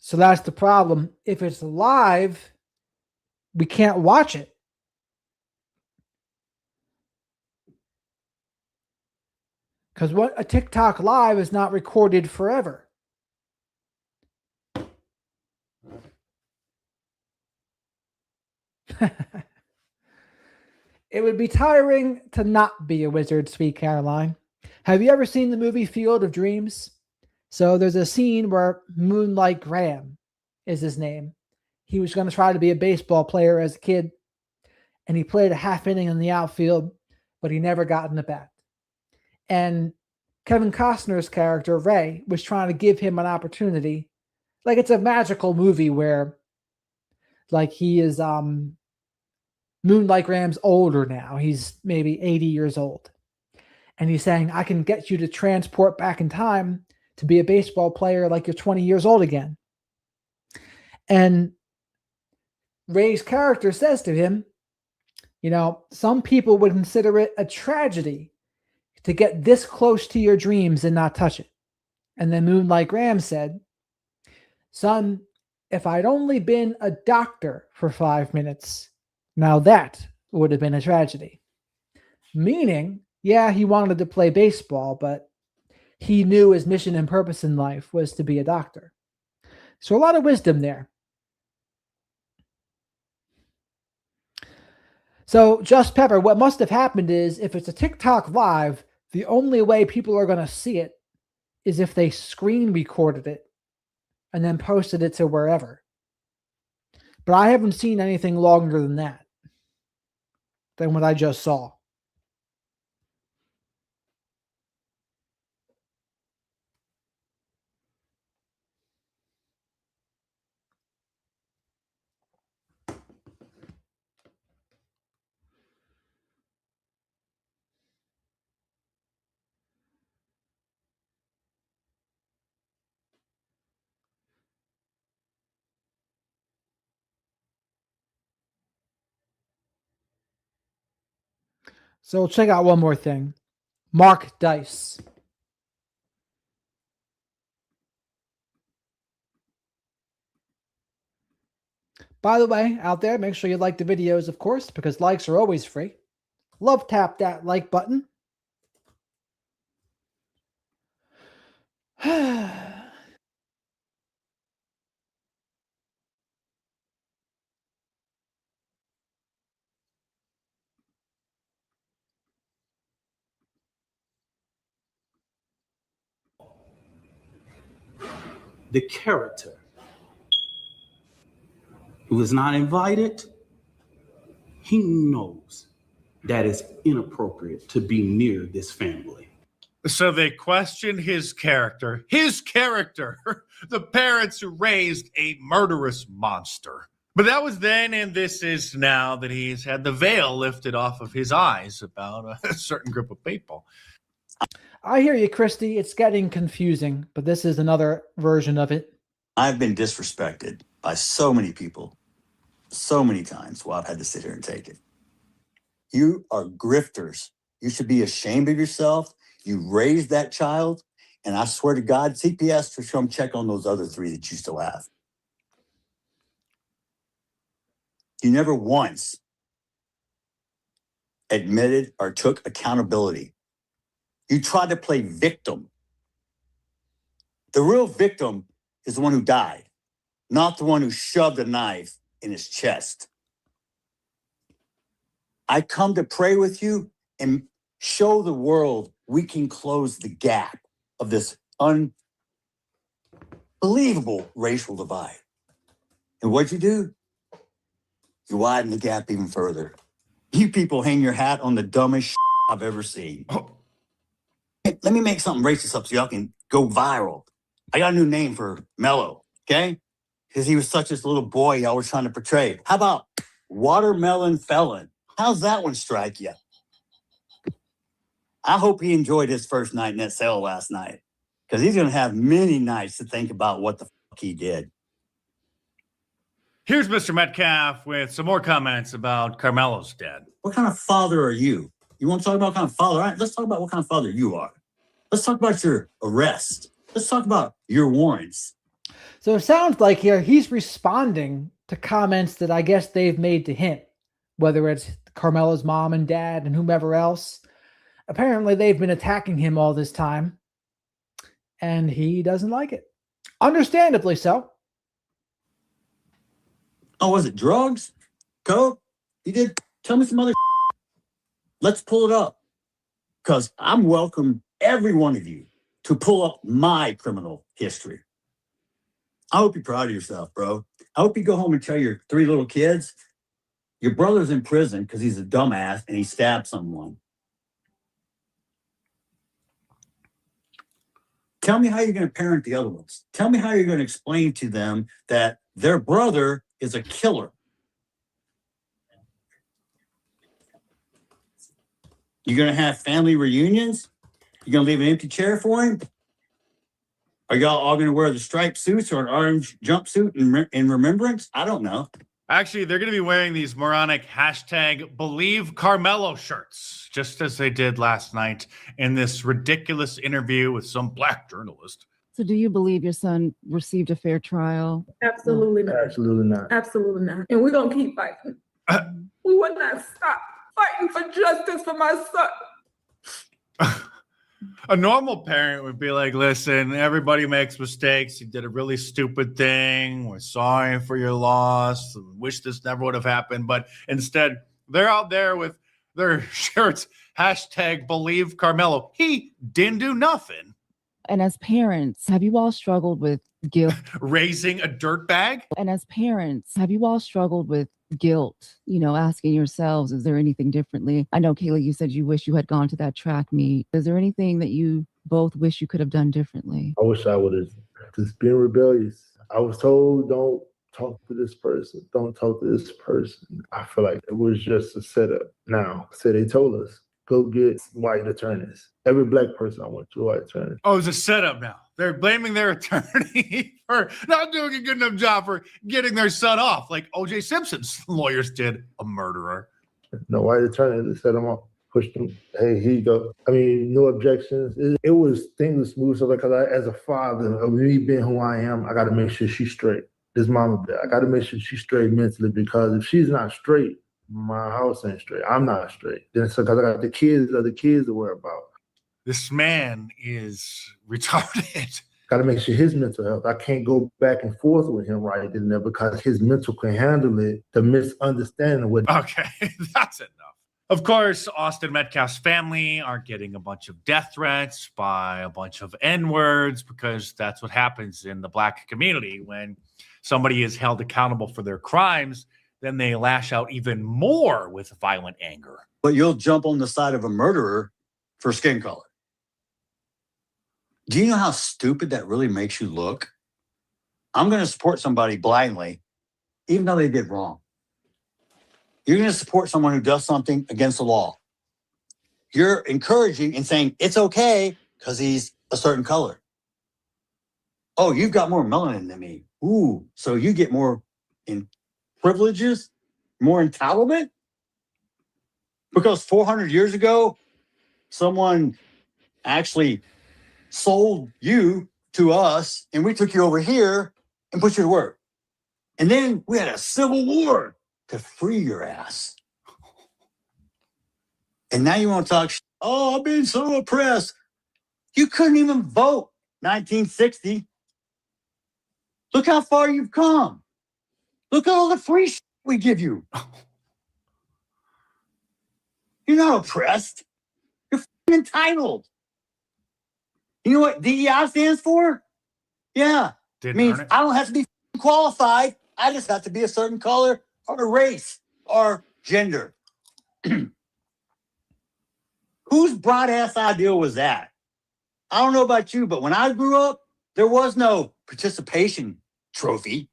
So that's the problem. If it's live, we can't watch it. Because what a TikTok live is not recorded forever. It would be tiring to not be a wizard, sweet Caroline. Have you ever seen the movie Field of Dreams? So there's a scene where Moonlight Graham is his name. He was going to try to be a baseball player as a kid, and he played a half inning in the outfield, but he never got in the bat. And Kevin Costner's character, Ray, was trying to give him an opportunity. Like, it's a magical movie where, like, he is Moonlight Graham's older now. He's maybe 80 years old. And he's saying, I can get you to transport back in time to be a baseball player like you're 20 years old again. And Ray's character says to him, you know, some people would consider it a tragedy to get this close to your dreams and not touch it. And then Moonlight Graham said, son, if I'd only been a doctor for 5 minutes, now that would have been a tragedy. Meaning, yeah, he wanted to play baseball, but he knew his mission and purpose in life was to be a doctor. So a lot of wisdom there. So, Just Pepper, what must have happened is if it's a TikTok live, the only way people are going to see it is if they screen recorded it and then posted it to wherever. But I haven't seen anything longer than that, than what I just saw. So check out one more thing. Mark Dice. By the way, out there, make sure you like the videos, of course, because likes are always free. Love tap that like button. The character who is not invited, he knows that it's inappropriate to be near this family. So they questioned his character. His character! The parents who raised a murderous monster. But that was then, and this is now that he's had the veil lifted off of his eyes about a certain group of people. I hear you, Christy. It's getting confusing, but this is another version of it. I've been disrespected by so many people, so many times while I've had to sit here and take it. You are grifters. You should be ashamed of yourself. You raised that child, and I swear to God, CPS should come check on those other 3 that you still have. You never once admitted or took accountability. You tried to play victim. The real victim is the one who died, not the one who shoved a knife in his chest. I come to pray with you and show the world we can close the gap of this unbelievable racial divide. And what'd you do? You widen the gap even further. You people hang your hat on the dumbest I've ever seen. Hey, let me make something racist up so y'all can go viral. I got a new name for Mello, okay? Because he was such this little boy y'all were trying to portray. How about watermelon felon? How's that one strike you? I hope he enjoyed his first night in that cell last night, because he's going to have many nights to think about what the fuck he did. Here's Mr. Metcalf with some more comments about Karmelo's dad. What kind of father are you? You want to talk about what kind of father? All right, let's talk about what kind of father you are. Let's talk about your arrest. Let's talk about your warrants. So it sounds like here he's responding to comments that I guess they've made to him, whether it's Karmelo's mom and dad and whomever else. Apparently they've been attacking him all this time, and he doesn't like it. Understandably so. Oh, was it drugs? Coke? You did? Tell me some other. Let's pull it up. Because I'm welcome every one of you to pull up my criminal history. I hope you're proud of yourself, bro. I hope you go home and tell your 3 little kids your brother's in prison because he's a dumbass and he stabbed someone. Tell me how you're going to parent the other ones. Tell me how you're going to explain to them that their brother is a killer. You're going to have family reunions? You're going to leave an empty chair for him? Are y'all all going to wear the striped suits or an orange jumpsuit in remembrance? I don't know. Actually, they're going to be wearing these moronic #Believe Karmelo shirts, just as they did last night in this ridiculous interview with some black journalist. So do you believe your son received a fair trial? Absolutely not. Absolutely not. Absolutely not. And we're going to keep fighting. We will not stop fighting for justice for my son. A normal parent would be like, listen, everybody makes mistakes. You did a really stupid thing. We're sorry for your loss. Wish this never would have happened. But instead, they're out there with their shirts, #Believe Karmelo. He didn't do nothing. And as parents, have you all struggled with guilt? Raising a dirtbag? And as parents, have you all struggled with guilt? You know, asking yourselves, is there anything differently? I know, Kayla, you said you wish you had gone to that track meet. Is there anything that you both wish you could have done differently? I wish I would have just been rebellious. I was told, don't talk to this person. Don't talk to this person. I feel like it was just a setup. Now, so they told us, go get white attorneys. Every black person I went to, white attorney. Oh, it's a setup now. They're blaming their attorney for not doing a good enough job for getting their son off, like O.J. Simpson's lawyers did, a murderer. No white attorney, they set him up, pushed him. Hey, here you go. I mean, no objections. It was things were smooth. So, like, as a father of me being who I am, I got to make sure she's straight. This mama, I got to make sure she's straight mentally, because if she's not straight, my house ain't straight. I'm not straight. Then so because I got the kids to worry about. This man is retarded. Got to make sure his mental health. I can't go back and forth with him right in there because his mental can handle it. The misunderstanding with. Okay, that's enough. Of course, Austin Metcalf's family are getting a bunch of death threats by a bunch of N-words, because that's what happens in the black community when somebody is held accountable for their crimes, then they lash out even more with violent anger. But you'll jump on the side of a murderer for skin color. Do you know how stupid that really makes you look? I'm going to support somebody blindly, even though they did wrong. You're going to support someone who does something against the law. You're encouraging and saying it's okay because he's a certain color. Oh, you've got more melanin than me. Ooh, so you get more in privileges, more entitlement? Because 400 years ago, someone actually sold you to us and we took you over here and put you to work. And then we had a civil war to free your ass. And now you want to talk, oh, I've been so oppressed. You couldn't even vote 1960. Look how far you've come. Look at all the free shit we give you. You're not oppressed. You're entitled. You know what DEI stands for? Yeah. It means I don't have to be qualified. I just have to be a certain color or race or gender. Whose broad ass idea was that? I don't know about you, but when I grew up, there was no participation trophy.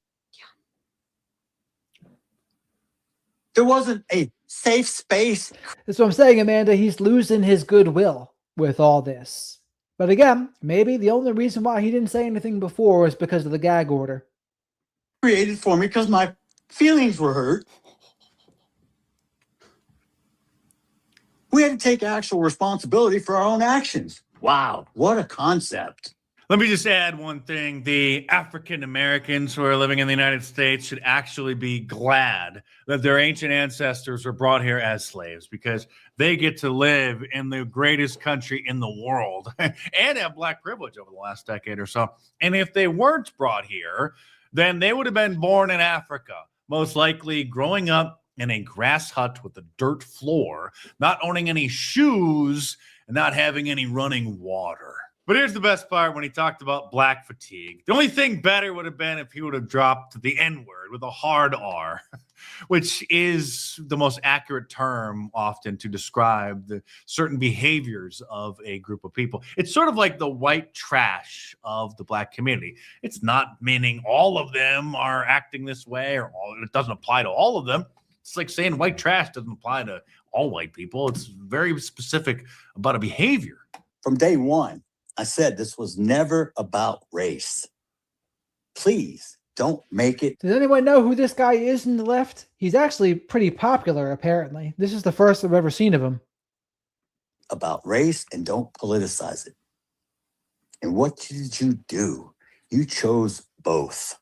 There wasn't a safe space. That's what I'm saying, Amanda. He's losing his goodwill with all this. But again, maybe the only reason why he didn't say anything before was because of the gag order. Created for me because my feelings were hurt. We had to take actual responsibility for our own actions. Wow, what a concept. Let me just add one thing. The African Americans who are living in the United States should actually be glad that their ancient ancestors were brought here as slaves, because they get to live in the greatest country in the world and have black privilege over the last decade or so. And if they weren't brought here, then they would have been born in Africa, most likely growing up in a grass hut with a dirt floor, not owning any shoes, and not having any running water. But here's the best part when he talked about black fatigue. The only thing better would have been if he would have dropped the N-word with a hard R, which is the most accurate term often to describe the certain behaviors of a group of people. It's sort of like the white trash of the black community. It's not meaning all of them are acting this way, or it doesn't apply to all of them. It's like saying white trash doesn't apply to all white people. It's very specific about a behavior. From day one, I said this was never about race. Please don't make it. Does anyone know who this guy is in the left? He's actually pretty popular, apparently. This is the first I've ever seen of him. About race, and don't politicize it. And what did you do? You chose both.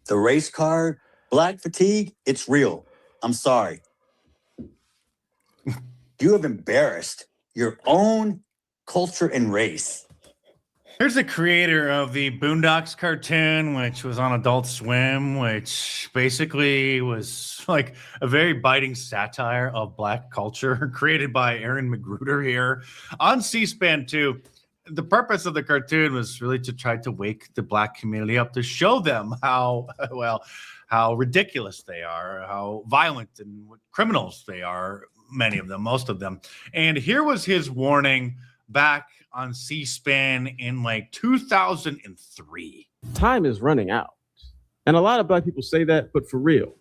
The race card, black fatigue, it's real. I'm sorry. You have embarrassed your own culture and race. Here's the creator of the Boondocks cartoon, which was on Adult Swim, which basically was like a very biting satire of black culture, created by Aaron Magruder here on C-SPAN 2. The purpose of the cartoon was really to try to wake the black community up, to show them how ridiculous they are, how violent and what criminals they are, many of them, most of them. And here was his warning back on C-SPAN in like 2003. Time is running out. And a lot of black people say that, but for real.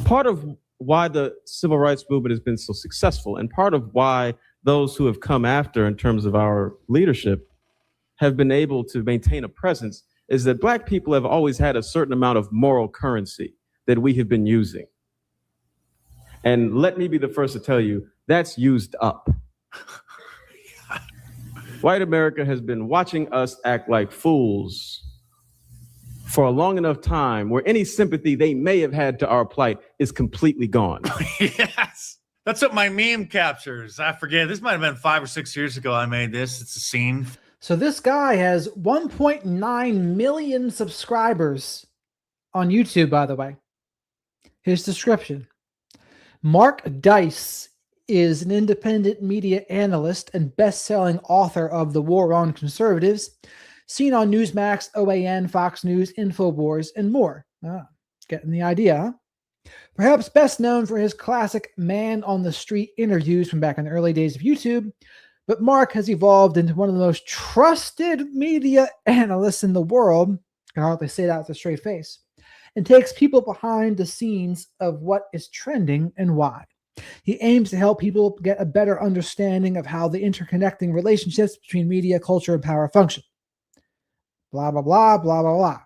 Part of why the civil rights movement has been so successful, and part of why those who have come after in terms of our leadership have been able to maintain a presence, is that black people have always had a certain amount of moral currency that we have been using. And let me be the first to tell you, that's used up. White America has been watching us act like fools for a long enough time where any sympathy they may have had to our plight is completely gone. Yes. That's what my meme captures. I forget. This might have been 5 or 6 years ago I made this. It's a scene. So this guy has 1.9 million subscribers on YouTube, by the way. His description: Mark Dice is an independent media analyst and best-selling author of The War on Conservatives, seen on Newsmax, OAN, Fox News, InfoWars, and more. Getting the idea, huh? Perhaps best known for his classic man on the street interviews from back in the early days of YouTube, but Mark has evolved into one of the most trusted media analysts in the world, I can hardly say that with a straight face, and takes people behind the scenes of what is trending and why. He aims to help people get a better understanding of how the interconnecting relationships between media, culture, and power function. Blah, blah, blah, blah, blah, blah.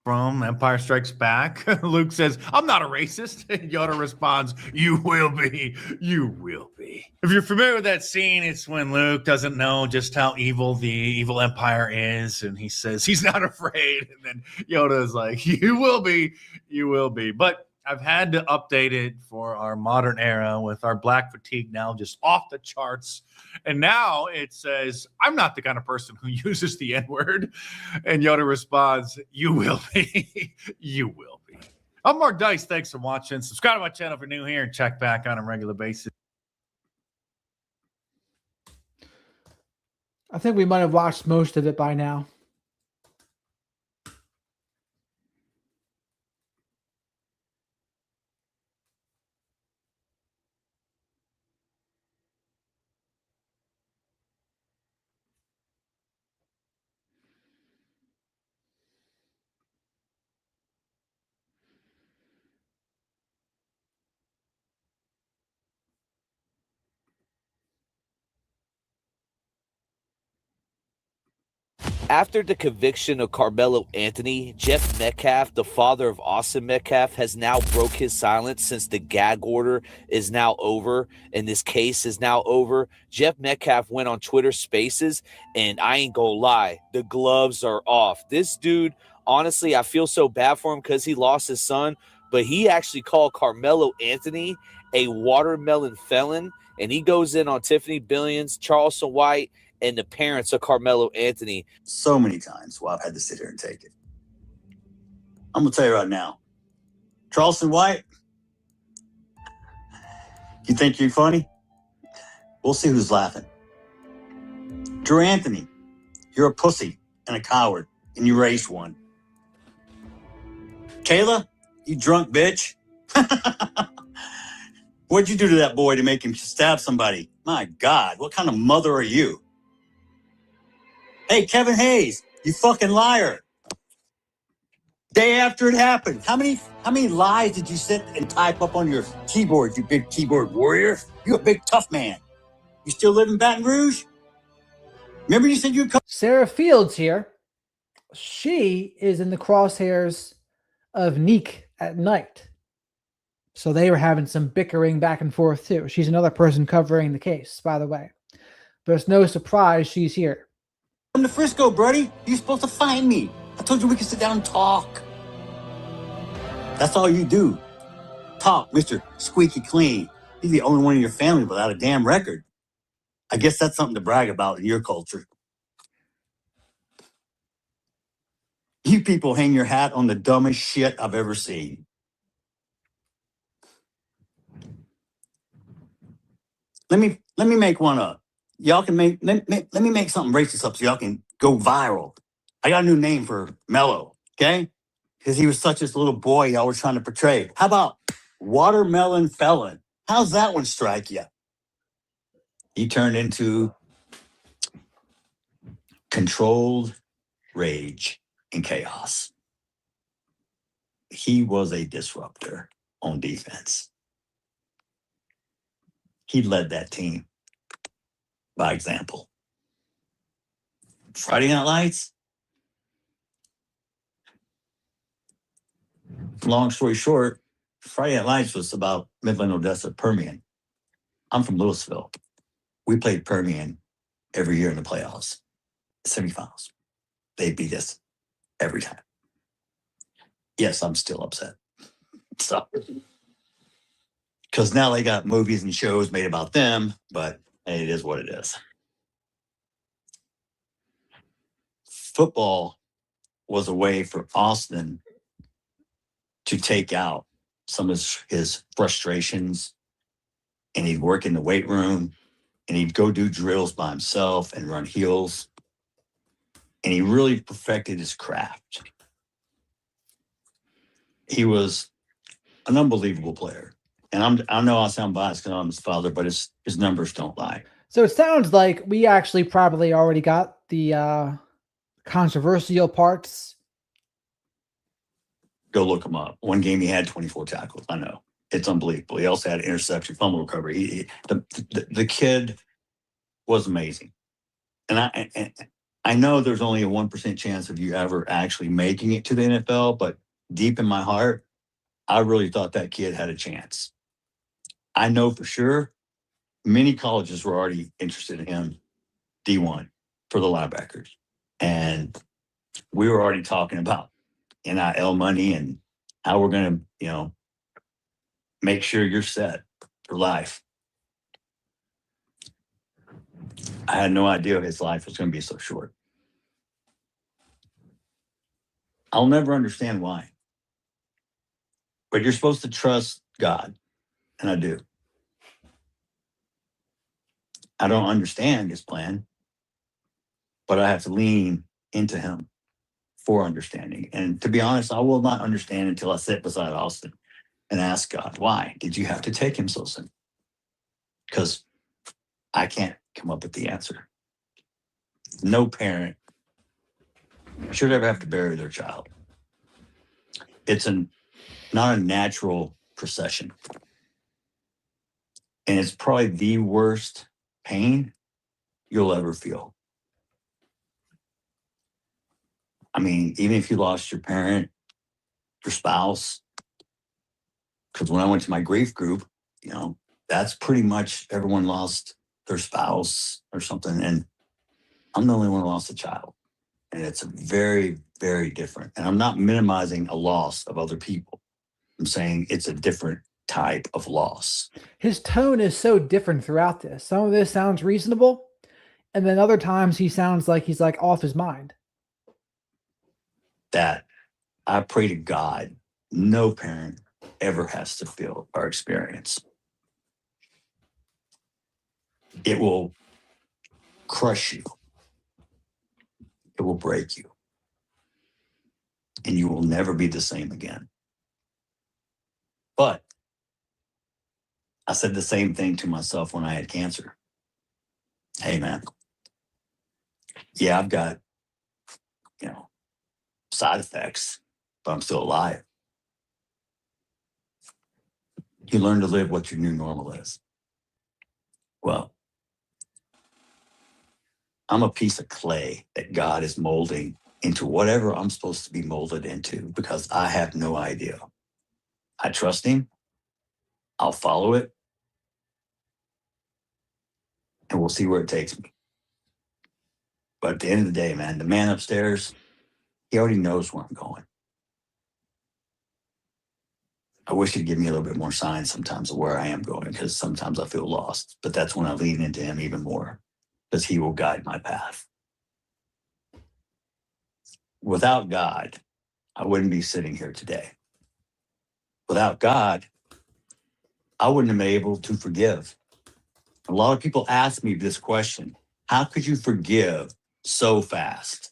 From Empire Strikes Back, Luke says, "I'm not a racist." And Yoda responds, "You will be. You will be." If you're familiar with that scene, it's when Luke doesn't know just how evil the evil Empire is, and he says he's not afraid. And then Yoda is like, "You will be. You will be." But I've had to update it for our modern era with our black fatigue now just off the charts. And now it says, "I'm not the kind of person who uses the N-word." And Yoda responds, "You will be." You will be. I'm Mark Dice. Thanks for watching. Subscribe to my channel if you're new here and check back on a regular basis. I think we might have watched most of it by now. After the conviction of Karmelo Anthony, Jeff Metcalf, the father of Austin Metcalf, has now broke his silence since the gag order is now over and this case is now over. Jeff Metcalf went on Twitter Spaces, and I ain't gonna lie, the gloves are off. This dude, honestly, I feel so bad for him because he lost his son, but he actually called Karmelo Anthony a watermelon felon, and he goes in on Tiffany Billions, Charleston White, and the parents of Karmelo Anthony. So many times where I've had to sit here and take it. I'm going to tell you right now, Charleston White, you think you're funny? We'll see who's laughing. Drew Anthony, you're a pussy and a coward, and you raised one. Kayla, you drunk bitch. What'd you do to that boy to make him stab somebody? My God, what kind of mother are you? Hey, Kevin Hayes, you fucking liar. Day after it happened, how many lies did you sit and type up on your keyboard, you big keyboard warrior? You a big tough man. You still live in Baton Rouge? Remember you said you'd come? Sarah Fields here. She is in the crosshairs of Neek at night. So they were having some bickering back and forth too. She's another person covering the case, by the way. But it's no surprise she's here. Come to Frisco, buddy. You're supposed to find me. I told you we could sit down and talk. That's all you do. Talk, Mr. Squeaky Clean. You're the only one in your family without a damn record. I guess that's something to brag about in your culture. You people hang your hat on the dumbest shit I've ever seen. Let me make one up. Y'all can make, let me make something racist up so y'all can go viral. I got a new name for Mello, okay? Because he was such this little boy y'all were trying to portray. How about watermelon felon? How's that one strike you? He turned into controlled rage and chaos. He was a disruptor on defense. He led that team by example. Friday Night Lights, long story short, Friday Night Lights was about Midland, Odessa, Permian. I'm from Louisville. We played Permian every year in the playoffs, semifinals. They beat us every time. Yes, I'm still upset. So, because now they got movies and shows made about them, but it is what it is. Football was a way for Austin to take out some of his frustrations, and he'd work in the weight room, and he'd go do drills by himself and run heels. And he really perfected his craft. He was an unbelievable player. And I know I sound biased because I'm his father, but his numbers don't lie. So it sounds like we actually probably already got the controversial parts. Go look him up. One game he had 24 tackles. I know. It's unbelievable. He also had interception, fumble recovery. The kid was amazing. And I know there's only a 1% chance of you ever actually making it to the NFL, but deep in my heart, I really thought that kid had a chance. I know for sure many colleges were already interested in him, D1, for the linebackers. And we were already talking about NIL money and how we're going to, make sure you're set for life. I had no idea his life was going to be so short. I'll never understand why. But you're supposed to trust God, and I do. I don't understand his plan, but I have to lean into him for understanding. And to be honest, I will not understand until I sit beside Austin and ask God, why did you have to take him so soon? Because I can't come up with the answer. No parent should ever have to bury their child. It's not a natural procession. And it's probably the worst pain you'll ever feel. I mean, even if you lost your parent, your spouse, because when I went to my grief group, that's pretty much everyone lost their spouse or something. And I'm the only one who lost a child. And it's very, very different. And I'm not minimizing a loss of other people. I'm saying it's a different type of loss. His tone is so different throughout this. Some of this sounds reasonable, and then other times he sounds like he's like off his mind. That I pray to God, no parent ever has to feel or experience. It will crush you. It will break you. And you will never be the same again. But I said the same thing to myself when I had cancer. Hey, man. Yeah, I've got, side effects, but I'm still alive. You learn to live what your new normal is. Well, I'm a piece of clay that God is molding into whatever I'm supposed to be molded into because I have no idea. I trust him. I'll follow it. And we'll see where it takes me. But at the end of the day, man, the man upstairs, he already knows where I'm going. I wish he'd give me a little bit more signs sometimes of where I am going because sometimes I feel lost. But that's when I lean into him even more because he will guide my path. Without God, I wouldn't be sitting here today. Without God, I wouldn't have been able to forgive. A lot of people ask me this question: how could you forgive so fast?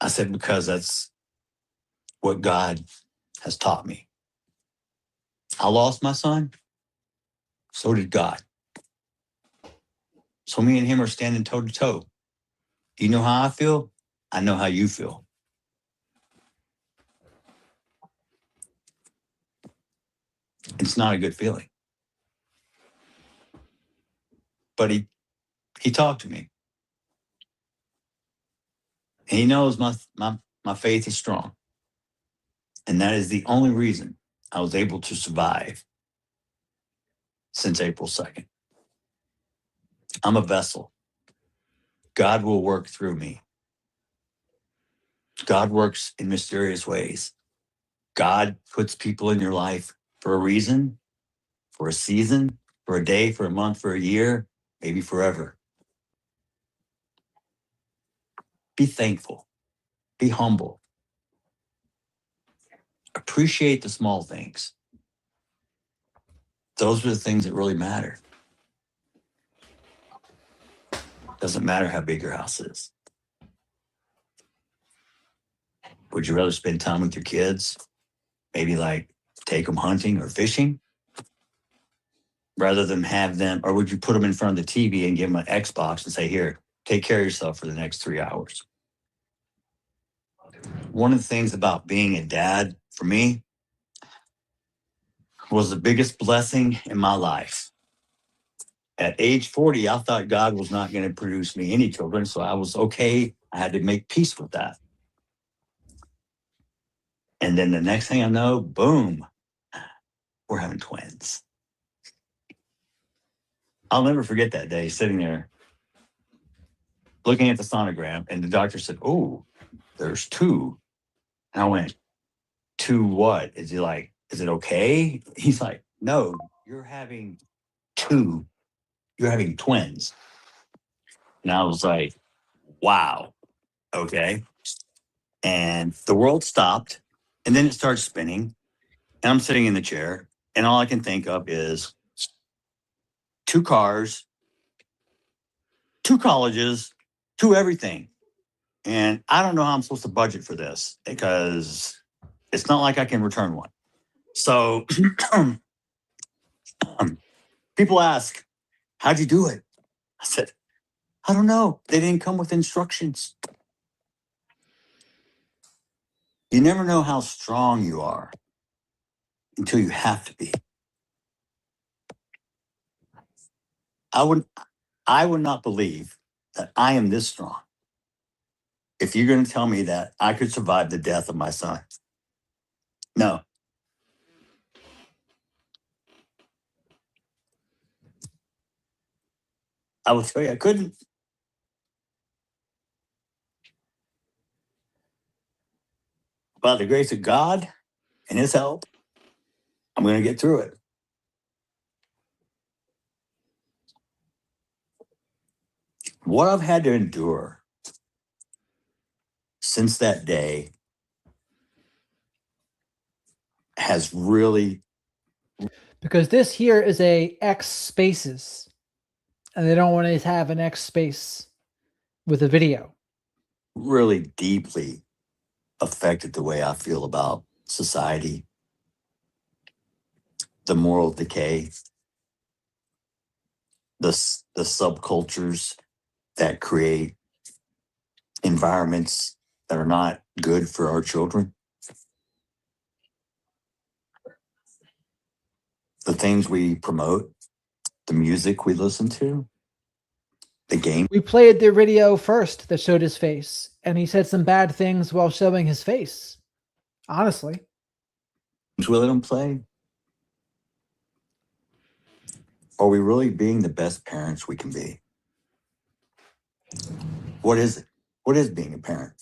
I said, because that's what God has taught me. I lost my son. So did God. So me and him are standing toe to toe. Do you know how I feel? I know how you feel. It's not a good feeling. But he talked to me. And he knows my faith is strong. And that is the only reason I was able to survive since April 2nd. I'm a vessel. God will work through me. God works in mysterious ways. God puts people in your life for a reason, for a season, for a day, for a month, for a year, maybe forever. Be thankful. Be humble. Appreciate the small things. Those are the things that really matter. Doesn't matter how big your house is. Would you rather spend time with your kids? Maybe like take them hunting or fishing? Rather than have them, or would you put them in front of the TV and give them an Xbox and say, here, take care of yourself for the next 3 hours? One of the things about being a dad for me was the biggest blessing in my life. At age 40, I thought God was not going to produce me any children, so I was okay. I had to make peace with that. And then the next thing I know, boom, we're having twins. I'll never forget that day sitting there looking at the sonogram, and the doctor said, oh, there's two. And I went, two what? Is it okay? He's like, no, you're having two. You're having twins. And I was like, wow, okay. And the world stopped, and then it started spinning, and I'm sitting in the chair, and all I can think of is 2 cars, 2 colleges, 2 everything. And I don't know how I'm supposed to budget for this because it's not like I can return one. So people ask, how'd you do it? I said, I don't know. They didn't come with instructions. You never know how strong you are until you have to be. I would not believe that I am this strong if you're going to tell me that I could survive the death of my son. No. I will tell you I couldn't. By the grace of God and his help, I'm going to get through it. What I've had to endure since that day has really... Because this here is a X spaces, and they don't want to have an X space with a video. really deeply affected the way I feel about society, the moral decay, the subcultures that create environments that are not good for our children. The things we promote, the music we listen to, the game. We played the video first that showed his face, and he said some bad things while showing his face. Honestly. We let them play. Are we really being the best parents we can be? What is it? What is being a parent?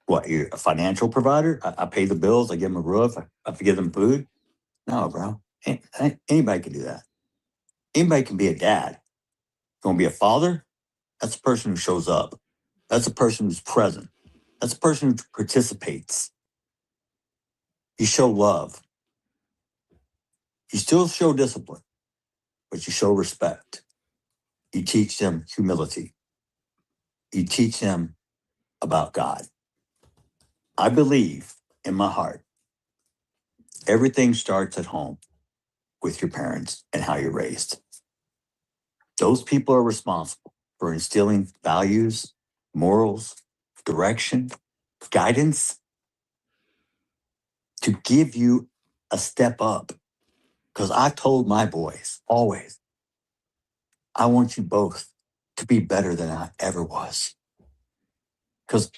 What, you're a financial provider? I pay the bills, I give them a roof, I give them food? No, bro. Anybody can do that. Anybody can be a dad. You want to be a father? That's a person who shows up. That's a person who's present. That's a person who participates. You show love. You still show discipline, but you show respect. You teach them humility. You teach them about God. I believe in my heart, everything starts at home with your parents and how you're raised. Those people are responsible for instilling values, morals, direction, guidance to give you a step up. Because I told my boys always, I want you both to be better than I ever was. Because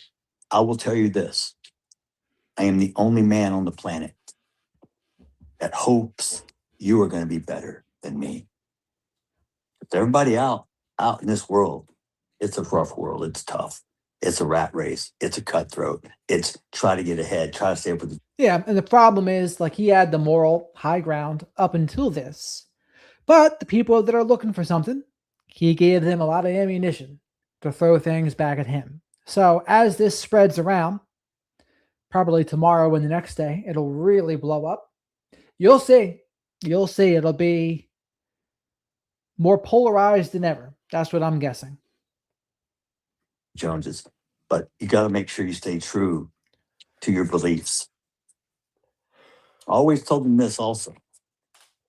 I will tell you this, I am the only man on the planet that hopes you are going to be better than me. Everybody out in this world, it's a rough world. It's tough. It's a rat race. It's a cutthroat. It's try to get ahead, try to stay up with the... Yeah, and the problem is, like, he had the moral high ground up until this. But the people that are looking for something, he gave them a lot of ammunition to throw things back at him. So as this spreads around, probably tomorrow and the next day, it'll really blow up. You'll see. You'll see. It'll be more polarized than ever. That's what I'm guessing. Joneses, but you got to make sure you stay true to your beliefs. I always told them this also.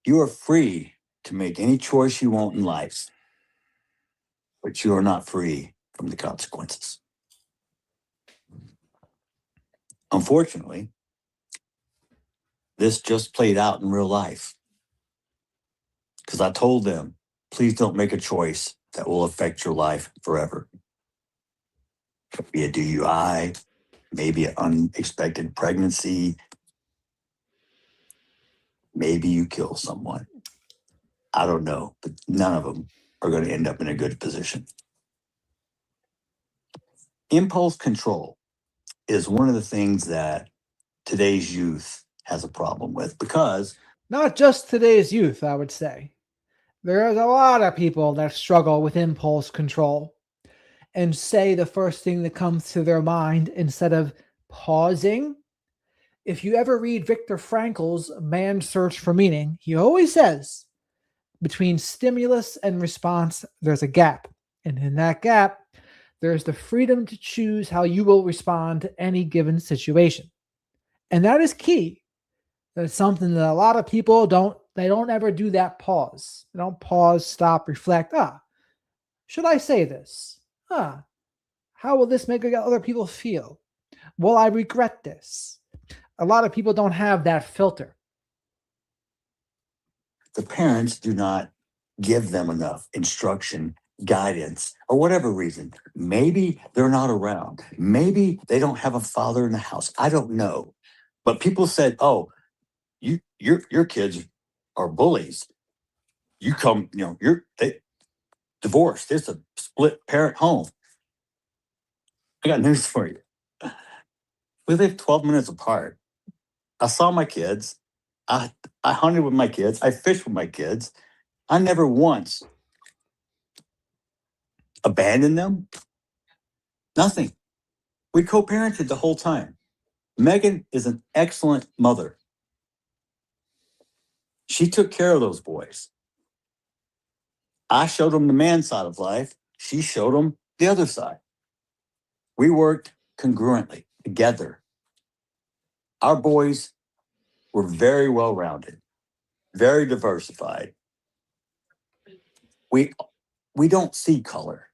You are free to make any choice you want in life, but you are not free from the consequences. Unfortunately, this just played out in real life. Because I told them, please don't make a choice that will affect your life forever. It could be a DUI, maybe an unexpected pregnancy, maybe you kill someone. I don't know, but none of them are going to end up in a good position. Impulse control is one of the things that today's youth has a problem with, because not just today's youth, I would say. There's a lot of people that struggle with impulse control and say the first thing that comes to their mind instead of pausing. If you ever read Viktor Frankl's Man's Search for Meaning, he always says between stimulus and response, there's a gap. And in that gap, there's the freedom to choose how you will respond to any given situation. And that is key. That's something that a lot of people don't ever do that pause. They don't pause, stop, reflect. Should I say this? How will this make other people feel? Will I regret this? A lot of people don't have that filter. the parents do not give them enough instruction, guidance, or whatever reason. Maybe they're not around. Maybe they don't have a father in the house. I don't know. But people said, "Oh, your kids are bullies. You come, they divorced. It's a split parent home." I got news for you. We live 12 minutes apart. I saw my kids. I hunted with my kids. I fished with my kids. I never once abandoned them. Nothing. We co-parented the whole time. Megan is an excellent mother. She took care of those boys. I showed them the man side of life. She showed them the other side. We worked congruently together. Our boys were very well-rounded, very diversified. We don't see color.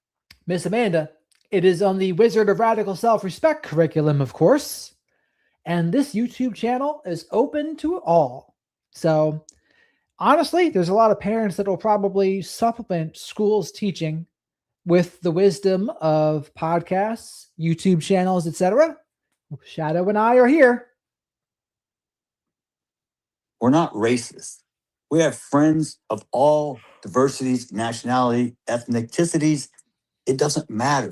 Miss Amanda, it is on the Wizard of Radical Self-Respect curriculum, of course. And this YouTube channel is open to all. So honestly, there's a lot of parents that will probably supplement school's teaching with the wisdom of podcasts, YouTube channels, etc. Shadow and I are here. We're not racist. We have friends of all diversities, nationality, ethnicities. It doesn't matter.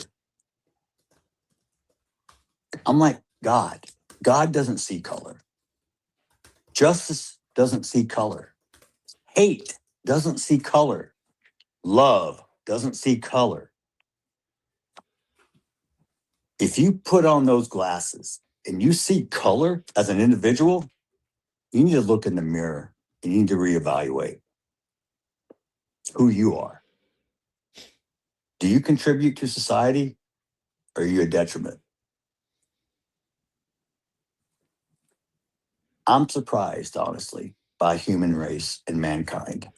I'm like God. God doesn't see color. Justice doesn't see color. Hate doesn't see color. Love doesn't see color. If you put on those glasses and you see color as an individual, you need to look in the mirror and you need to reevaluate who you are. Do you contribute to society or are you a detriment? I'm surprised, honestly, by human race and mankind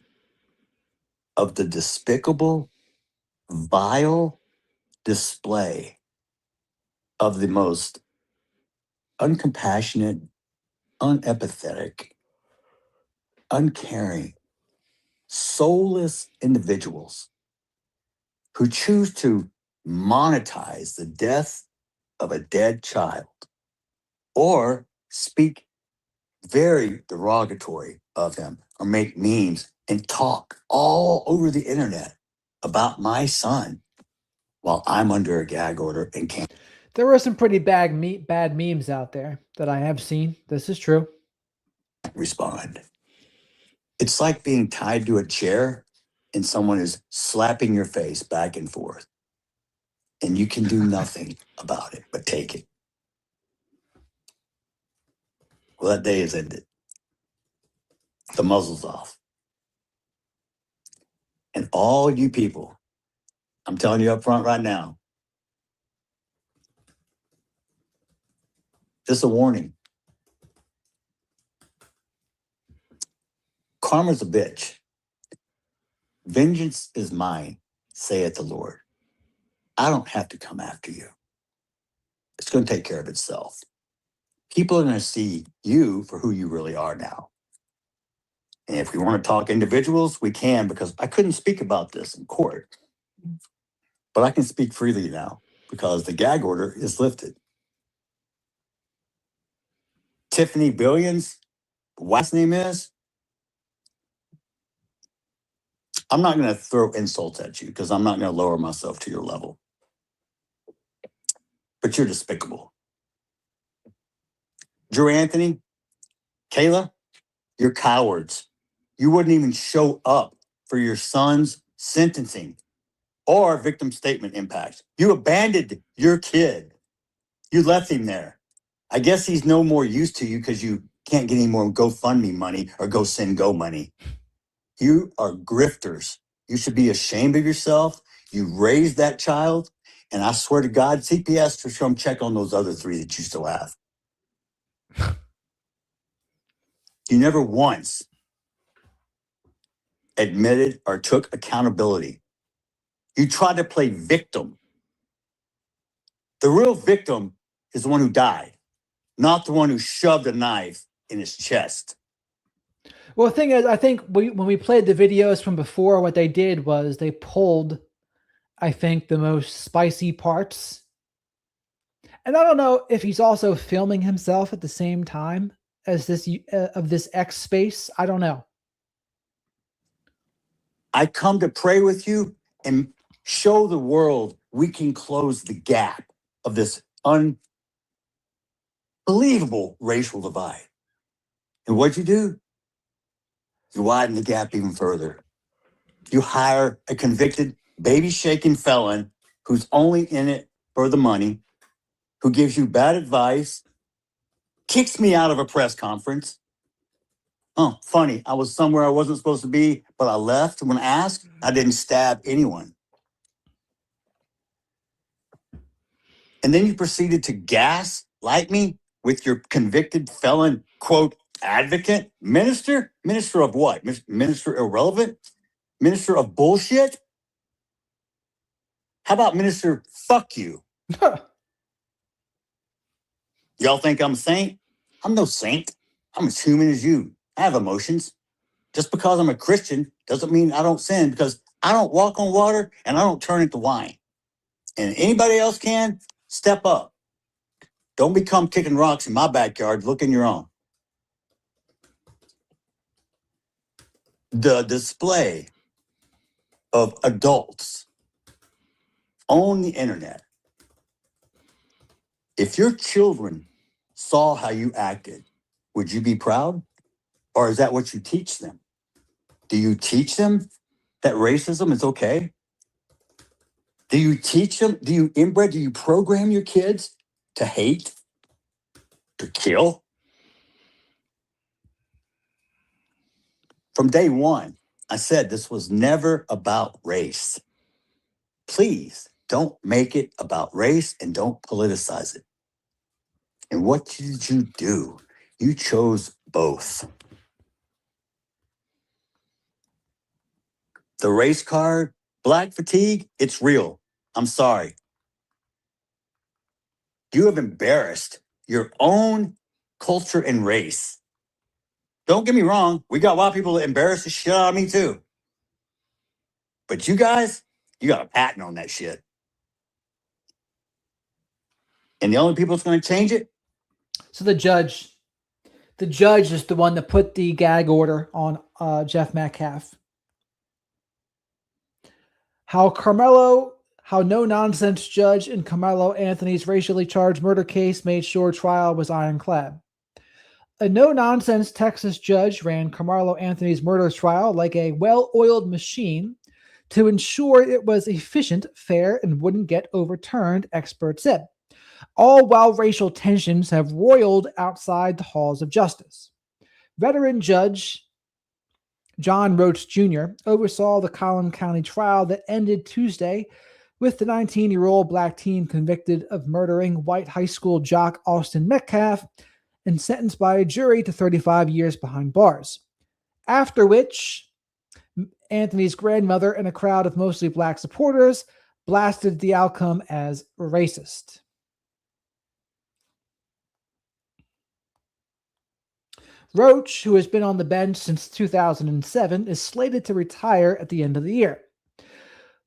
of the despicable, vile display of the most uncompassionate, unempathetic, uncaring, soulless individuals who choose to monetize the death of a dead child or speak very derogatory of him or make memes and talk all over the internet about my son while I'm under a gag order and can't There were some pretty bad memes out there that I have seen. This is true. respond. It's like being tied to a chair and someone is slapping your face back and forth and you can do nothing about it but take it. Well, that day is ended. The muzzle's off. And all you people, I'm telling you up front right now, just a warning. Karma's a bitch. Vengeance is mine, saith the Lord. I don't have to come after you. It's going to take care of itself. People are going to see you for who you really are now. And if we want to talk individuals, we can, because I couldn't speak about this in court. But I can speak freely now because the gag order is lifted. Tiffany Billions, what's name is? I'm not going to throw insults at you because I'm not going to lower myself to your level. But you're despicable. Drew Anthony, Kayla, you're cowards. You wouldn't even show up for your son's sentencing or victim statement impact. You abandoned your kid. You left him there. I guess he's no more use to you because you can't get any more GoFundMe money or Go Send Go money. You are grifters. You should be ashamed of yourself. You raised that child. And I swear to God, CPS should come check on those other 3 that you still have. You never once admitted or took accountability. You tried to play victim. The real victim is the one who died, not the one who shoved a knife in his chest. Well, the thing is, I think when we played the videos from before, what they did was they pulled, I think, the most spicy parts. And I don't know if he's also filming himself at the same time as this of this X space. I don't know. I come to pray with you and show the world we can close the gap of this unbelievable racial divide. And what'd you do? You widen the gap even further. You hire a convicted, baby-shaking felon who's only in it for the money, who gives you bad advice, kicks me out of a press conference. Oh, funny, I was somewhere I wasn't supposed to be, but I left when asked. I didn't stab anyone. And then you proceeded to gaslight me with your convicted felon, quote, advocate, minister? Minister of what? Minister irrelevant? Minister of bullshit? How about minister fuck you? Y'all think I'm a saint? I'm no saint. I'm as human as you. I have emotions. Just because I'm a Christian doesn't mean I don't sin, because I don't walk on water and I don't turn into wine. And anybody else can, step up. Don't become kicking rocks in my backyard. Look in your own. The display of adults on the internet. If your children saw how you acted, would you be proud? Or is that what you teach them? Do you teach them that racism is okay? Do you teach them? Do you program your kids to hate, to kill? From day one, I said this was never about race. Please don't make it about race and don't politicize it. And what did you do? You chose both. The race card, black fatigue, it's real. I'm sorry. You have embarrassed your own culture and race. Don't get me wrong, we got white people that embarrass the shit out of me too. But you guys, you got a patent on that shit. And the only people that's going to change it? So the judge is the one that put the gag order on Jeff Metcalf. How no-nonsense judge in Karmelo Anthony's racially charged murder case made sure trial was ironclad. A no-nonsense Texas judge ran Karmelo Anthony's murder trial like a well-oiled machine to ensure it was efficient, fair, and wouldn't get overturned, experts said. all while racial tensions have roiled outside the halls of justice. Veteran Judge John Roach Jr. oversaw the Collin County trial that ended Tuesday with the 19-year-old black teen convicted of murdering white high school jock Austin Metcalf and sentenced by a jury to 35 years behind bars. After which, Anthony's grandmother and a crowd of mostly black supporters blasted the outcome as racist. Roach, who has been on the bench since 2007, is slated to retire at the end of the year.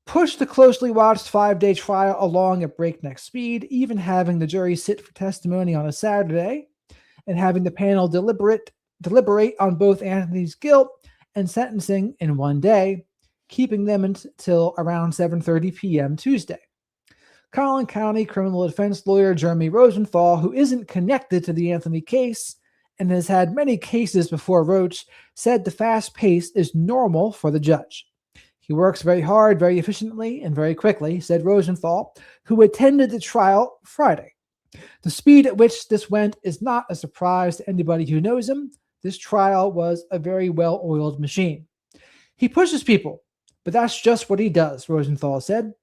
Pushed the closely watched 5-day trial along at breakneck speed, even having the jury sit for testimony on a Saturday and having the panel deliberate on both Anthony's guilt and sentencing in one day, keeping them until around 7:30 p.m. Tuesday. Collin County criminal defense lawyer Jeremy Rosenthal, who isn't connected to the Anthony case and has had many cases before Roach, said the fast pace is normal for the judge. He works very hard, very efficiently, and very quickly, said Rosenthal, who attended the trial Friday. The speed at which this went is not a surprise to anybody who knows him. This trial was a very well-oiled machine. He pushes people, but that's just what he does, Rosenthal said.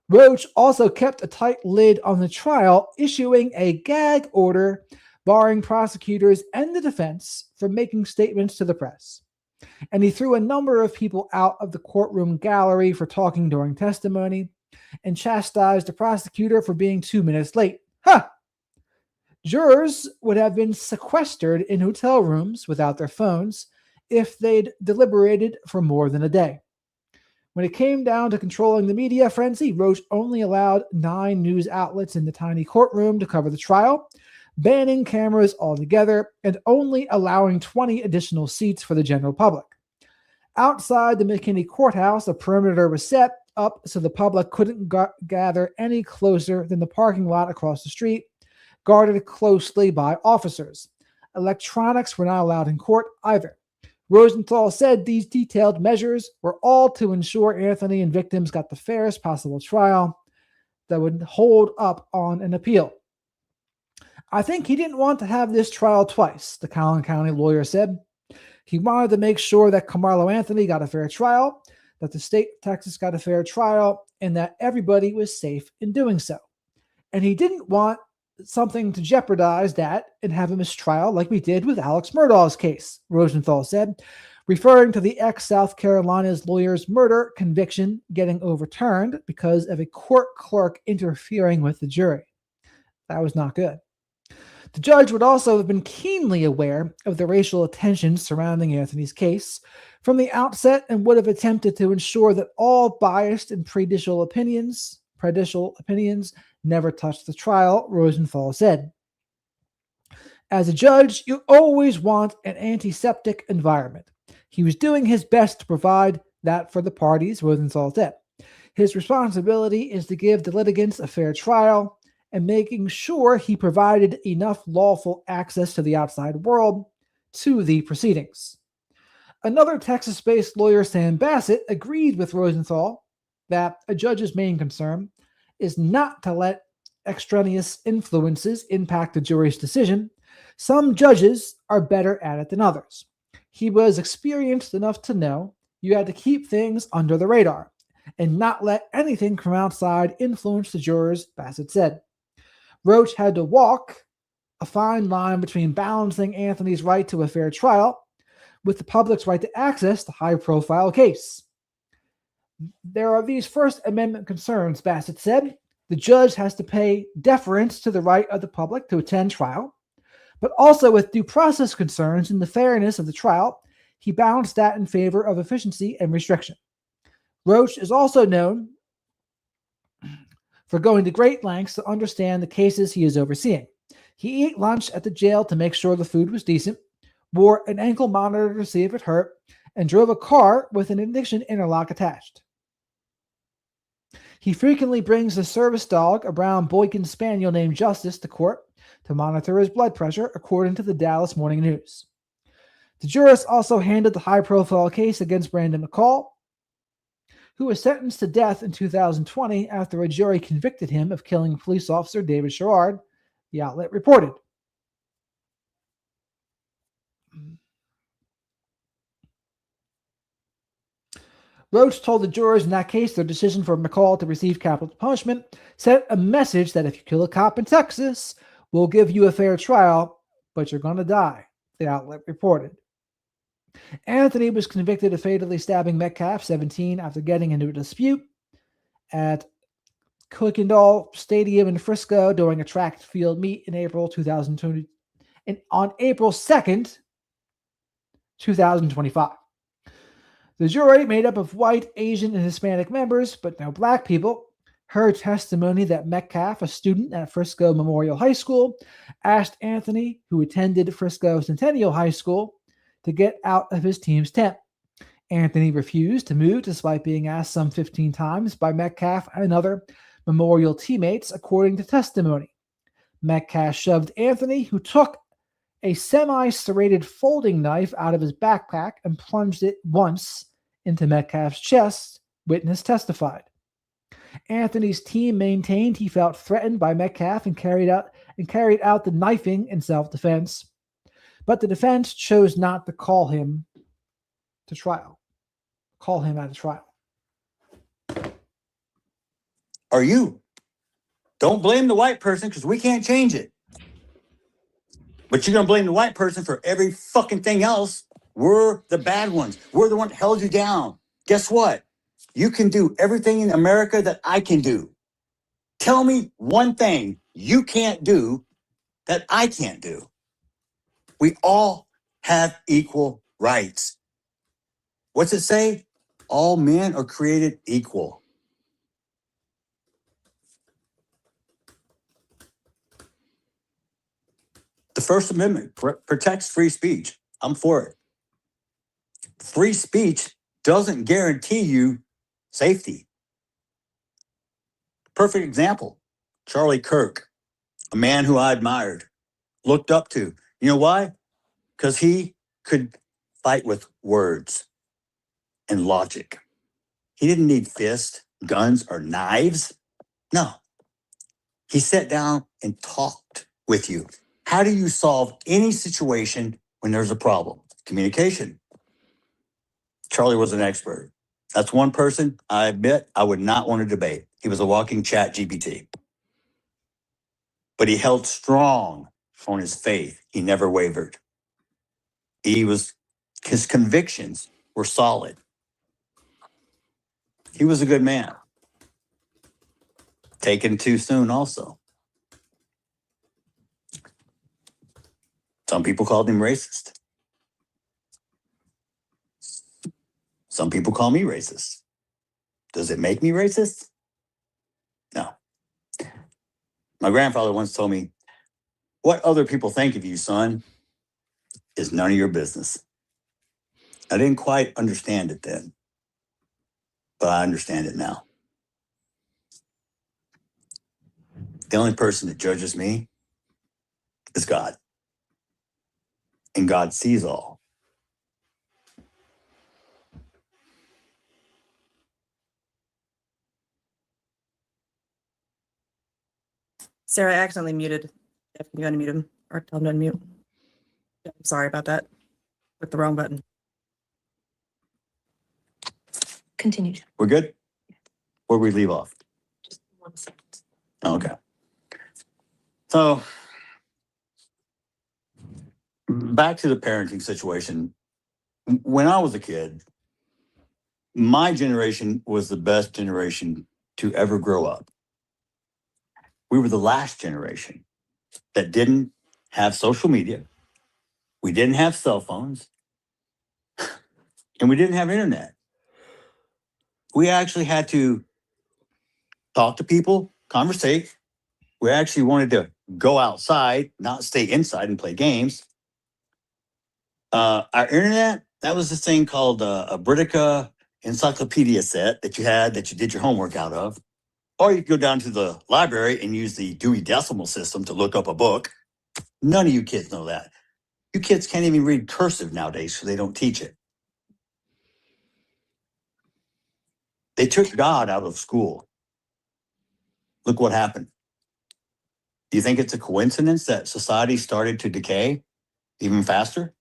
Roach also kept a tight lid on the trial, issuing a gag order barring prosecutors and the defense from making statements to the press. And he threw a number of people out of the courtroom gallery for talking during testimony and chastised the prosecutor for being 2 minutes late. Ha! Jurors would have been sequestered in hotel rooms without their phones if they'd deliberated for more than a day. When it came down to controlling the media frenzy, Roach only allowed 9 news outlets in the tiny courtroom to cover the trial, banning cameras altogether and only allowing 20 additional seats for the general public. Outside the McKinney courthouse, a perimeter was set up so the public couldn't gather any closer than the parking lot across the street, guarded closely by officers. Electronics were not allowed in court either. Rosenthal said these detailed measures were all to ensure Anthony and victims got the fairest possible trial that would hold up on an appeal. I think he didn't want to have this trial twice, the Collin County lawyer said. He wanted to make sure that Karmelo Anthony got a fair trial, that the state of Texas got a fair trial, and that everybody was safe in doing so. And he didn't want something to jeopardize that and have a mistrial like we did with Alex Murdaugh's case, Rosenthal said, referring to the ex-South Carolina's lawyer's murder conviction getting overturned because of a court clerk interfering with the jury. That was not good. The judge would also have been keenly aware of the racial tensions surrounding Anthony's case from the outset and would have attempted to ensure that all biased and prejudicial opinions never touched the trial, Rosenthal said. As a judge, you always want an antiseptic environment. He was doing his best to provide that for the parties, Rosenthal said. His responsibility is to give the litigants a fair trial and making sure he provided enough lawful access to the outside world to the proceedings. Another Texas-based lawyer, Sam Bassett, agreed with Rosenthal that a judge's main concern is not to let extraneous influences impact the jury's decision. Some judges are better at it than others. He was experienced enough to know you had to keep things under the radar and not let anything from outside influence the jurors, Bassett said. Roach had to walk a fine line between balancing Anthony's right to a fair trial with the public's right to access the high-profile case. There are these First Amendment concerns, Bassett said. The judge has to pay deference to the right of the public to attend trial, but also with due process concerns and the fairness of the trial, he balanced that in favor of efficiency and restriction. Roach is also known for going to great lengths to understand the cases he is overseeing. He ate lunch at the jail to make sure the food was decent, wore an ankle monitor to see if it hurt, and drove a car with an ignition interlock attached. He frequently brings a service dog, a brown Boykin Spaniel named Justice, to court to monitor his blood pressure, according to the Dallas Morning News. The jurist also handled the high-profile case against Brandon McCall, who was sentenced to death in 2020 after a jury convicted him of killing police officer David Sherrard, the outlet reported. Roach told the jurors in that case their decision for McCall to receive capital punishment sent a message that if you kill a cop in Texas, we'll give you a fair trial, but you're going to die, the outlet reported. Anthony was convicted of fatally stabbing Metcalf, 17, after getting into a dispute at Kuykendall Stadium in Frisco during a track field meet in April 2020. And on April 2nd, 2025. The jury, made up of white, Asian, and Hispanic members, but no black people, heard testimony that Metcalf, a student at Frisco Memorial High School, asked Anthony, who attended Frisco Centennial High School, to get out of his team's tent. Anthony refused to move despite being asked some 15 times by Metcalf and other Memorial teammates, according to testimony. Metcalf shoved Anthony, who took a semi-serrated folding knife out of his backpack and plunged it once into Metcalf's chest, witness testified. Anthony's team maintained he felt threatened by Metcalf and carried out the knifing in self-defense, but the defense chose not to call him at a trial. Are you? Don't blame the white person because we can't change it. But you're going to blame the white person for every fucking thing else. We're the bad ones. We're the one that held you down. Guess what? You can do everything in America that I can do. Tell me one thing you can't do that I can't do. We all have equal rights. What's it say? All men are created equal. The First Amendment protects free speech. I'm for it. Free speech doesn't guarantee you safety. Perfect example, Charlie Kirk, a man who I admired, looked up to. You know why? Because he could fight with words and logic. He didn't need fists, guns, or knives. No. He sat down and talked with you. How do you solve any situation when there's a problem? Communication. Charlie was an expert. That's one person I admit I would not want to debate. He was a walking chat GPT. But he held strong on his faith. He never wavered. His convictions were solid. He was a good man. Taken too soon also. Some people called him racist. Some people call me racist. Does it make me racist? No. My grandfather once told me, what other people think of you, son, is none of your business. I didn't quite understand it then, but I understand it now. The only person that judges me is God. And God sees all. Sarah, I accidentally muted. If you unmute him or tell him to unmute. I'm sorry about that. Clicked the wrong button. Continue. We're good? Where we leave off? Just 1 second. Okay. So, back to the parenting situation. When I was a kid, my generation was the best generation to ever grow up. We were the last generation that didn't have social media. We didn't have cell phones. And we didn't have internet. We actually had to talk to people, conversate. We actually wanted to go outside, not stay inside and play games. Our internet, that was this thing called a Britannica encyclopedia set that you had that you did your homework out of. Or you could go down to the library and use the Dewey Decimal System to look up a book. None of you kids know that. You kids can't even read cursive nowadays, so they don't teach it. They took God out of school. Look what happened. Do you think it's a coincidence that society started to decay even faster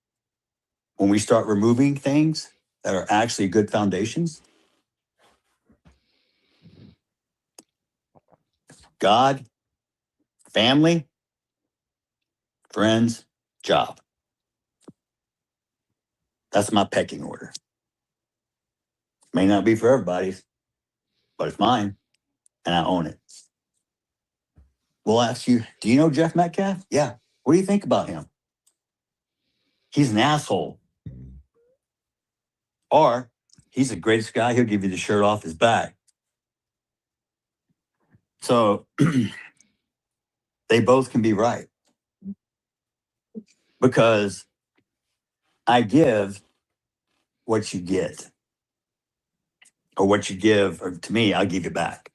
when we start removing things that are actually good foundations? God, family, friends, job. That's my pecking order. May not be for everybody, but it's mine, and I own it. We'll ask you, do you know Jeff Metcalf? Yeah. What do you think about him? He's an asshole. Or he's the greatest guy. He'll give you the shirt off his back. So they both can be right. Because I give what you get. Or what you give, or to me, I'll give you back.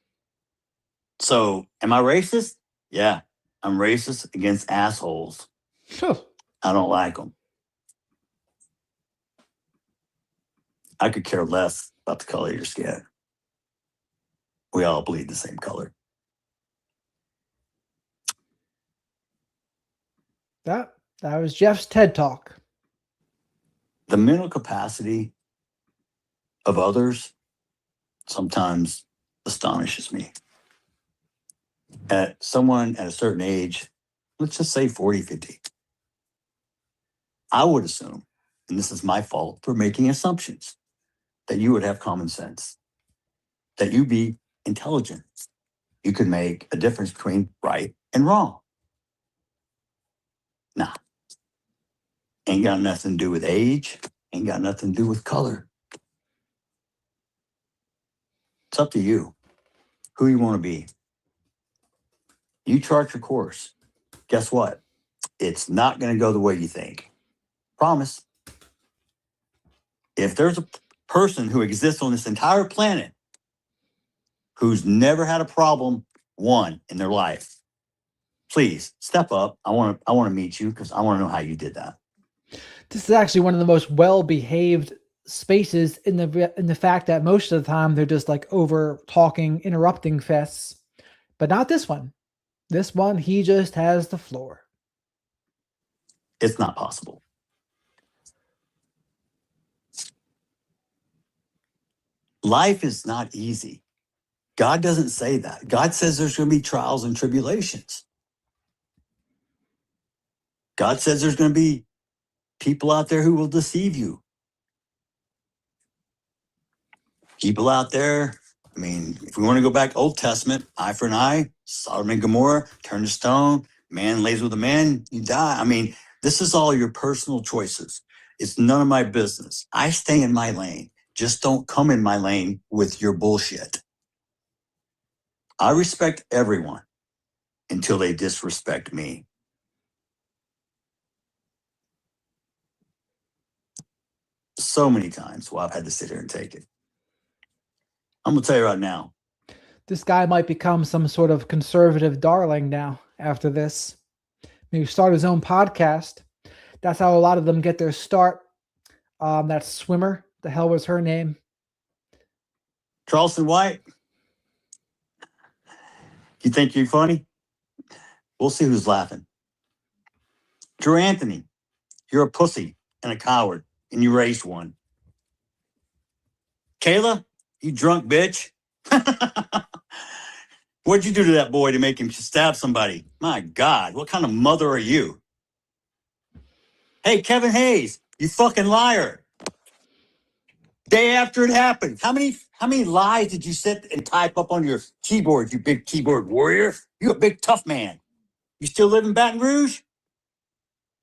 So am I racist? Yeah. I'm racist against assholes. I don't like them. I could care less about the color of your skin. We all bleed the same color. That was Jeff's TED Talk. The mental capacity of others sometimes astonishes me. At someone at a certain age, let's just say 40, 50, I would assume, and this is my fault for making assumptions, that you would have common sense, that you be intelligent. You could make a difference between right and wrong. Nah. Ain't got nothing to do with age, ain't got nothing to do with color. It's up to you, who you want to be. You chart your course. Guess what? It's not going to go the way you think. Promise. If there's a person who exists on this entire planet who's never had a problem, one, in their life, please step up. I want to meet you because I want to know how you did that. This is actually one of the most well-behaved spaces in the fact that most of the time they're just like over talking, interrupting fests, but not this one. This one, he just has the floor. It's not possible. Life is not easy. God doesn't say that. God says there's going to be trials and tribulations. God says there's going to be people out there who will deceive you. People out there, I mean, if we want to go back Old Testament, eye for an eye, Sodom and Gomorrah, turn to stone, man lays with a man, you die. I mean, this is all your personal choices. It's none of my business. I stay in my lane. Just don't come in my lane with your bullshit. I respect everyone until they disrespect me. So many times, well, I've had to sit here and take it. I'm going to tell you right now. This guy might become some sort of conservative darling now after this. Maybe start his own podcast. That's how a lot of them get their start. That swimmer, the hell was her name? Charleston White. You think you're funny? We'll see who's laughing. Drew Anthony, you're a pussy and a coward, and you raised one. Kayla, you drunk bitch. What'd you do to that boy to make him stab somebody? My God, what kind of mother are you? Hey, Kevin Hayes, you fucking liar. Day after it happened. How many lies did you sit and type up on your keyboard, you big keyboard warrior? You a big tough man. You still live in Baton Rouge?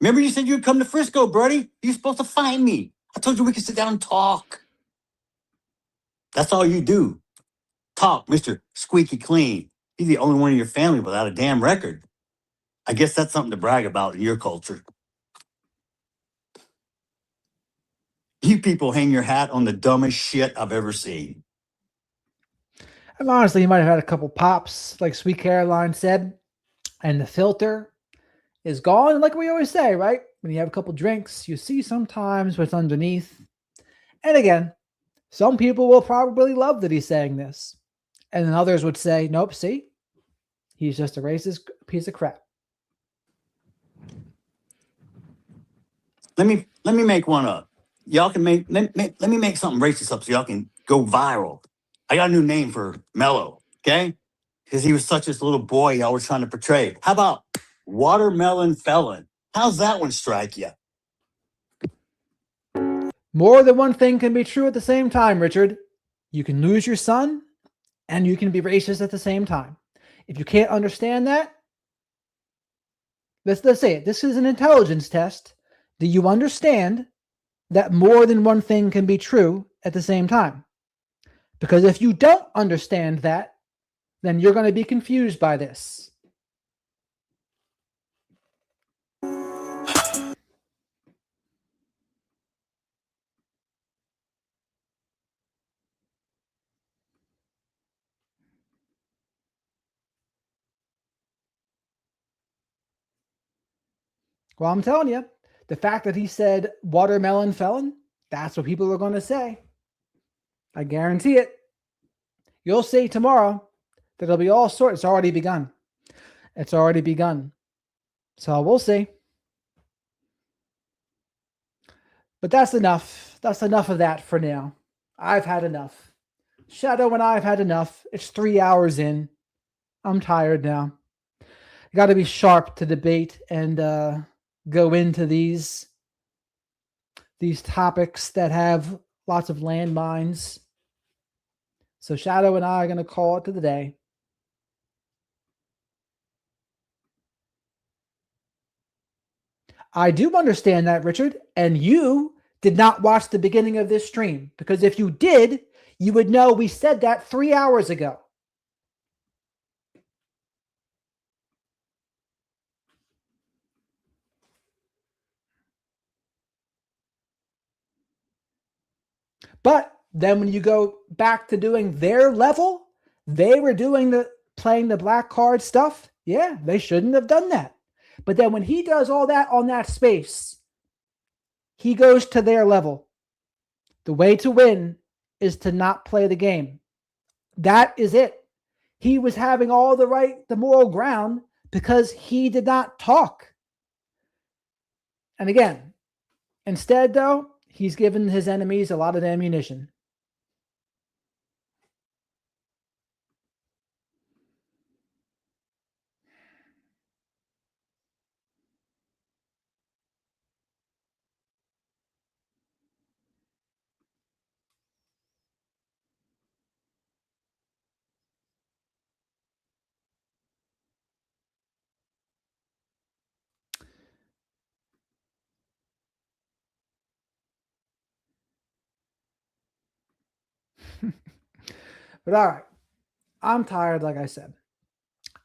Remember you said you'd come to Frisco, buddy? You're supposed to find me. I told you we could sit down and talk. That's all you do. Talk, Mr. Squeaky Clean. You're the only one in your family without a damn record. I guess that's something to brag about in your culture. You people hang your hat on the dumbest shit I've ever seen. And honestly, he might have had a couple pops, like Sweet Caroline said, and the filter is gone. And like we always say, right? When you have a couple drinks, you see sometimes what's underneath. And again, Some people will probably love that he's saying this. And then others would say, nope, see, he's just a racist piece of crap. Let me make one up. Y'all can make let me make something racist up so y'all can go viral. I got a new name for Mello, okay? Because he was such this little boy y'all were trying to portray. How about watermelon felon? How's that one strike you? More than one thing can be true at the same time, Richard. You can lose your son and you can be racist at the same time. If you can't understand that, let's say it. This is an intelligence test. Do you understand that more than one thing can be true at the same time? Because if you don't understand that, then you're going to be confused by this. Well, I'm telling you, the fact that he said watermelon felon, that's what people are going to say. I guarantee it. You'll see tomorrow that it'll be all sorts. It's already begun. It's already begun. So we'll see. But that's enough. That's enough of that for now. I've had enough. Shadow and I have had enough. It's 3 hours in. I'm tired now. Got to be sharp to debate and go into these topics that have lots of landmines. So Shadow and I are going to call it to the day. I do understand that, Richard, and you did not watch the beginning of this stream, because if you did, you would know we said that 3 hours ago. But then when you go back to doing their level, they were doing playing the black card stuff. Yeah, they shouldn't have done that. But then when he does all that on that space, he goes to their level. The way to win is to not play the game. That is it. He was having all the moral ground because he did not talk. And again, instead, though, he's given his enemies a lot of ammunition. But all right, I'm tired, like I said.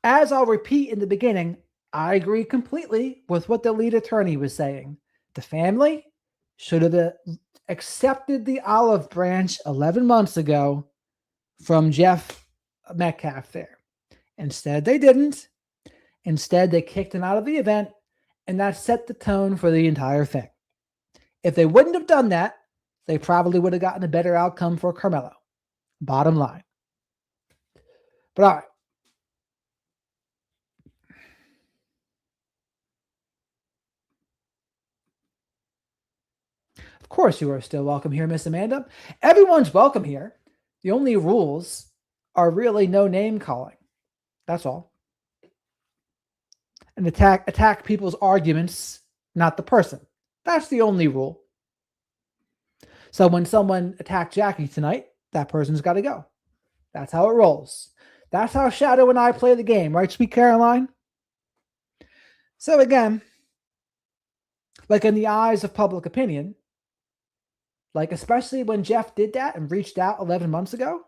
As I'll repeat in the beginning, I agree completely with what the lead attorney was saying. The family should have accepted the olive branch 11 months ago from Jeff Metcalf there. Instead, they didn't. Instead, they kicked him out of the event, and that set the tone for the entire thing. If they wouldn't have done that, they probably would have gotten a better outcome for Karmelo. Bottom line. But all right. Of course, you are still welcome here, Miss Amanda. Everyone's welcome here. The only rules are really no name calling. That's all. And attack people's arguments, not the person. That's the only rule. So when someone attacked Jackie tonight, that person's got to go. That's how it rolls. That's how Shadow and I play the game, right, Sweet Caroline? So again, like in the eyes of public opinion, like especially when Jeff did that and reached out 11 months ago,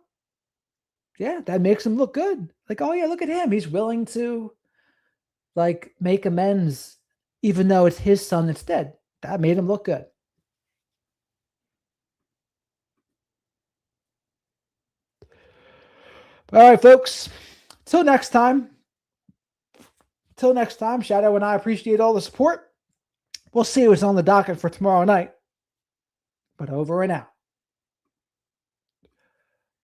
yeah, that makes him look good. Like, oh yeah, look at him. He's willing to like make amends even though it's his son that's dead. That made him look good. All right, folks. Till next time, Shadow and I appreciate all the support. We'll see what's on the docket for tomorrow night. But over and out.